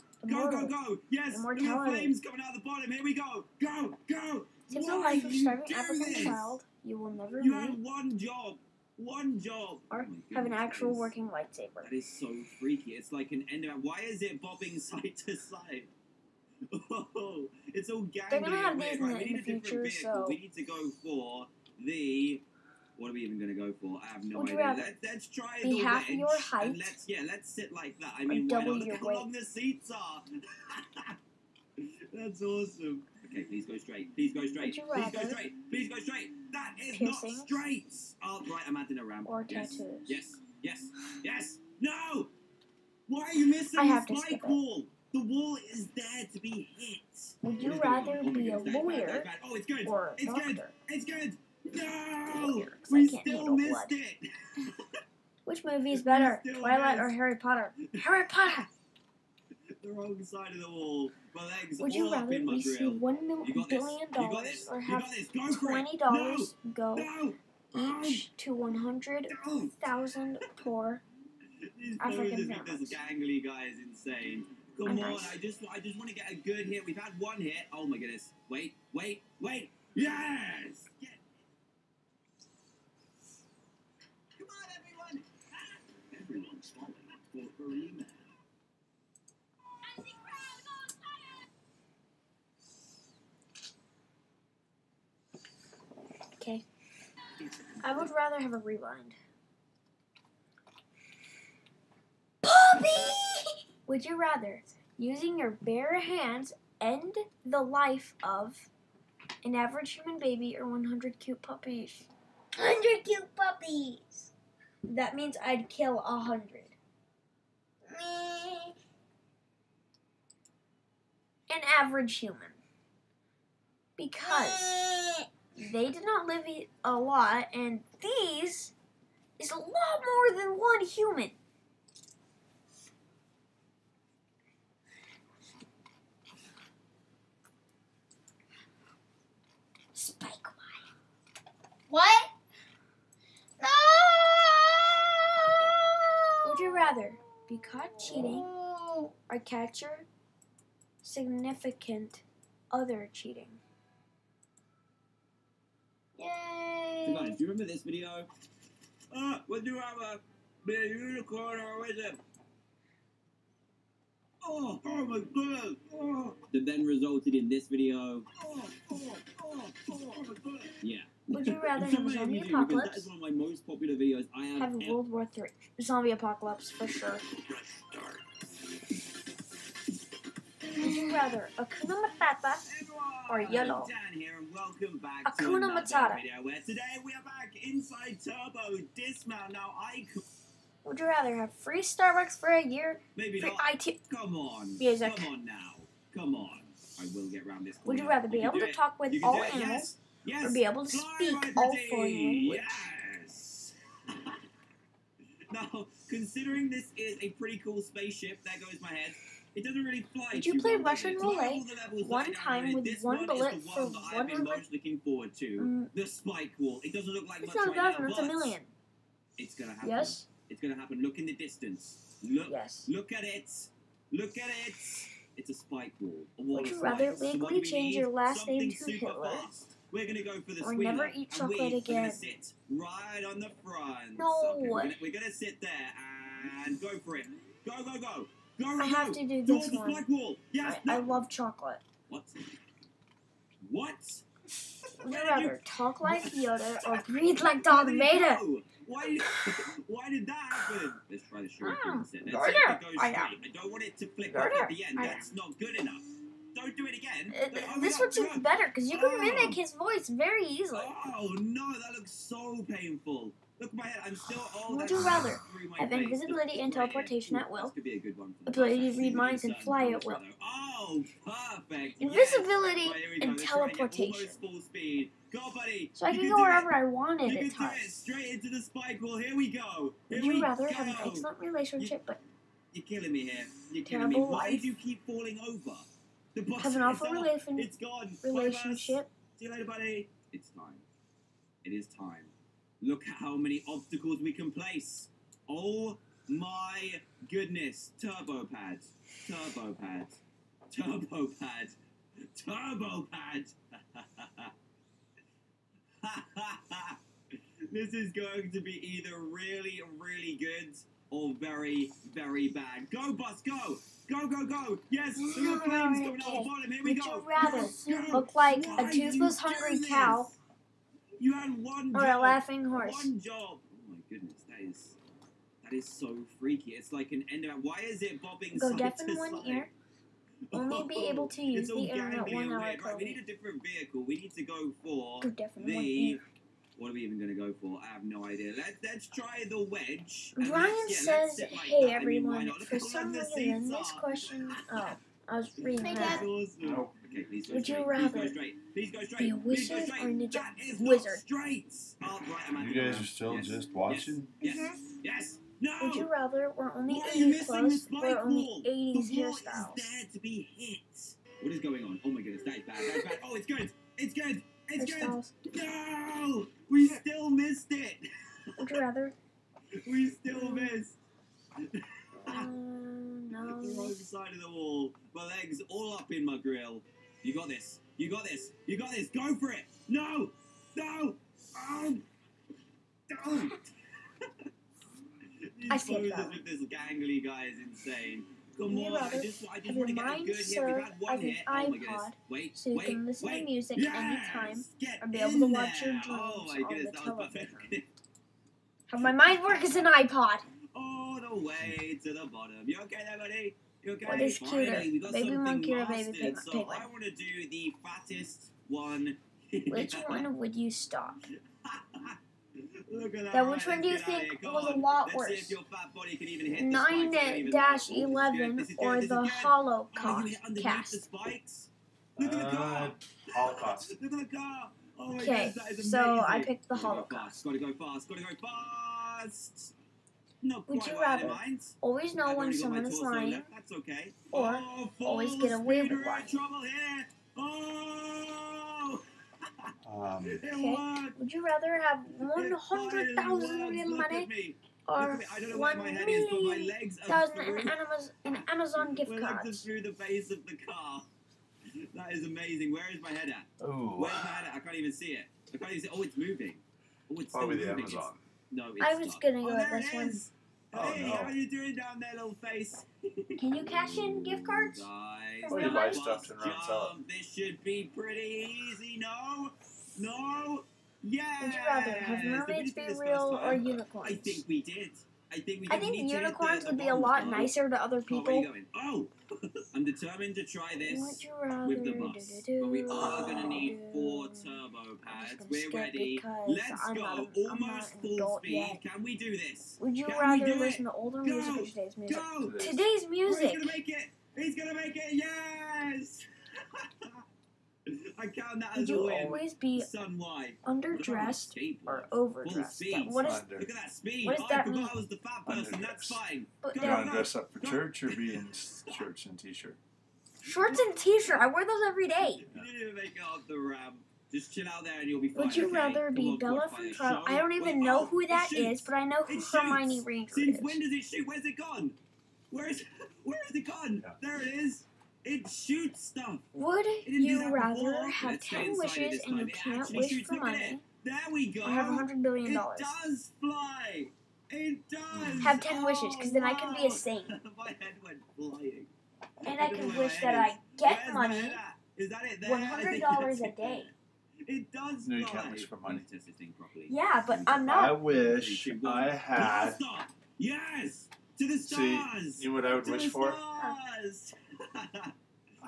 Immortal. go, go! Yes! Look at the Immortality. flames coming out the bottom. Here we go! Go, go! Live the Why life of do you starving do African this? child you will never You have meet, one job. One job. or Oh my have an goodness, actual that is- working lightsaber. That is so freaky. It's like an enderman. Why is it bobbing side to side? Oh, it's all gangly. They're gonna have and these weird. in Right, the- we in need the a different future, vehicle. so- We need to go for the. What are we even gonna go for? I have no Would you idea. rather Let's try be the half wedge, your height and let's sit like that. I or mean, why double not? Look your how weight? long the seats are. That's awesome. Okay, please go straight. Please go straight. Would you Please go rather straight. Please go straight. That is piercings not straight. Oh, right, I'm adding a ramp. or Yes. tattoos? Yes. Yes. Yes. No! Why are you missing I have the to spike skip it. wall? The wall is there to be hit. Would What you is going on? rather Oh my be a goodness, that's bad, lawyer that's bad. Oh, it's good. or a It's good. doctor? It's good. No! Lawyer, 'cause We I can't still handle missed blood. it. Which movie is better, still Twilight or missed. Harry Potter? Harry Potter! The wrong side of the wall. My legs Would you all up rather in my receive grill. $1 You got this. billion You got this. or You have got this. Go for it. $20 go No. each to 100,000 poor These African poses with families? this gangly guy is insane. Come I'm on, nice. I just want to get a good hit. We've had one hit. Oh my goodness. Wait. Yes! Get. Come on, everyone. Everyone's falling for Karina. Okay. I would rather have a rewind. Puppy! Would you rather using your bare hands end the life of an average human baby or 100 cute puppies? 100 cute puppies! That means I'd kill 100. An average human. Because they did not live a lot, and these is a lot more than one human. Spike one. What? No! Would you rather be caught cheating or catch your significant other cheating? So guys, do you remember this video? Would you rather be a unicorn or is it? Oh my goodness! That then resulted in this video. Yeah. Would you rather have a Some zombie of you do, because that apocalypse? is one of my most popular videos I have. Have World War III. Zombie apocalypse for sure. Would you rather Hakuna Matata or YOLO? Dan here, and welcome back to Hakuna another Matata. video where today we are back inside Turbo Dismount. Now Would you rather have free Starbucks for a year? maybe Free not. IT. Come on. Music. Come on now. Come on. I will get around this. Would you corner. rather be can able do to it. talk with You can all do it. animals Yes. or be able to Fly, speak my all pretty. foreign language? Yes. Now, considering this is a pretty cool spaceship, there goes my head. It doesn't really fly. Would you too play well, does Russian it? Climb roulette all the levels one right down time there. with This one one bullet is the for one that I've been 100? most looking forward to. The spike wall. It doesn't look like It's much not a right thousand, now, it's a but million. it's gonna happen. Yes? It's gonna happen. Look in the distance. Look. Yes. Look at it. Look at it. It's a spike wall. A wall Would of you rather spikes. So what legally do we change need? your last name Something to super Hitler? fast. We're gonna go for the Or squealer, never eat and chocolate we're again? gonna sit right on the front. No. Okay, we're gonna sit there and go for it. Go, go, go. Go, I go, have go. to do Towards this the one. spike wall. Yes. I love chocolate. What? What? Would you Where did rather talk like Yoda or breathe like Darth Vader? go? Why did that happen? Let's try the shuriken instead. Let's see Garter. if it goes I straight. am. I don't want it to flick Garter. off at the end. I That's not good enough. Don't do it again. This one seems better because you can mimic his voice very easily. Oh no, that looks so painful. Look at my head. I'm still. Oh, Would that's you rather through my have face. invisibility and teleportation at This will? could be a good one. For the Ability to podcast. read minds and Certain fly colours, at will. though. Oh, perfect. Invisibility Yes. Right, here we go. and Let's try and get teleportation. almost full speed. Go, buddy. So I You can do go it. wherever I wanted You at can do it times. straight into the spike wall. Here we go. Here Would you we rather go. have an excellent relationship but You're killing me here. You're killing me. terrible Why life? do you keep falling over? The boss Have an is awful off. It's gone. Bye, boss. relationship? See you later, buddy. It's time. It is time. Look at how many obstacles we can place. Oh my goodness. Turbo pad. Turbo pad. Turbo pad. Turbo pad. This is going to be either really, really good or very, very bad. Go, boss, go! Go, go, go! Yes! There are flames coming out the bottom. Here we Would go! you rather Go, go. look like Why a did you toothless, do hungry this? cow You had one or job. a laughing horse? One job. Oh my goodness, that is so freaky. It's like an end of. Why is it bobbing Go side deaf to in one side? ear. Only be able to use It's all the internet gangly 1 and hour weird. Right, we need code. a different vehicle. We need to go for Go deaf in one the. ear. What are we even going to go for? I have no idea. Let's try the wedge. and Brian let's- yeah, let's says, sit like "Hey that. I mean, why everyone, not? Look for how some long the reason seats this are. question, I was reading Hey, that. Dad. Awesome. Okay, please go Would you straight. Please rather go straight. Please go straight. be a Please go wizard straight. or a ninja That is wizard? not straight. Oh, right, I'm at You the guys ground. are still Yes. just watching? Yes. Mhm. Yes. No. Would you rather wear only Why are you 80s missing the clothes spike or only wall? 80s The wall hairstyles? is there to be hit. What is going on? Oh my goodness, that is bad. That is bad. Oh, it's good. It's good. It's good. Hairstyles. No, we still missed it. Would you rather? We still missed. No. The wrong side of the wall. My legs all up in my grill. You got this. You got this. You got this. Go for it. No. No. Oh. Don't. I see it, These though. poses with this gangly guy is insane. Come Would you on, rather I just have want your to get a mind good hit. We've served had one as an hit. Oh my goodness. iPod Wait, so you wait, can listen to wait. music Yes! anytime Get or be able in to watch your there. dreams Oh my on goodness, the that was television? perfect. Have my mind work as an iPod. All the way to the bottom. You okay there, buddy? You okay? What is cuter, Finally, we got baby something monkey or baby mastered. So penguin? I want to do the fattest one. Which one would you stop? Look at that. Then which right, one do you let's get out of think here. Come was a on. lot Let's worse? see if your fat body can even hit the spikes. I don't even know. 9-11 This is good. or This is the good. Hollow Oh, you hit underneath the cast? spikes. Look at the car. Holocaust. Look at the car. Oh my Okay, goodness, that is so amazing. I picked the Gotta go Holocaust. fast. Gotta go fast. Gotta go fast. Not Would quite you what I had in rather mind. always know I've when already got my someone is torso lying left. That's okay. or Oh, always full get away speed, with we're in lying? trouble here. Oh! It Okay. worked. Would you rather have It finally 100,000 worked. real Look money at me. or Look at me. I don't know where my head is, but my legs are 1,000,000 through. in Amazon gift My legs are cards? through the base of the car. That is amazing. Where is my head at? Ooh. Where's my head at? I can't even see it. I can't even see. Oh, it's moving. Oh, it's Probably still the moving. Amazon. No, it's I was stuck. gonna go with there this it one. is. Oh, Hey, no. how you doing down there, little face? Can you cash in gift cards? Guys, For real buy money? stuff and run sell it. This should be pretty easy. No, no, yeah. Would you rather have mermaids be real or unicorns? I think we did. I think I think unicorns would be a lot nicer to other Oh, where you people. going? Oh, I'm determined to try this Would you rather with the bus. But we are going to need 4 turbo I'm pads. just gonna We're skip ready. because Let's I'm go. not an Almost full adult speed. yet. Can we do this? Would you Can we rather do listen it? to older Go. music or today's music? Go. Today's Oh, music. he's going to make it. He's going to make it. Yes. I count that Would as a you win. always be Son, why? underdressed or overdressed? speed. Yeah, what is? Under. Look at that speed. What does I that forgot mean? I was the fat person. That's Underdressed. fine. But Go, You that- want to dress up for church or be in shirts and t-shirt? Shorts and t-shirt. I wear those every day. You didn't even make it off the ramp. Just chill out there and you'll be fine. Would you okay? rather Come be on, Bella Godfire, from Twilight? show. I don't even Wait, know oh, who it that shoots. is, but I know who It Hermione shoots. Granger Since is. when does it shoot? Where's it gone? Where is it gone? Yeah. There it is. It shoots stuff. Would It didn't do you that rather before. have Let's stay 10 inside it wishes this and you time. It can't actually wish shoots. for Look at money, it. There we go. or have $100 billion? It does fly. It does. Have 10 wishes, because then I can be a wow. saint. My head went flying. And I don't know can where wish my that head I is. get Where's my money, head at? Is that it there? I think $100 that's a it. day. It does No, you fly. can't wish for money. Let's test this thing properly. Yeah, but I'm I not. wish I had. Blast off. Yes! To the See, stars! you know what I would to wish the for? stars!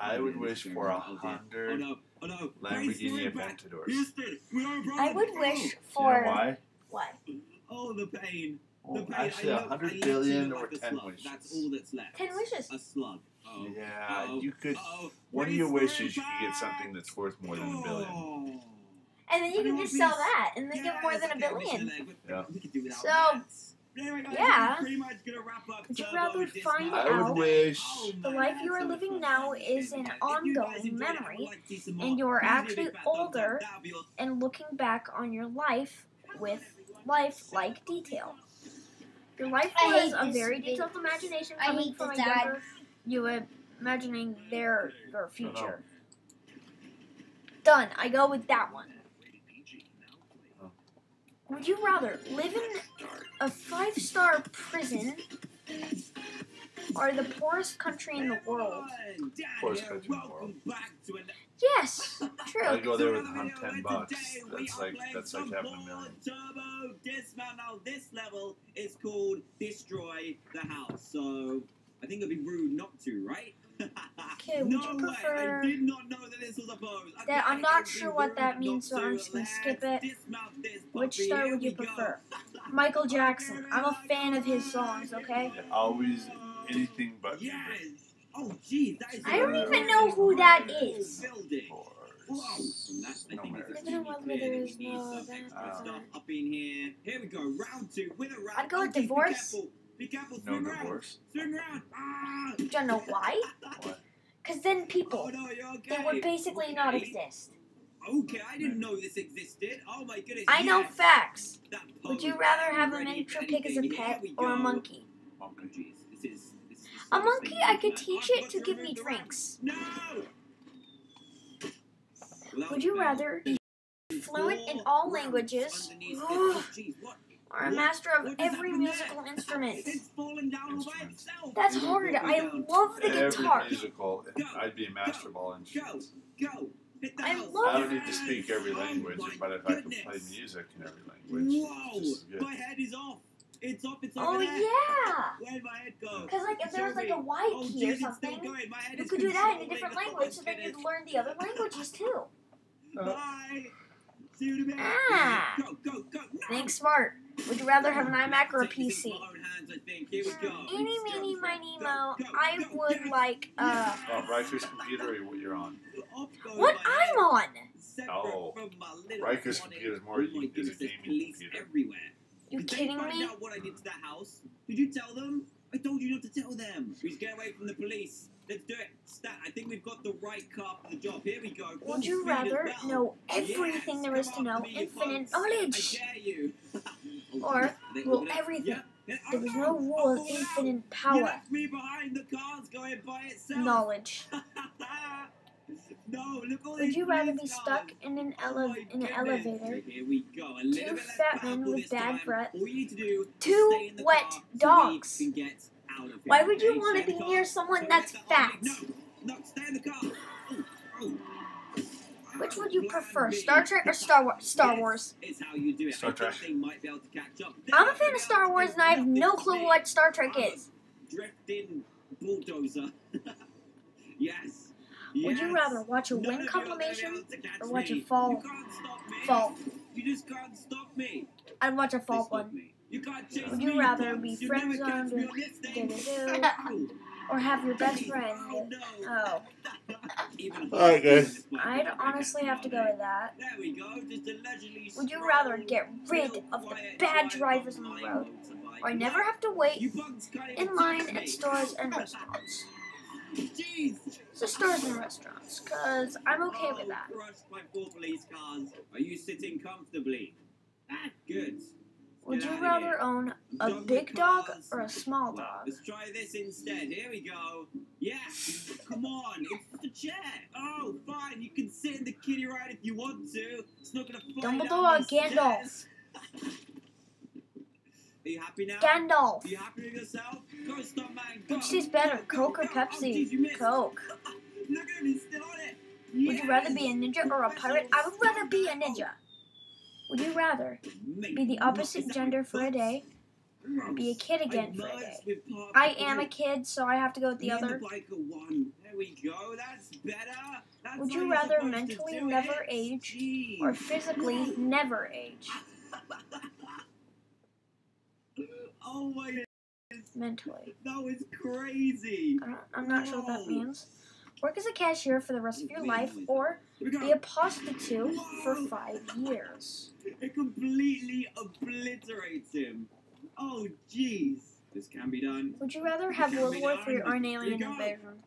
I would wish for Oh, dear. 100 Oh no, oh no. Lamborghini Back. Aventadors. Houston, we are abroad. I would Oh. wish You know for... why? What? Oh, the pain. The Well, pain. actually, I look 100 I billion look or like a 10 slug. wishes. That's all that's left. 10 wishes. A slug. Oh. Yeah, Uh-oh. you could. Uh-oh. One of Race your for wishes, you back. could get something that's worth more than $1 billion. Oh. And then you I can know just a sell piece. that, and then get more Yes, than $1 okay, we billion. should, like, Yeah. We could do without So, that. Anyway, guys, yeah. we're pretty much gonna wrap up Would you Turbo rather this find month. I would out wish. the life you are so living fun. now is an If you guys ongoing enjoyed it, I memory, would like to see some more. and you are Please leave a actually big fat thumbs up. older That would be awesome. and looking back on your life with life-like detail. Your life I was hate a this very video. detailed imagination I coming hate from a this ad. younger you imagining your future. Done. I go with that one. Would you rather live in a 5-star prison or the poorest country in the world? Poorest country in the world. Yes, true. I'd go there with $10. That's like having $1 million. Turbo dismount. Now this level is called Destroy the House. So I think it'd be rude not to, right? Okay, would no you way. prefer I did not know that this was a pose. Okay, that? I'm not it would sure be what rude that means, not so I'm to. just gonna Let's skip it. dismount this Which puppy. star Here would you we go. prefer? Michael Jackson. I'm a fan of his songs, okay? Yeah, always anything but Yes. music. Oh, geez, that is. I don't even know who that is. Building. Whoa. Course. And that, I No think matter. it's Living in one where there is need no some other. extra stuff up in here. Here we go, round 2 with a round. I'd go with Okay, divorce. Be careful, No swing around. divorce. Swing around. Ah. Do you know why? What? Because then Oh people, no, you're okay. they would basically not Okay. exist. Okay, I didn't know this existed. Oh my goodness. I know yes. facts. That Would you pose. rather have a Ready miniature for pig as a anything. Here pet we or a go. monkey? Oh, jeez. This is A the monkey, thing I to could do. teach I've it got to give me remove the ramp. drinks. No. Well, Would you that rather be fluent in all languages or a master of every musical instrument? It's falling down all by itself. That's hard. I love the Every guitar. musical, I'd be a master of all instruments. Go. Hit the I house. love I don't need to speak every language, Oh my but if I could goodness. play music in every language, Whoa! it's just as good. My head is off. It's off. It's over Oh there. yeah. Where'd my head go? Because like if there was like a Sorry. Y Oh, key geez, or it's still something, going. My head you is could do that in a controlling. different Oh, language, so then goodness. you'd learn the other languages too. Bye. See you in a minute. Ah. Go, go, go. No. Think smart. Would you rather have an iMac or a Take this in PC? my own hands, I think. Here we go. Eeny, Let's meeny, go. miny, Go, mo. go, I go. would Yes. like Oh, Riker's computer or what you're on? Off goes what my I'm head. on. Separate Oh. from my little Riker's body. computer is more Oh my is a goodness, there's gaming police computer. everywhere. You Did kidding they find me? out what I did to that house? Did you tell them? I told you not to tell them. Please get away from the police. Let's do it. Stat, I think we've got the right car for the job. Here we go. Would you Speed as rather well. know everything Yes, there is to come know, on, me, you infinite folks. I knowledge, dare you. or They rule open it. everything? Yeah. Yeah. There is Oh, no rule of pull it out. infinite You power. left me behind. The car's going by itself. Knowledge. No, look all Would these you rather be police stuck cars. in an Oh my elevator? goodness. Here we go. A little Two bit less fat men powerful with this bad time. breath. All you need to do is Two stay in the wet car so dogs. we can get out of here. Why would you Okay, want to stay be in the near car. someone Don't that's let the army- fat? No, stay in the car. Oh. Which would you Plan prefer, B. Star Trek or Star Wars? It's how you do it. Star I thought Trek. they might be able to catch up. I'm a fan of Star Wars, and I have no clue what Star Trek is. Drifting bulldozer. Yes. Would you rather watch a wind compilation or watch a fall? You just can't stop me. I'd watch a fall one. You can't chase Would me, you rather Bugs. be You'll friend never catch zoned me on this thing. or have your best friend? Oh, Alright, guys. I'd honestly have to go with that. There we go. Just a leisurely Would you stroll. rather get rid Real of the quiet bad drive drivers on on the my road, motorbike. or never have to wait You bugs can't even in line touch at me. stores and restaurants? Jeez. So stores and restaurants, because I'm okay with that. Crushed by 4 police cars. Are you sitting comfortably? Ah, good. Would Get you out of rather here. own a Done with big dog cars. or a small Well, dog? let's try this instead. Here we go. Yeah. Come on. It's just a chair. Oh, fine. You can sit in the kiddie ride if you want to. It's not going to fly Dumbledore down or these Gandalf? stairs. Are you happy now? Gandalf. Are you happy with yourself? Go, stop, man. Go. Which tastes better, Go, Coke or go. Oh, geez, you Pepsi? missed. Coke. Look at him. He's still on it. Would you rather be a ninja or a pirate? I would rather be a ninja. Would you rather be the opposite gender for a day, be a kid again for a day? I am a kid, so I have to go with the other. There we go. That's better. That's Would how you you're rather supposed to mentally do never it. age Jeez. or physically never age? Oh my goodness. Mentally. That was crazy. I'm not sure what that Whoa. means. Work as a cashier for the rest of your life or Here we go. be a prostitute for 5 years. It completely obliterates him. Oh, jeez. This can be done. Would you rather have It can World be War done. III or an Here alien we go. invasion?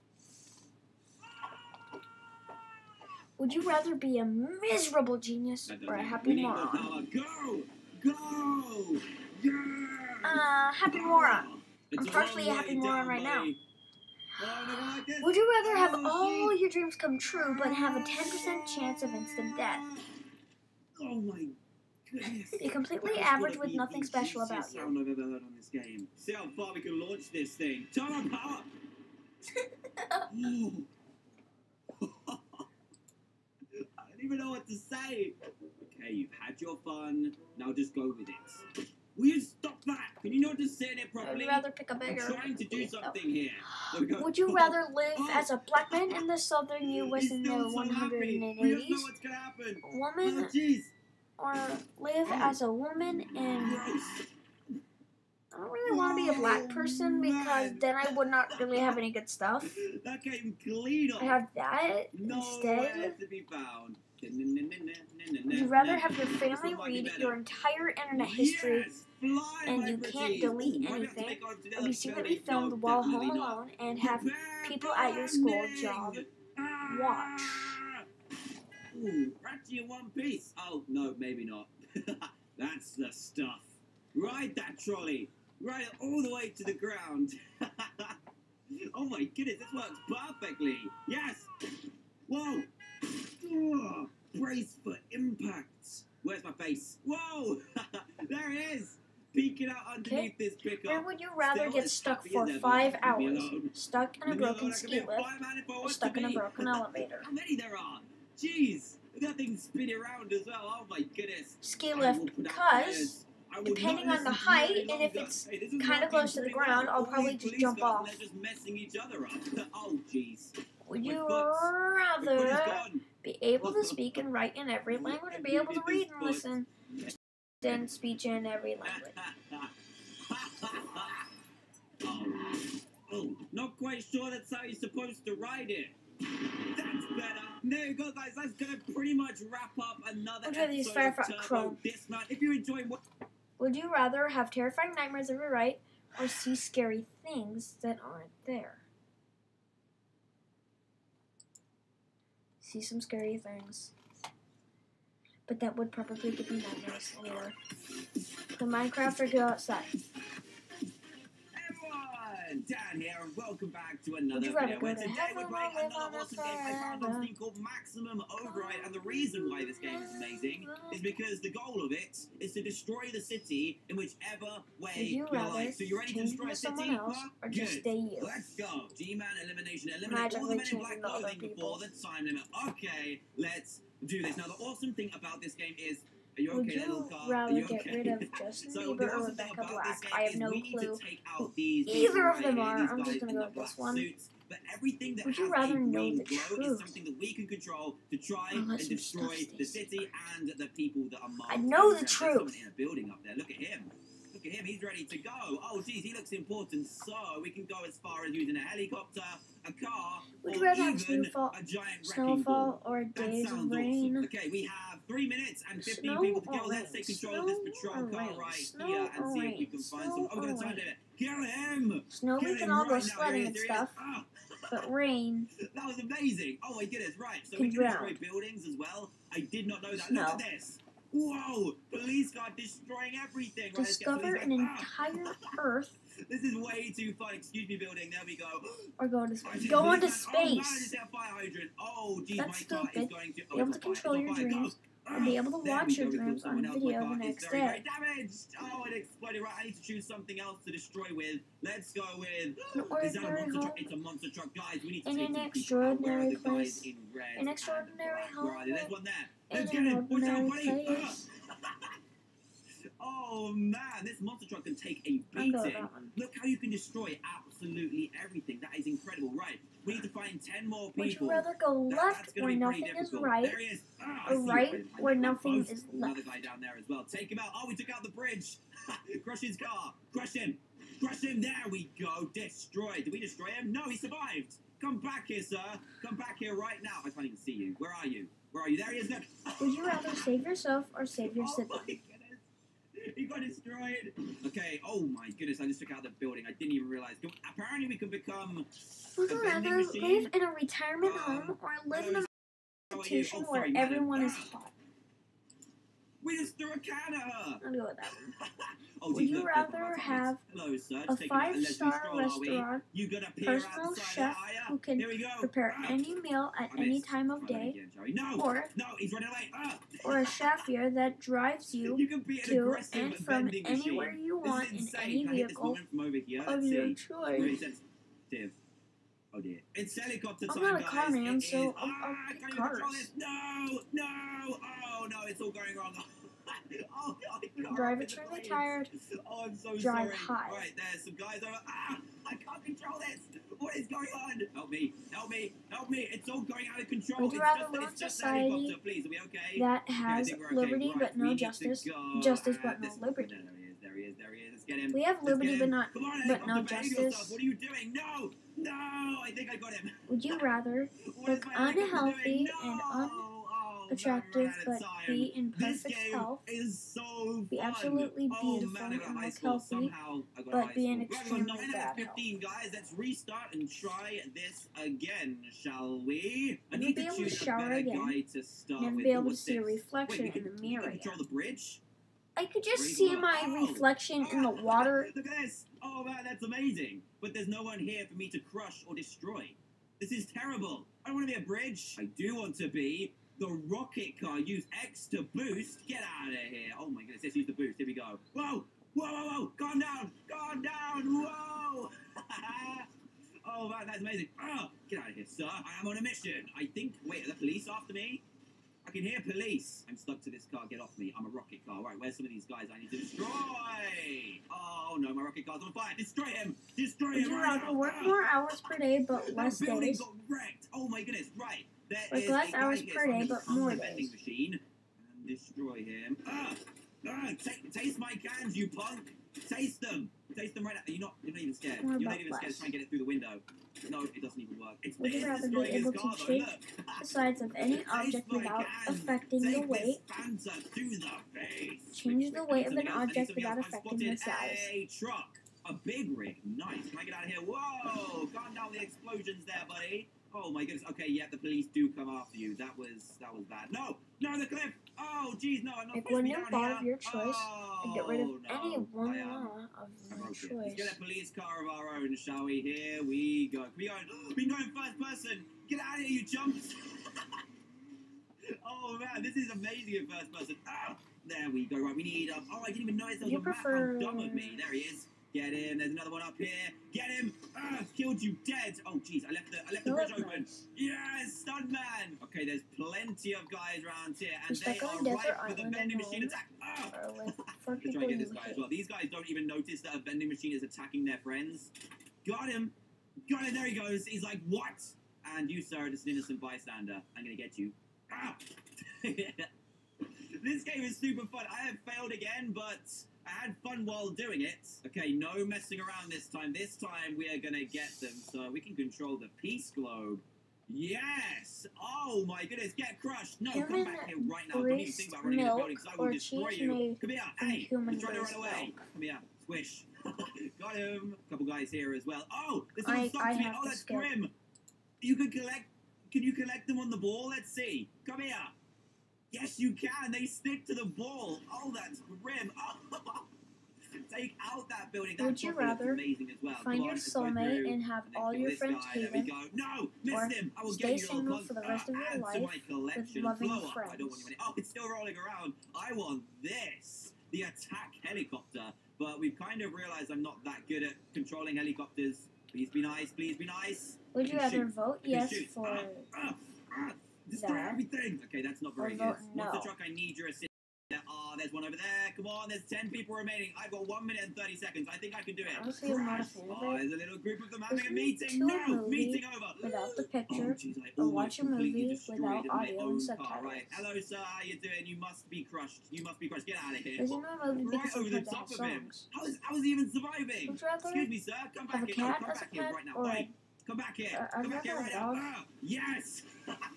Would you rather be a miserable genius That or a doesn't- happy we need more moron? power. Go! Go! Yeah! Happy moron. It's I'm a partially long a happy way moron down, right now. buddy. Oh, never like this. Would you rather have Oh, all jeez. your dreams come true but have a 10% chance of instant death? Oh my goodness. Be completely That was average gonna with be nothing the special about juiciest you. sound I've ever heard on this game. See how far we can launch this thing. Turn on power. Oh. I don't even know what to say. Okay, you've had your fun. Now just go with it. Will you stop that? Can you not just say it I properly? would rather pick a I'm bigger. trying to do something here. There we go. Would you rather live as a black man in the southern U.S. He's in the still so happy. We don't know 180s, what's gonna happen. woman, Oh, jeez. or live as a woman in... Gross. I don't really want to be a black person because then I would not really have any good stuff. That came clean off. I have that Nowhere instead. to be found. Would you rather have your family read your entire internet history and you can't delete anything, or be secretly filmed while home alone and have people at your school job watch? Ooh, Ratchet in one piece. Oh, no, maybe not. That's the stuff. Ride that trolley. Ride it all the way to the ground. Oh my goodness, this works perfectly. Yes. Whoa. Oh, brace for impact. Where's my face? Whoa. There it is. Peeking out underneath this pickup. Where would you rather Still get as stuck happy for as ever. 5 Leave me hours? alone. Stuck in a Leave me broken alone. I can be ski a lift, fireman if I or want stuck to in a be. broken elevator? How many there are? Jeez. That thing's spinning around as well. Oh my goodness. Ski I will lift, put out because fires. I will depending not on the listen to you height, any and if longer. it's Hey, this is kind of working close to the pretty ground, well. I'll All probably these just police jump guys, off. They're just messing each other up. Oh jeez. Would My you foot's- my foot is rather gone. be able to speak and write in every language, or be able to read and listen in speech in every language? Oh, not quite sure that's how you're supposed to ride it. That's better. There you go, guys. That's gonna pretty much wrap up another Which one of these episode of Firefox Turbo Chrome? Dismount. If you enjoy what Would you rather have terrifying nightmares every night, or see scary things that aren't there? See some scary things. But that would probably give me nightmares later. The Minecraft or go outside? everyone, Dan here, and welcome back to another you rather video go where to today we're heaven playing or live another on awesome game I found on Steam called Maximum Override. And the reason why this game is amazing is because the goal of it is to destroy the city in whichever way you like. So you ready to destroy a city? Or just stay you? Let's go. G-Man elimination. Eliminate all the men in black clothing before the time limit. Okay, let's do this. Now the awesome thing about this game is, are you okay, little car? Would you rather get rid of Justin Bieber or Rebecca Black? I have no clue who either of them are. I'm just gonna go with this one. But everything that Would you has rather a know green the glow truth? is something that we can control to try and destroy the city and the people that are marked. I know the There's truth. someone in a building up there. Look at him. Look at him. He's ready to go. Oh, geez, he looks important. So we can go as far as using a helicopter, a car, Would you or rather have even snowfall, a giant wrecking snowfall ball. or That days of sounds rain? awesome. Okay, we have 3 minutes and 15 Snow people to or kill. Let's rain? take control of this Snow patrol or car rain? right Snow here and or see if we rain? can find Snow some. Oh, we've got or a time rain? limit. Kill him! Snow, Kill we can him all go right now. sledding Here and he is, here he stuff. is. Ah. But rain, That was amazing. Oh my goodness, right. So Can we can drown. destroy buildings as well. I did not know that. Snow. Look at this. Whoa! Police car destroying everything. Right, let's get discover police an entire Earth, This is way too fun. Excuse me, building. There we go. or go into I space. see Go policeman. into Oh man, is space. there a fire hydrant? Oh, geez, That's my car is stupid. going to. Oh, Be able it's to on fire. control It's your on fire. dreams Go. and be able to There watch we your go. We killed dreams on someone else. My video car the is next very, day. very damaged. Oh, it exploded. Right, I need to choose something else to destroy with. Let's go with. An Is that a ordinary monster home truck? It's a monster truck, guys. We need to in take an some people out. Where are extraordinary the guys place. in red An and extraordinary black? Where are they? home There's one there. in Let's an get him. Watch out, ordinary buddy. place. Oh man, this monster truck can take a I'll go with beating. that one. Look how you can destroy absolutely everything. That is incredible. Right, we need to find 10 more people. Would you rather go left That's gonna where be pretty nothing is difficult. right, There he is. Ah, I or see you. right I where know that nothing post. is Another left? guy down there as well. Take him out. Oh, we took out the bridge. Crush his car. Crush him. Crush him. There we go. Destroyed. Did we destroy him? No, he survived. Come back here, sir. Come back here right now. I can't even see you. Where are you? Where are you? There he is. Look. Would you rather save yourself or save your Oh city? my goodness. He got destroyed. Okay, oh my goodness, I just took out the building. I didn't even realize. Apparently we can become Would a you vending rather machine. live in a retirement home or live in a How are you? institution Oh, where sorry, madam. everyone is Ah, hot? we just threw a can at her. I'll go with that one. Oh, Would geez, you look, rather there's one have Hello, sir. a Just taking a leisurely 5-star stroll, are we? restaurant, You got a peer personal outside chef the fire? who can Here we go. prepare Ah. any meal at I any missed. time of Try that day, again, shall we? No, or no, he's running away. Ah. or a chauffeur that drives you You can be an to aggressive and from vending machine. anywhere you This want is in insane. any Can I hit this vehicle woman from over here? of Let's your see. Really choice. sensitive. Oh dear. It's helicopter I'm time, not a guys. car man, It so is. I'll I pick can't even control cars. this. No, no. Oh no, it's all going wrong. Oh, I can't Drive open the extremely blades. tired. Oh, I'm so Drive sorry. high. Right, there's some guys over. Ah, I can't control this. What is going on? Help me, help me, help me. It's all going out of control. Would you rather live in it's just a society helicopter, please. Are we okay? that Okay, I has think we're okay. liberty Right, but we no need to justice, go justice at but no this- liberty? No, there he is, there he is. Let's get him. We have Let's liberty get but him. not Come on, but no helicopter, behave justice. yourself. What are you doing? No, no, I think I got him. Would you rather What is look my helicopter unhealthy doing? and No! Oh, unattractive man, we're but out of time. be in This perfect game health? is so Be fun. absolutely Oh beautiful man, I got a and high look score. healthy, Somehow I got a but high be in score. Right, we got extremely 9 out of bad 15, guys. Let's restart and try this again, shall we? I You'll need be to able to choose a shower better again, guy to start and with. be Oh, able to what's see a this? reflection Wait, we in the can mirror control again. the bridge? I could just Bridge see what? my Oh. reflection in the water. Look at this. Oh man, that's amazing. But there's no one here for me to crush or destroy. This is terrible. I don't want to be a bridge. I do want to be the rocket car. Use X to boost. Get out of here. Oh my goodness. Let's use the boost. Here we go. Whoa. Whoa, whoa, whoa. Calm down. Calm down. Whoa. Oh man, that's amazing. Oh, get out of here, sir. I am on a mission. I think. Wait, are the police after me? I can hear police. I'm stuck to this car. Get off me. I'm a rocket car. Right, where's some of these guys I need to destroy? Oh no, my rocket car's on fire. Destroy him. Destroy Would him you right rather now. work Ah. more hours per day but less That building days? got wrecked. Oh my goodness. Right. There Work is less a guy hours here, per so I'm day, gonna but come more to the vending days. machine and destroy him. Taste my cans, you punk. Taste them. Taste them right now. You're not even scared. More You're not but even scared less. to try and get it through the window. No, it doesn't even work. It's Would you rather be destroying his able to car, though. shake Look. the sides of any object without affecting the Take weight? this Fanta to the face. Change the weight of an I need object something without else. I've affecting the spotted size. a truck. A big rig. Nice. Can I get out of here? Whoa! Calm down the explosions there, buddy. Oh my goodness. Okay, yeah, the police do come after you. That was bad. No! No, the cliff! Oh, geez, no, I'm not Like, supposed to be when down involve here. your choice and get rid of Oh, any no, one I am. law of I my broke it. Let's get choice. a police car of our own, shall we? Here we go. Can we go? We can go in first person. Get out of here, you chumps. Oh, man, this is amazing in first person. Ah, there we go. Right, we need... oh, I didn't even notice there was You a map. How prefer- dumb of me. There he is. Get him. There's another one up here. Get him. Ah, killed you dead. Oh, jeez. I left the bridge open. Yes, stuntman. Okay, there's plenty of guys around here, and Is that they going are desert ripe for the island vending machine alone? attack. Ah. Or with for Let's try people and get you this guy as hate? well. These guys don't even notice that a vending machine is attacking their friends. Got him. Got him. There he goes. He's like, what? And you, sir, just an innocent bystander. I'm going to get you. Ah. This game is super fun. I have failed again, but I had fun while doing it. Okay, no messing around this time. This time we are going to get them so we can control the peace globe. Yes! Oh my goodness, get crushed! No, come back here right now. Don't even think about running in the building because I will destroy you. Come here, hey! He's trying to run away. Come here, squish. Got him. A couple guys here as well. Oh, this one stops me. Oh, that's grim. You can collect. Can you collect them on the ball? Let's see. Come here. Yes, you can. They stick to the ball. Oh, that's grim. Oh. Take out that building. That Would you rather amazing as well. find your soulmate and have all your friends hate him, no, missed him. I will stay get you single for the rest of your life with loving friends? I don't want you. Oh, it's still rolling around. I want this, the attack helicopter. But we've kind of realized I'm not that good at controlling helicopters. Please be nice. Please be nice. Would you rather vote yes for destroy that, everything? Okay, that's not very or good. vote Monster no? truck, I need your assistance. Oh, there's one over there. Come on, there's 10 people remaining. I've got 1 minute and 30 seconds. I think I can do it. Honestly, I'm not a fan of Oh, it. there's a little group of them having a Listening meeting. to a No, movie meeting over. without the picture, Oh, geez, I or almost watch a completely movie destroyed without my audio own and car. subtitles. Right. Hello, sir. How you doing? You must be crushed. You must be crushed. Get out of here. Listening to a movie Right because over of the her bad top of him. songs. How is he even surviving? Would you rather Excuse me, sir. Come have back a here. No, cat come as a back here pet right now. or Wait. Come back here. I'd Come back here rather right a now. dog. Ah, yes.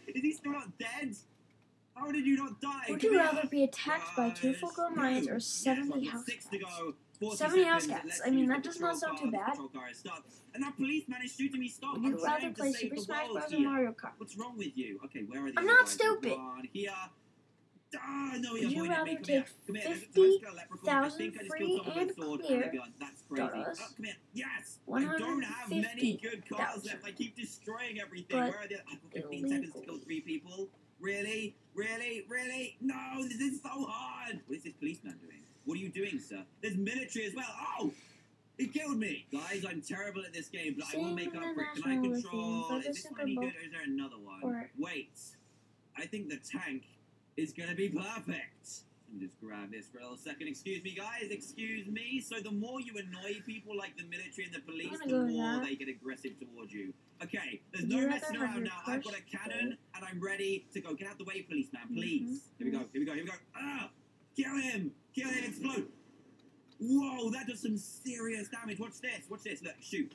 Is he still not dead? How did you not die? Would Come you here. rather be attacked by 2 full-grown lions or 70 house Six to cats? go. 40 70 house seconds. cats. Let's I mean, use that the does not patrol sound car. too The bad. patrol car is stuck. And that policeman is shooting me. Stop. Would I'm you rather trying play to save Super the Smash world Bros. Or here. Mario Kart? What's wrong with you? Okay, where are these I'm not guys? stupid. Go on here. Ah, no, he Would you avoided rather me. Come take here. Come here. There's a leprechaun. I 50,000 think I just free killed someone with a and sword clear and a gun. That's crazy. dollars? Oh, come here. Yes. I don't have many good cars left. I keep destroying everything. But Where are they? I've got 15 seconds to kill 3 people. Really? Really? Really? No, this is so hard. What is this policeman doing? What are you doing, sir? There's military as well. Oh! He killed me! Guys, I'm terrible at this game, but I will make up for it. Can I control? Is this one any good, or is there another one? Wait. I think the tank is going to be perfect. Let me just grab this for a little second. Excuse me, guys. Excuse me. So the more you annoy people like the military and the police, the more they get aggressive towards you. Okay, there's no messing around now. I've got a cannon, and I'm ready to go. Get out the way, policeman, please. Here we go. Here we go. Here we go. Ah! Kill him! Kill him! Explode! Whoa, that does some serious damage. Watch this. Watch this. Look, shoot.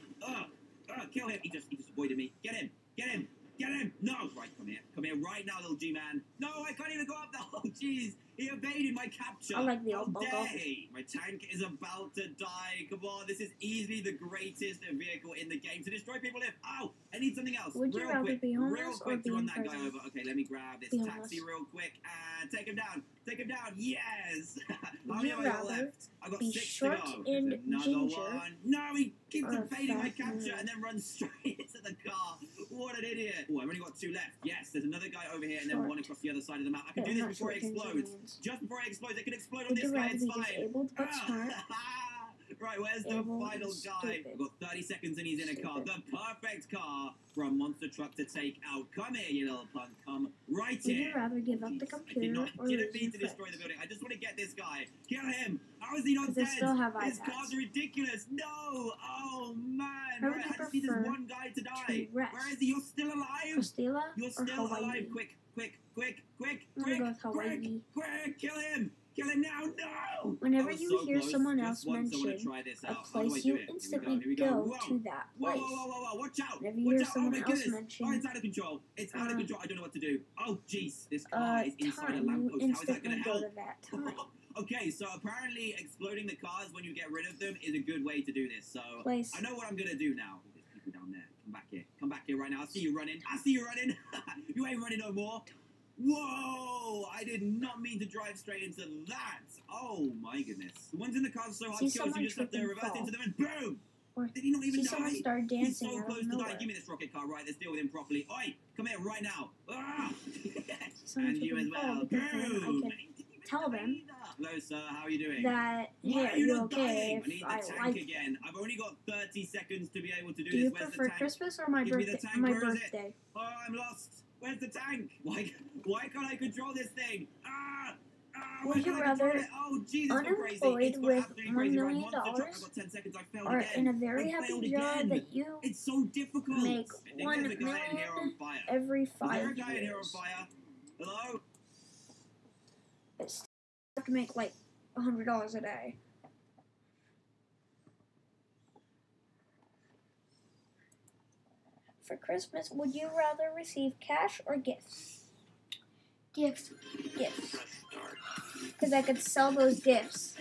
Kill him. He just avoided me. Get him. Get him. Get him. No. Right, come here. Come here right now, little G-man. No, I can't even go up there. Oh, jeez. He evaded my capture. I like the How old dare bugger. he? My tank is about to die. Come on. This is easily the greatest vehicle in the game to destroy people with. Oh, I need something else. Would you real rather quick. be homeless Real or quick be to run in that guy prison? over. Okay, let me grab this Be taxi real quick and take him down. Take him down. Yes. How Would many you have I got rather left? I've got be 6 short to go. and There's another ginger one. No, he keeps or evading my fat capture and and then runs straight into the car. What an idiot. Oh, I've only got 2 left. Yes, there's another guy over here and then Short. one across the other side of the map. I can Yeah, do this not before it short, ginger explodes. means. Just before it explodes, it can explode on Would this you guy. rather It's be fine. disabled but smart? Right, where's the Able final and guy? stupid. I've got 30 seconds and he's in a car. The perfect car for a monster truck to take out. Come here, you little punk. Come right Would here. you rather give up the I did computer not or didn't lose mean your to destroy the friends? building. I just want to get this guy. Kill him. How is he not 'Cause dead? they still have His iPads. cars are ridiculous. No. Oh man. Or would Right, you I just need this prefer one guy to die. to rest? Where is he? You're still alive. Costilla You're or still Hawaii? alive. Quick, quick, quick, quick, I'm gonna quick, go with Hawaii. quick, quick. Kill him. Kill him now. No. Whenever I was you so hear close. someone Just else once I want to mention try this a out. How do I place, do you it? Here we instantly Here we go Whoa. to that Whoa, place. whoa, whoa, whoa, whoa, watch out! Whenever you Watch hear out! Oh someone my else goodness! mention, Oh, it's out of control. It's out of control. I don't know what to do. Oh, jeez. This car is inside a time, you lamppost. How is that instantly going to go help? to that time. Okay, so apparently exploding the cars when you get rid of them is a good way to do this. So Place. I know what I'm going to do now. Oh, there's people down there. Come back here. Come back here right now. I see you running. I see you running. You ain't running no more. Whoa! I did not mean to drive straight into that. Oh my goodness. The ones in the car are so hard to kill, so you just have to reverse into them and boom! Or did he not even die? Someone start dancing. He's so close to dying. Give me this rocket car, right? Let's deal with him properly. Oi! Come here right now. Ah! And you as well. Boom! Tell them Hello, sir. How are you doing? that Why are you not okay dying? I need if the I tank like again. I've only got 30 seconds to be able to do Do this. you Where's prefer the tank? Christmas or my Give me the birthday? tank. My Where is it? birthday. Oh, I'm lost. Where's the tank? Why can't I control this thing? Ah! Why Would can't you I control rather it? Oh, Jesus, I'm crazy. unemployed It's got with absolutely $1 crazy. Right, million monster truck. I've got 10 seconds. I failed or again. in a very I happy failed job again. that you It's so difficult. make I think $1 there's a guy in here on million fire. every Is there 5 a guy in here on years? fire? Hello? It's have to make like $100 a day. For Christmas, would you rather receive cash or gifts? Gifts. Gifts. Because I could sell those gifts.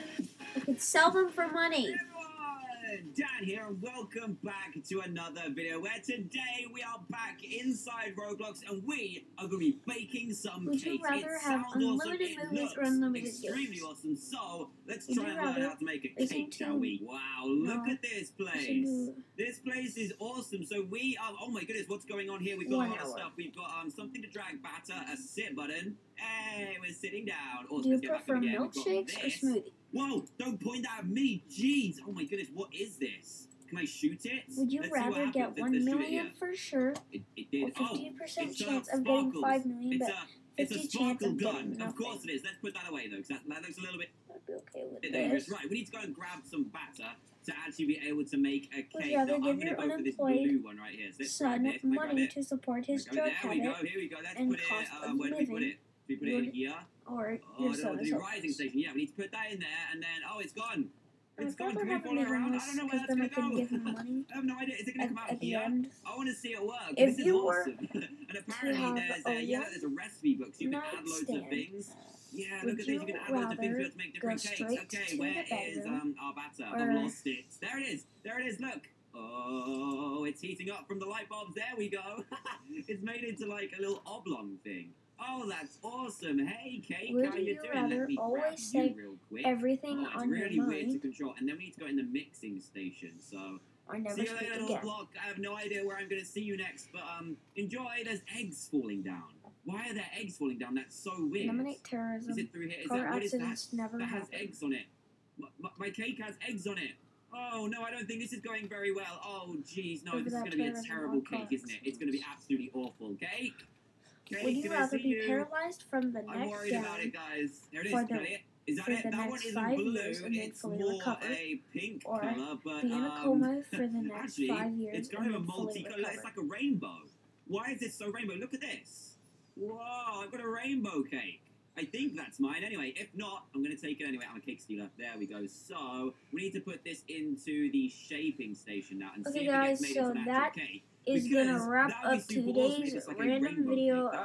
I could sell them for money. Everyone, Dan here, and welcome back to another video where today we are back inside Roblox and we are going to be baking some Would cakes. you rather It have sounds awesome. unlimited It movies looks or unlimited extremely games? awesome. So let's Would try you and learn rather how to make a listen cake, to- shall we? Wow, look No. at this place. Listen to- This place is awesome. So we are, oh my goodness, what's going on here? We've got 1 a lot of hour. stuff. We've got something to drag batter, a sit button. Hey, we're sitting down. Awesome. Do you Let's get back prefer up again. We've got milkshakes or this. smoothies? Whoa, don't point that at me. Jeez. Oh my goodness, what is this? Can I shoot it? Would you Let's see what rather happens. get Let's 1 shoot it million here. for sure, It did. or 50% it's chance of getting sparkles. 5 million, but It's a 50 chance sparkle of gun. getting Of nothing? course it is. Let's put that away though, because that looks a little bit I'd be okay with dangerous. this. Right, we need to go and grab some batter to actually be able to make a Would cake. you rather Now, I'm give going to your go for this unemployed blue one right here. So let's grab son this. Can I grab money it? to support his There drug we go. habit Here we go. Let's and put it. cost of Where do we put living, it? Do we put it in here? or Oh, your I don't know. son The is rising station. Yeah, we need to put that in there, and then it's gone. It's I'd gone. rather Can we have follow him it around? this, I don't know where because that's then I going can to give him go. money I have no idea. Is it going to come out at the here? end. I want to see it work. If This is you were awesome. And apparently have there's a there's a recipe book, so you can add loads of nightstand, things. Yeah, would look at this. You can you add loads of things rather to make go different cakes. straight Okay, to where the is bedroom, our batter? or- I've lost it. There it is. There it is. Look. Oh, it's heating up from the light bulbs. There we go. It's made into like a little oblong thing. Oh, that's awesome. Hey, Cake, Would how you you doing? rather Let me grab always you say real quick. everything Oh, it's on really your weird to mind, control. And then we need to go in the mixing station. So, or never see you speak later, little again? block. I have no idea where I'm going to see you next, but enjoy. There's eggs falling down. Why are there eggs falling down? That's so weird. Eliminate terrorism. Is it through here? Is Car that what is that? accidents never That has happen. eggs on it. My cake has eggs on it. Oh no, I don't think this is going very well. Oh jeez, no, Over this is that going to be a terrorism terrible on car cake, isn't it? It's going to be absolutely awful. Cake. Cake, Would you can I rather see be you? paralyzed from the I'm neck worried down about it, guys. There it is. for Is that the- it? Is that for it? the That one next isn't 5 blue. years and then It's fully more recover, a pink or color, but be in a coma for the next actually, 5 years it's kind and of a then fully multicolor. recover? It's like a rainbow. Why is this so rainbow? Look at this. Whoa, I've got a rainbow cake. I think that's mine. Anyway, if not, I'm going to take it anyway. I'm a cake stealer. There we go. So, we need to put this into the shaping station now and see Okay, if it guys, gets made so into an that actual cake. is Because gonna wrap that would be up super awesome if today's it's like a random rainbow video cake.